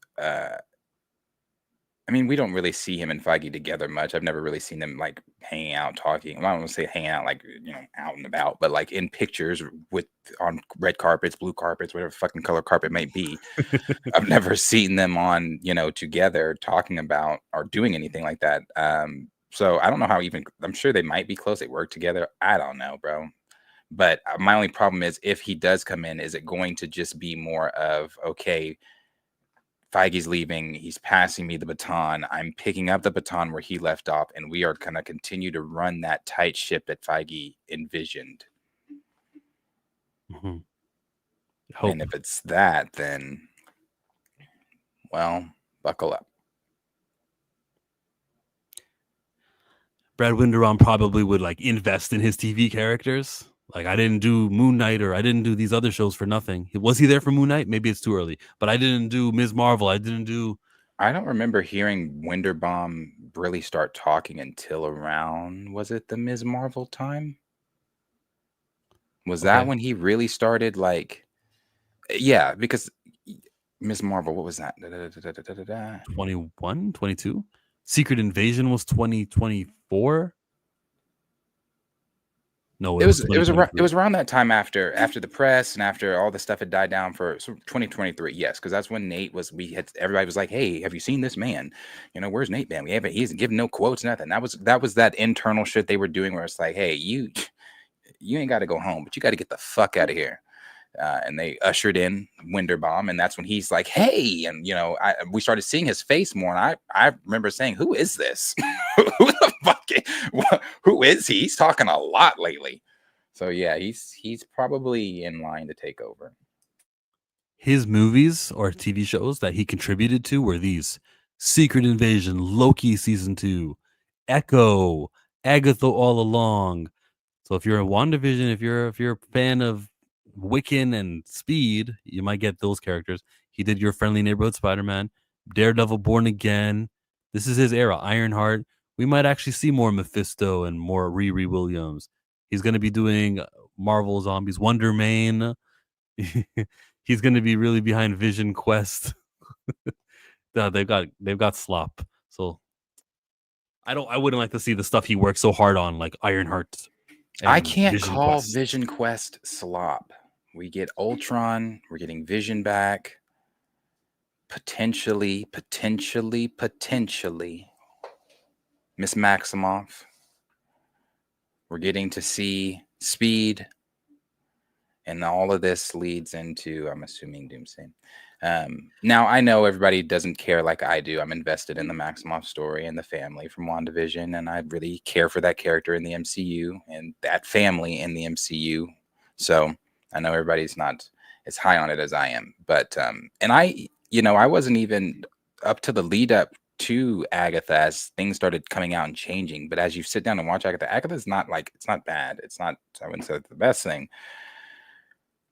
I mean, we don't really see him and Feige together much. I've never really seen them like hanging out, talking. Well, I don't want to say hanging out like out and about, but like in pictures on red carpets, blue carpets, whatever fucking color carpet may be. I've never seen them on together talking about or doing anything like that. So I don't know how I'm sure they might be close. They work together. I don't know, bro. But my only problem is if he does come in, is it going to just be more of, okay, Feige's leaving, he's passing me the baton, I'm picking up the baton where he left off, and we are going to continue to run that tight ship that Feige envisioned. Mm-hmm. And if it's that, then, well, buckle up. Brad Winderbaum probably would like invest in his TV characters. Like I didn't do Moon Knight or I didn't do these other shows for nothing. Was he there for Moon Knight? Maybe it's too early. But I didn't do Ms. Marvel. I don't remember hearing Winderbaum really start talking until around, was it the Ms. Marvel time? Was that when he really started like, yeah, because Ms. Marvel, what was that? 21, 22? Secret Invasion was 2024. No, it was around that time after the press and after all the stuff had died down for 2023. Yes, because that's when Nate everybody was like, hey, have you seen this man? Where's Nate been? He hasn't given no quotes, nothing. That was that internal shit they were doing where it's like, hey, you ain't got to go home, but you got to get the fuck out of here. And they ushered in Winderbaum, and that's when he's like, hey, and we started seeing his face more, and I remember saying, who is this? Who the fuck who is he? He's talking a lot lately. So yeah, he's probably in line to take over. His movies or TV shows that he contributed to were these: Secret Invasion, Loki season 2, Echo, Agatha All Along. So if you're a WandaVision, if you're a fan of Wiccan and Speed, you might get those characters. He did Your Friendly Neighborhood Spider-Man, Daredevil Born Again. This is his era. Ironheart, we might actually see more Mephisto and more Riri Williams. He's going to be doing Marvel Zombies, Wonder Man. He's going to be really behind Vision Quest. They've got slop. So I wouldn't like to see the stuff he worked so hard on, like Ironheart. I and can't Vision call Quest. Vision Quest slop. We get Ultron. We're getting Vision back. Potentially. Miss Maximoff. We're getting to see Speed. And all of this leads into, I'm assuming, Doomsday. Now, I know everybody doesn't care like I do. I'm invested in the Maximoff story and the family from WandaVision, and I really care for that character in the MCU and that family in the MCU. So I know everybody's not as high on it as I am. But, and I wasn't even up to the lead up to Agatha as things started coming out and changing. But as you sit down and watch Agatha's not like, it's not bad. It's not, I wouldn't say it's the best thing.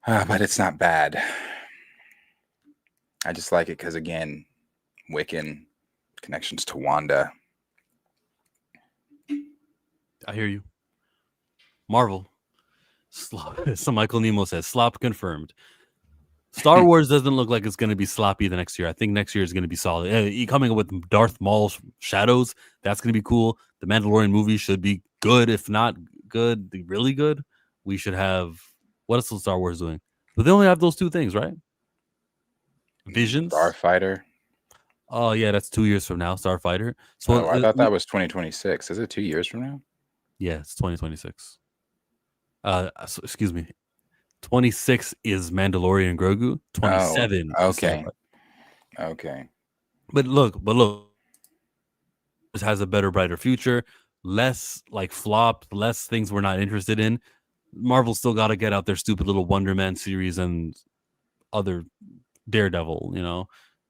But it's not bad. I just like it because, again, Wiccan connections to Wanda. I hear you. Marvel. Slop. So Michael Nemo says, slop confirmed. Star Wars doesn't look like it's going to be sloppy the next year. I think next year is going to be solid. Coming up with Darth Maul's Shadows, that's going to be cool. The Mandalorian movie should be good, if not good, really good. We should have... What else is Star Wars doing? But they only have those two things, right? Visions. Starfighter. Oh, yeah, that's 2 years from now, Starfighter. So I thought that was 2026. Is it 2 years from now? Yeah, it's 2026. Excuse me. 26 is Mandalorian and Grogu. 27. Okay. Okay. But look, this has a better, brighter future. Less like flop, less things we're not interested in. Marvel still got to get out their stupid little Wonder Man series and other Daredevil,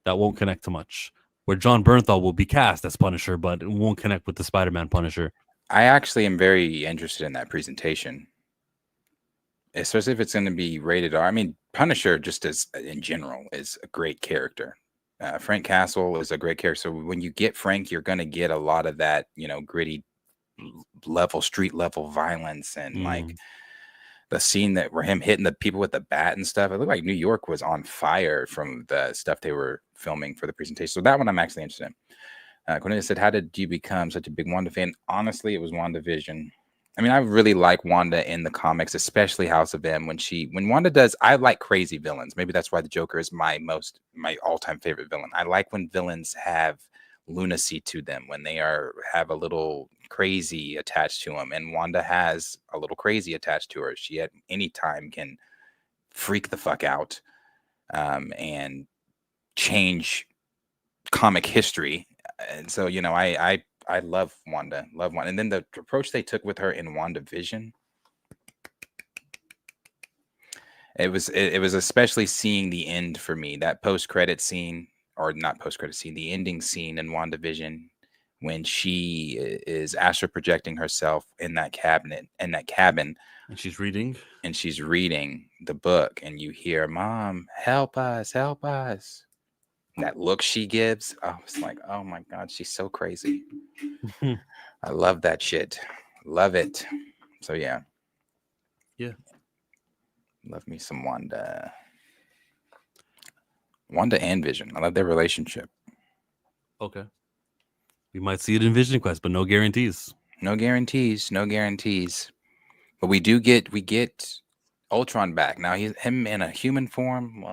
that won't connect to much. Where John Bernthal will be cast as Punisher, but it won't connect with the Spider-Man Punisher. I actually am very interested in that presentation, especially if it's going to be rated R. I mean, Punisher, just as in general, is a great character. Frank Castle is a great character. So when you get Frank, you're going to get a lot of that, gritty level, street level violence and like the scene that were him hitting the people with the bat and stuff. It looked like New York was on fire from the stuff they were filming for the presentation. So that one I'm actually interested in. Cornelia said, how did you become such a big Wanda fan? Honestly, it was WandaVision. I mean, I really like Wanda in the comics, especially House of M. When Wanda does, I like crazy villains. Maybe that's why the Joker is my all-time favorite villain. I like when villains have lunacy to them, when they have a little crazy attached to them, and Wanda has a little crazy attached to her. She at any time can freak the fuck out and change comic history. And so I love Wanda, and then the approach they took with her in WandaVision, it was especially seeing the end for me, that post-credit scene, or not post-credit scene, the ending scene in WandaVision, when she is astral projecting herself in that cabin, and she's reading the book, and you hear, "Mom, help us, help us." That look she gives, I was like, oh my God, she's so crazy. I love that shit. Love it. So yeah. Love me some Wanda. Wanda and Vision. I love their relationship. Okay. We might see it in Vision Quest, but no guarantees. No guarantees. But we get Ultron back. Now him in a human form.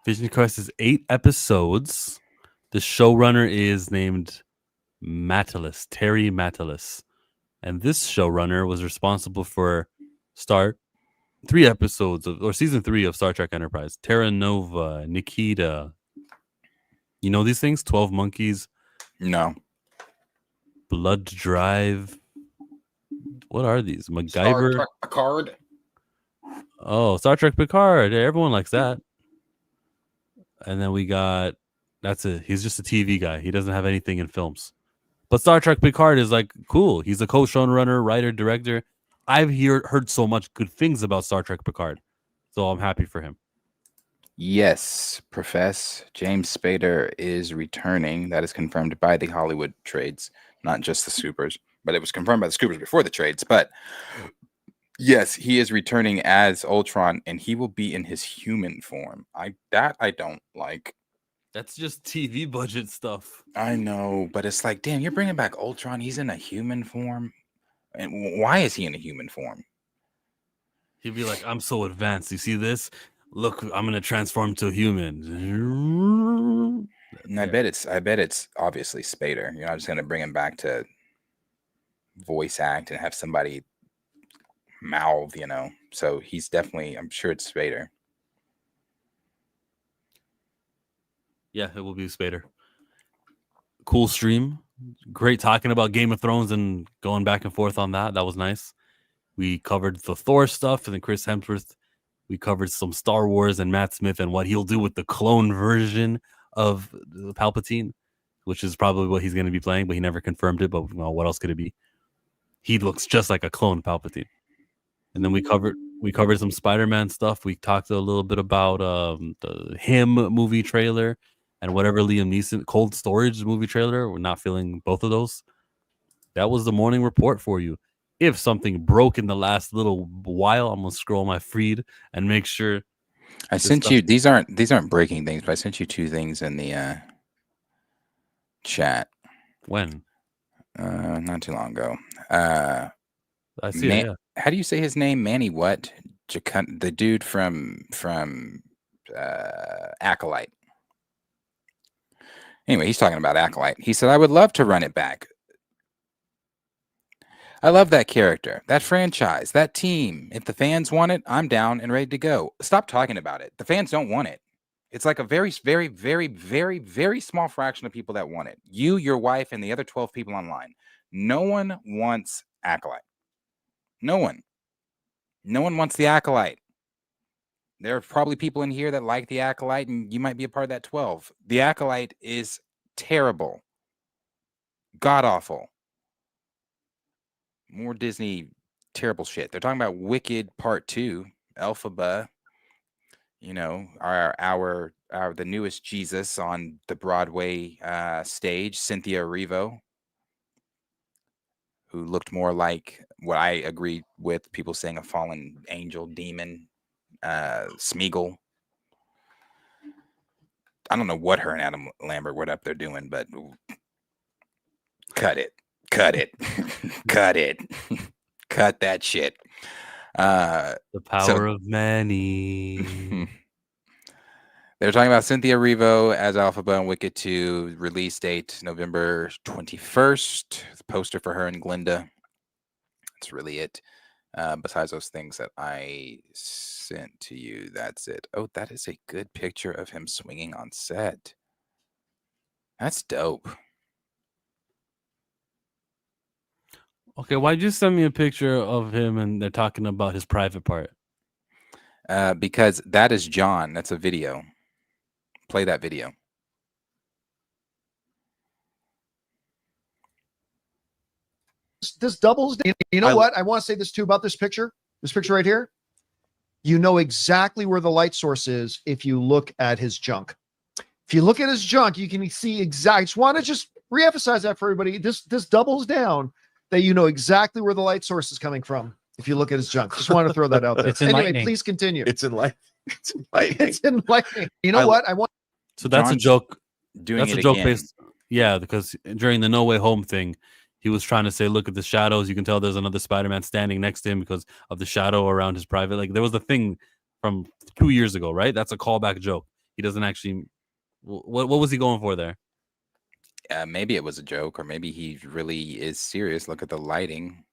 Vision Quest is 8 episodes. The showrunner is named Terry Matalis. And this showrunner was responsible for season 3 of Star Trek Enterprise. Terra Nova, Nikita. You know these things? 12 Monkeys. No. Blood Drive. What are these? MacGyver. Star Trek Picard. Oh, Star Trek Picard. Yeah, everyone likes that. And then we got, that's it. He's just a TV guy. He doesn't have anything in films. But Star Trek Picard is like cool. He's a co-showrunner, writer, director. I've heard so much good things about Star Trek Picard. So I'm happy for him. Yes, Profess. James Spader is returning. That is confirmed by the Hollywood trades, not just the Scoopers, but it was confirmed by the Scoopers before the trades. But yes, he is returning as Ultron, and he will be in his human form. I don't like. That's just TV budget stuff. I know, but it's like, damn, you're bringing back Ultron. He's in a human form, and why is he in a human form? He'd be like, "I'm so advanced. You see this? Look, I'm gonna transform to a human." And I bet it's obviously Spader. You're not just gonna bring him back to voice act and have somebody mouth, So he's definitely, I'm sure it's Spader. Yeah, it will be Spader. Cool stream. Great talking about Game of Thrones and going back and forth on that. That was nice. We covered the Thor stuff and then Chris Hemsworth. We covered some Star Wars and Matt Smith and what he'll do with the clone version of Palpatine, which is probably what he's going to be playing, but he never confirmed it. But what else could it be? He looks just like a clone Palpatine. And then we covered some Spider-Man stuff. We talked a little bit about the Him movie trailer and whatever Liam Neeson Cold Storage movie trailer. We're not feeling both of those. That was the morning report for you. If something broke in the last little while, I'm gonna scroll my feed and make sure. I sent you these aren't breaking things, but I sent you 2 things in the chat. When? Not too long ago. I see it, yeah. How do you say his name? Manny what? The dude from Acolyte. Anyway, he's talking about Acolyte. He said, "I would love to run it back. I love that character, that franchise, that team. If the fans want it, I'm down and ready to go." Stop talking about it. The fans don't want it. It's like a very, very, very, very, very small fraction of people that want it. You, your wife, and the other 12 people online. No one wants Acolyte. No one. No one wants the Acolyte. There are probably people in here that like the Acolyte, and you might be a part of that 12. The Acolyte is terrible. God-awful. More Disney terrible shit. They're talking about Wicked Part 2, Elphaba. Our the newest Jesus on the Broadway stage, Cynthia Erivo, who looked more like what I agreed with people saying a fallen angel, demon, Smeagol. I don't know what her and Adam Lambert were up there doing, but cut it. Cut it. Cut it. Cut that shit. The power of many. They're talking about Cynthia Erivo as Elphaba and Wicked 2. Release date November 21st. The poster for her and Glinda. That's really it. Besides those things that I sent to you, that's it. Oh, that is a good picture of him swinging on set. That's dope. Okay, why'd you send me a picture of him and they're talking about his private part? Because that is John. That's a video. Play that video. This doubles. You know what? I want to say this too about this picture. This picture right here. You know exactly where the light source is if you look at his junk. If you look at his junk, you can see exactly. I just want to just reemphasize that for everybody. This doubles down that you know exactly where the light source is coming from if you look at his junk. Just want to throw that out there. It's enlightening. Anyway, please continue. It's enlightening. It's enlightening. It's enlightening. You know what? I want. So that's John's a joke. doing That's it a joke again. based. Yeah, because during the No Way Home thing, he was trying to say, look at the shadows. You can tell there's another Spider-Man standing next to him because of the shadow around his private. Like there was a thing from 2 years ago, right? That's a callback joke. He doesn't actually. What was he going for there? Maybe it was a joke, or maybe he really is serious. Look at the lighting.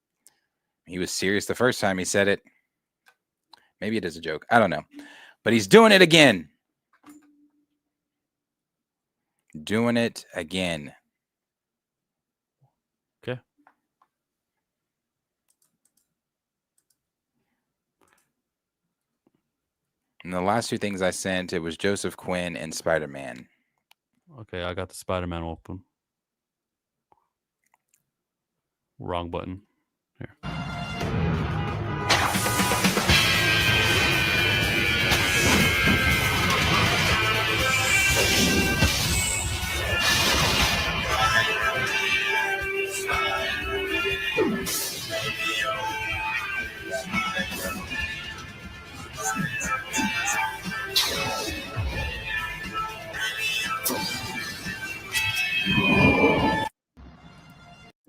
He was serious the first time he said it. Maybe it is a joke. I don't know. But he's doing it again. Doing it again. Okay. And the last 2 things I sent, it was Joseph Quinn and Spider-Man. Okay, I got the Spider-Man open. Wrong button. Here.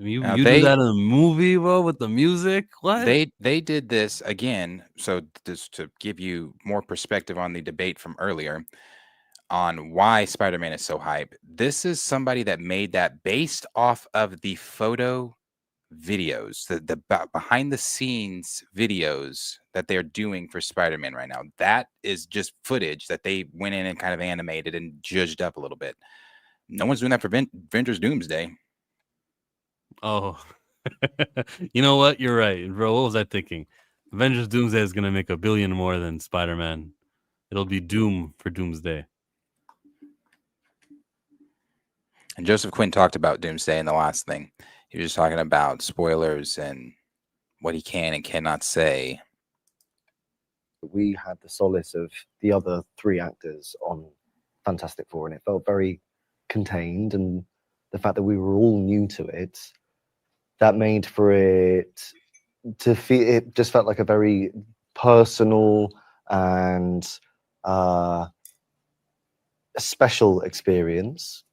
You Now you do that in a movie, bro, with the music? What? They did this again, so just to give you more perspective on the debate from earlier on why Spider-Man is so hype. This is somebody that made that based off of the photo videos, the behind the scenes videos that they're doing for Spider-Man right now. That is just footage that they went in and kind of animated and judged up a little bit. No one's doing that for Avengers Doomsday. Oh, you know what? You're right, bro. What was I thinking? Avengers Doomsday is gonna make $1 billion more than Spider-Man. It'll be Doom for Doomsday. And Joseph Quinn talked about Doomsday in the last thing. He was just talking about spoilers and what he can and cannot say. We had the solace of the other 3 actors on Fantastic Four, and it felt very contained. And the fact that we were all new to it, that made for it to feel, it just felt like a very personal and a special experience.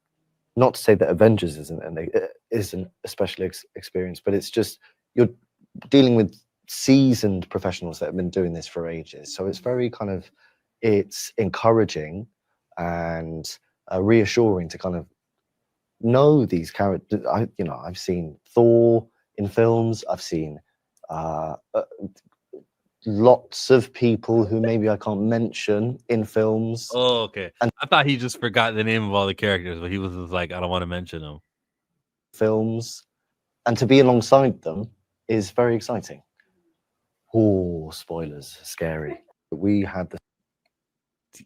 Not to say that Avengers isn't a special experience, but it's just you're dealing with seasoned professionals that have been doing this for ages. So it's very kind of, it's encouraging and reassuring to kind of know these characters. I've seen Thor in films. I've seen lots of people who maybe I can't mention in films. Oh, okay. And I thought he just forgot the name of all the characters, but he was just like, I don't want to mention them. Films, and to be alongside them is very exciting. Oh, spoilers, scary. We had the.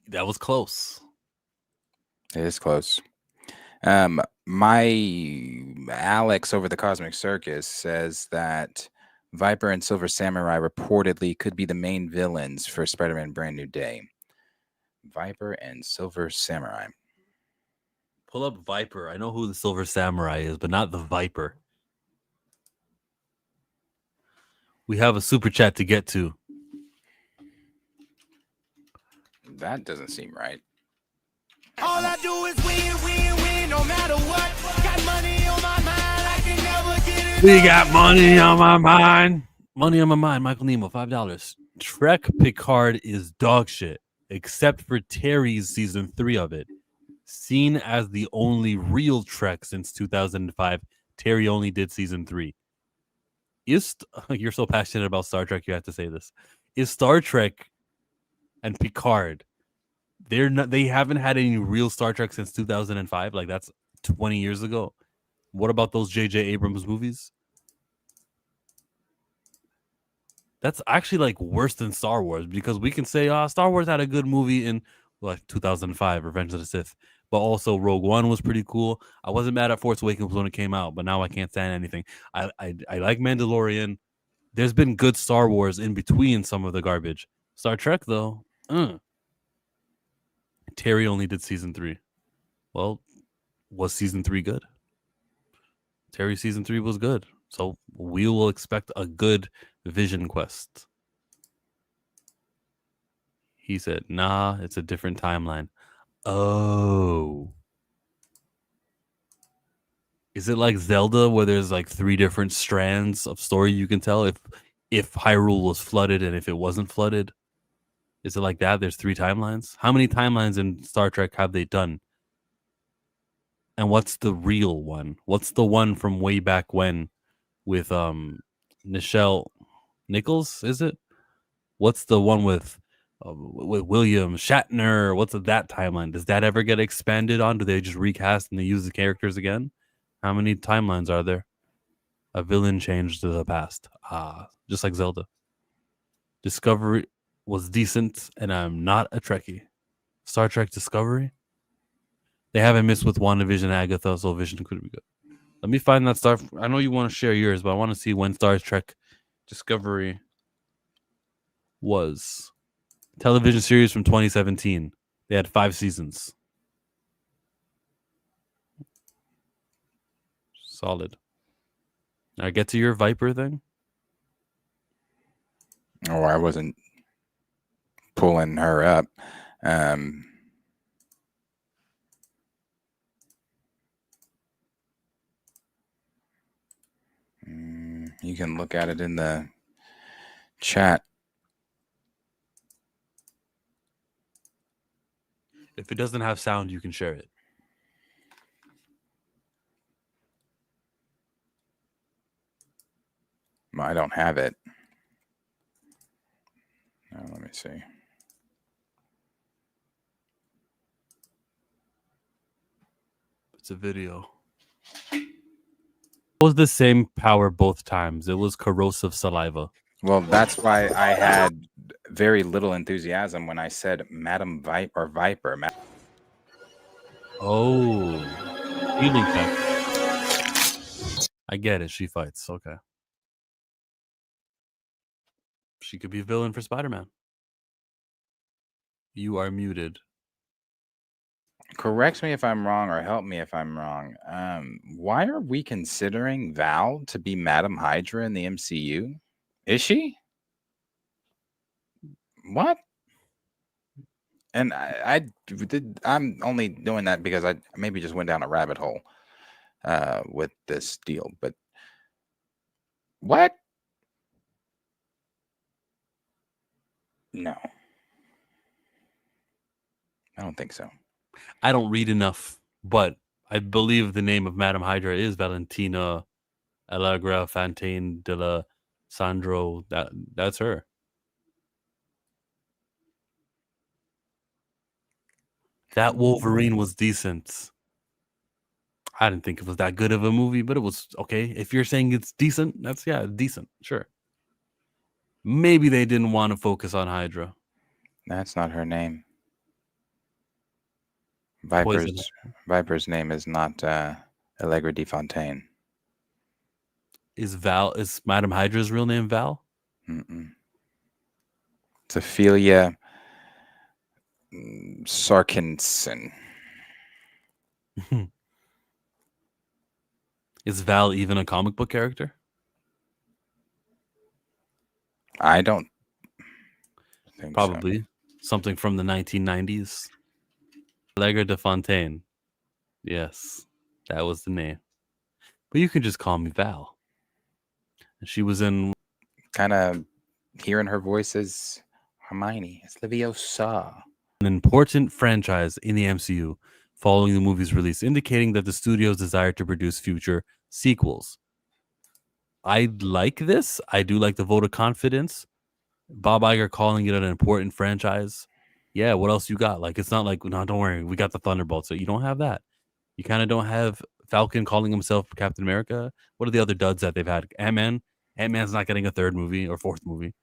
That was close. It is close. My Alex over the Cosmic Circus says that Viper and Silver Samurai reportedly could be the main villains for Spider-Man Brand New Day. Viper and Silver Samurai. Pull up Viper. I know who the Silver Samurai is, but not the Viper. We have a super chat to get to. That doesn't seem right. All I do is win, no matter what. Got money on my mind, I can never get it. We got money on my mind. Money on my mind. Michael Nemo, $5. Trek Picard is dog shit, except for Terry's season 3 of it. Seen as the only real Trek since 2005, Terry only did season 3. You're so passionate about Star Trek, you have to say this. Is Star Trek and Picard, they haven't had any real Star Trek since 2005? Like, that's 20 years ago. What about those J.J. Abrams movies? That's actually like worse than Star Wars, because we can say Star Wars had a good movie in like 2005, Revenge of the Sith, but also Rogue One was pretty cool. I wasn't mad at Force Awakens when it came out, but now I can't stand anything. I like Mandalorian. There's been good Star Wars in between some of the garbage. Star Trek though, Terry only did season 3. Well, was season 3 good? Terry season 3 was good, so we will expect a good Vision Quest. He said, nah, it's a different timeline. Oh. Is it like Zelda where there's like 3 different strands of story you can tell if Hyrule was flooded and if it wasn't flooded? Is it like that? There's 3 timelines? How many timelines in Star Trek have they done? And what's the real one? What's the one from way back when with Nichelle Nichols, is it? What's the one with William Shatner? What's that timeline? Does that ever get expanded on? Do they just recast and they use the characters again? How many timelines are there? A villain changed to the past. Just like Zelda. Discovery was decent, and I'm not a Trekkie. Star Trek Discovery? They haven't missed with WandaVision, Agatha, so Vision could be good. Let me find that Star. I know you want to share yours, but I want to see when Star Trek Discovery was. Television series from 2017. They had 5 seasons. Solid. Now get to your Viper thing. Oh, I wasn't pulling her up. You can look at it in the chat. If it doesn't have sound, you can share it. I don't have it. Let me see. It's a video. It was the same power both times. It was corrosive saliva. Well, that's why I had very little enthusiasm when I said Madam Viper. Oh, healing tech. I get it. She fights. Okay. She could be a villain for Spider-Man. You are muted. Correct me if I'm wrong or help me if I'm wrong. Why are we considering Val to be Madam Hydra in the MCU? Is she? What? And I'm only doing that because I maybe just went down a rabbit hole with this deal. But what? No. I don't think so. I don't read enough, but I believe the name of Madame Hydra is Valentina Allegra Fontaine de la Sandro. That's her. That Wolverine was decent. I didn't think it was that good of a movie, but it was okay. If you're saying it's decent, that's decent. Sure. Maybe they didn't want to focus on Hydra. That's not her name. Viper's name is not Allegra de Fontaine. Is Madame Hydra's real name Val? Mm-mm. It's Ophelia Sarkinson. Is Val even a comic book character? I don't think Probably something from the 1990s. Allegra de Fontaine. Yes, that was the name. But you can just call me Val. She was in... Kind of hearing her voice is Hermione. It's Leviosa. An important franchise in the MCU following the movie's release, indicating that the studio's desire to produce future sequels. I like this. I do like the vote of confidence. Bob Iger calling it an important franchise. Yeah, what else you got? Like, it's not like, no, don't worry, we got the Thunderbolts. So you don't have that. You kind of don't have Falcon calling himself Captain America. What are the other duds that they've had? Ant-Man. Ant-Man's not getting a third movie or fourth movie.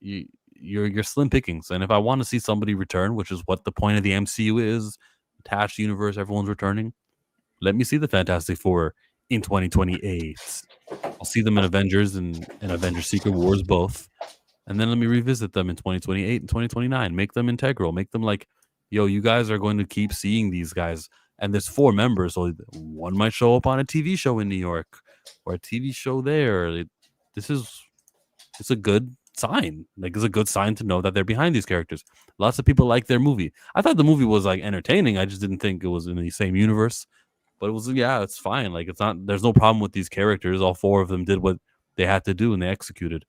You're slim pickings. And if I want to see somebody return, which is what the point of the MCU is, attached universe, everyone's returning, let me see the Fantastic Four in 2028. I'll see them in Avengers and Avengers Secret Wars both. And then let me revisit them in 2028 and 2029. Make them integral. Make them like, yo, you guys are going to keep seeing these guys. And there's 4 members, so one might show up on a TV show in New York or a TV show there. It's a good sign. Like, it's a good sign to know that they're behind these characters. Lots of people like their movie. I thought the movie was like entertaining. I just didn't think it was in the same universe. But it was, it's fine. Like, it's not. There's no problem with these characters. All 4 of them did what they had to do, and they executed.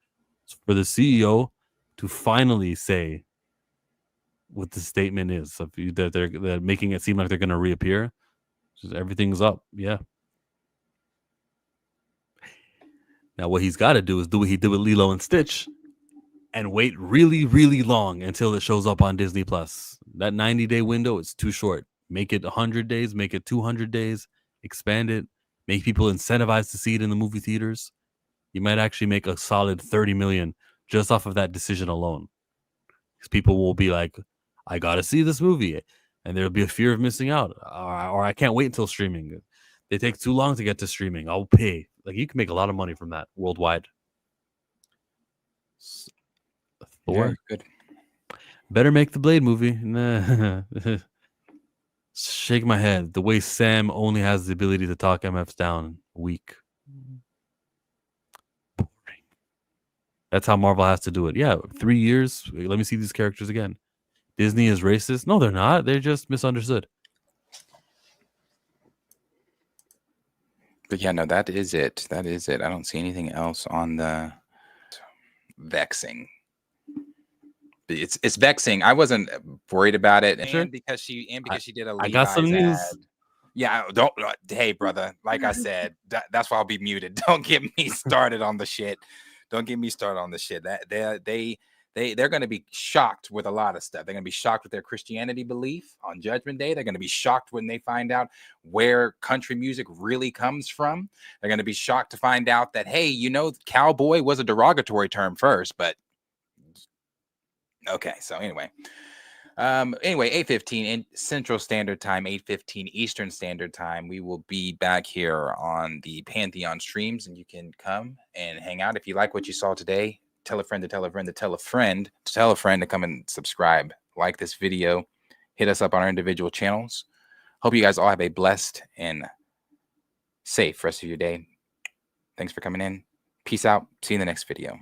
For the CEO to finally say what the statement is, that they're making it seem like they're going to reappear, just everything's up. Yeah. Now what he's got to do is do what he did with Lilo and Stitch, and wait really, really long until it shows up on Disney Plus. That 90-day window is too short. Make it 100 days. Make it 200 days. Expand it. Make people incentivized to see it in the movie theaters. You might actually make a solid 30 million just off of that decision alone. Because people will be like, I got to see this movie. And there'll be a fear of missing out. Or I can't wait until streaming. They take too long to get to streaming. I'll pay. Like, you can make a lot of money from that worldwide. Thor. Yeah, good. Better make the Blade movie. Nah. Shake my head. The way Sam only has the ability to talk MFs down. Weak. That's how Marvel has to do it. Yeah, 3 years. Let me see these characters again. Disney is racist? No, they're not. They're just misunderstood. But yeah, no, that is it. That is it. I don't see anything else on the vexing. It's vexing. I wasn't worried about it, Sure. and because she did a I got some Levi's news. ad. Yeah, don't. Hey, brother. Like I said, that's why I'll be muted. Don't get me started on the shit. Don't get me started on the shit. That they're going to be shocked with a lot of stuff. They're going to be shocked with their Christianity belief on Judgment Day. They're going to be shocked when they find out where country music really comes from. They're going to be shocked to find out that, hey, you know, cowboy was a derogatory term first, but okay. So anyway, 8:15 in Central Standard Time, 8:15 Eastern Standard Time. We will be back here on the Pantheon streams, and you can come and hang out. If you like what you saw today, tell a friend to tell a friend to tell a friend to tell a friend to come and subscribe, like this video, hit us up on our individual channels. Hope you guys all have a blessed and safe rest of your day. Thanks for coming in. Peace out. See you in the next video.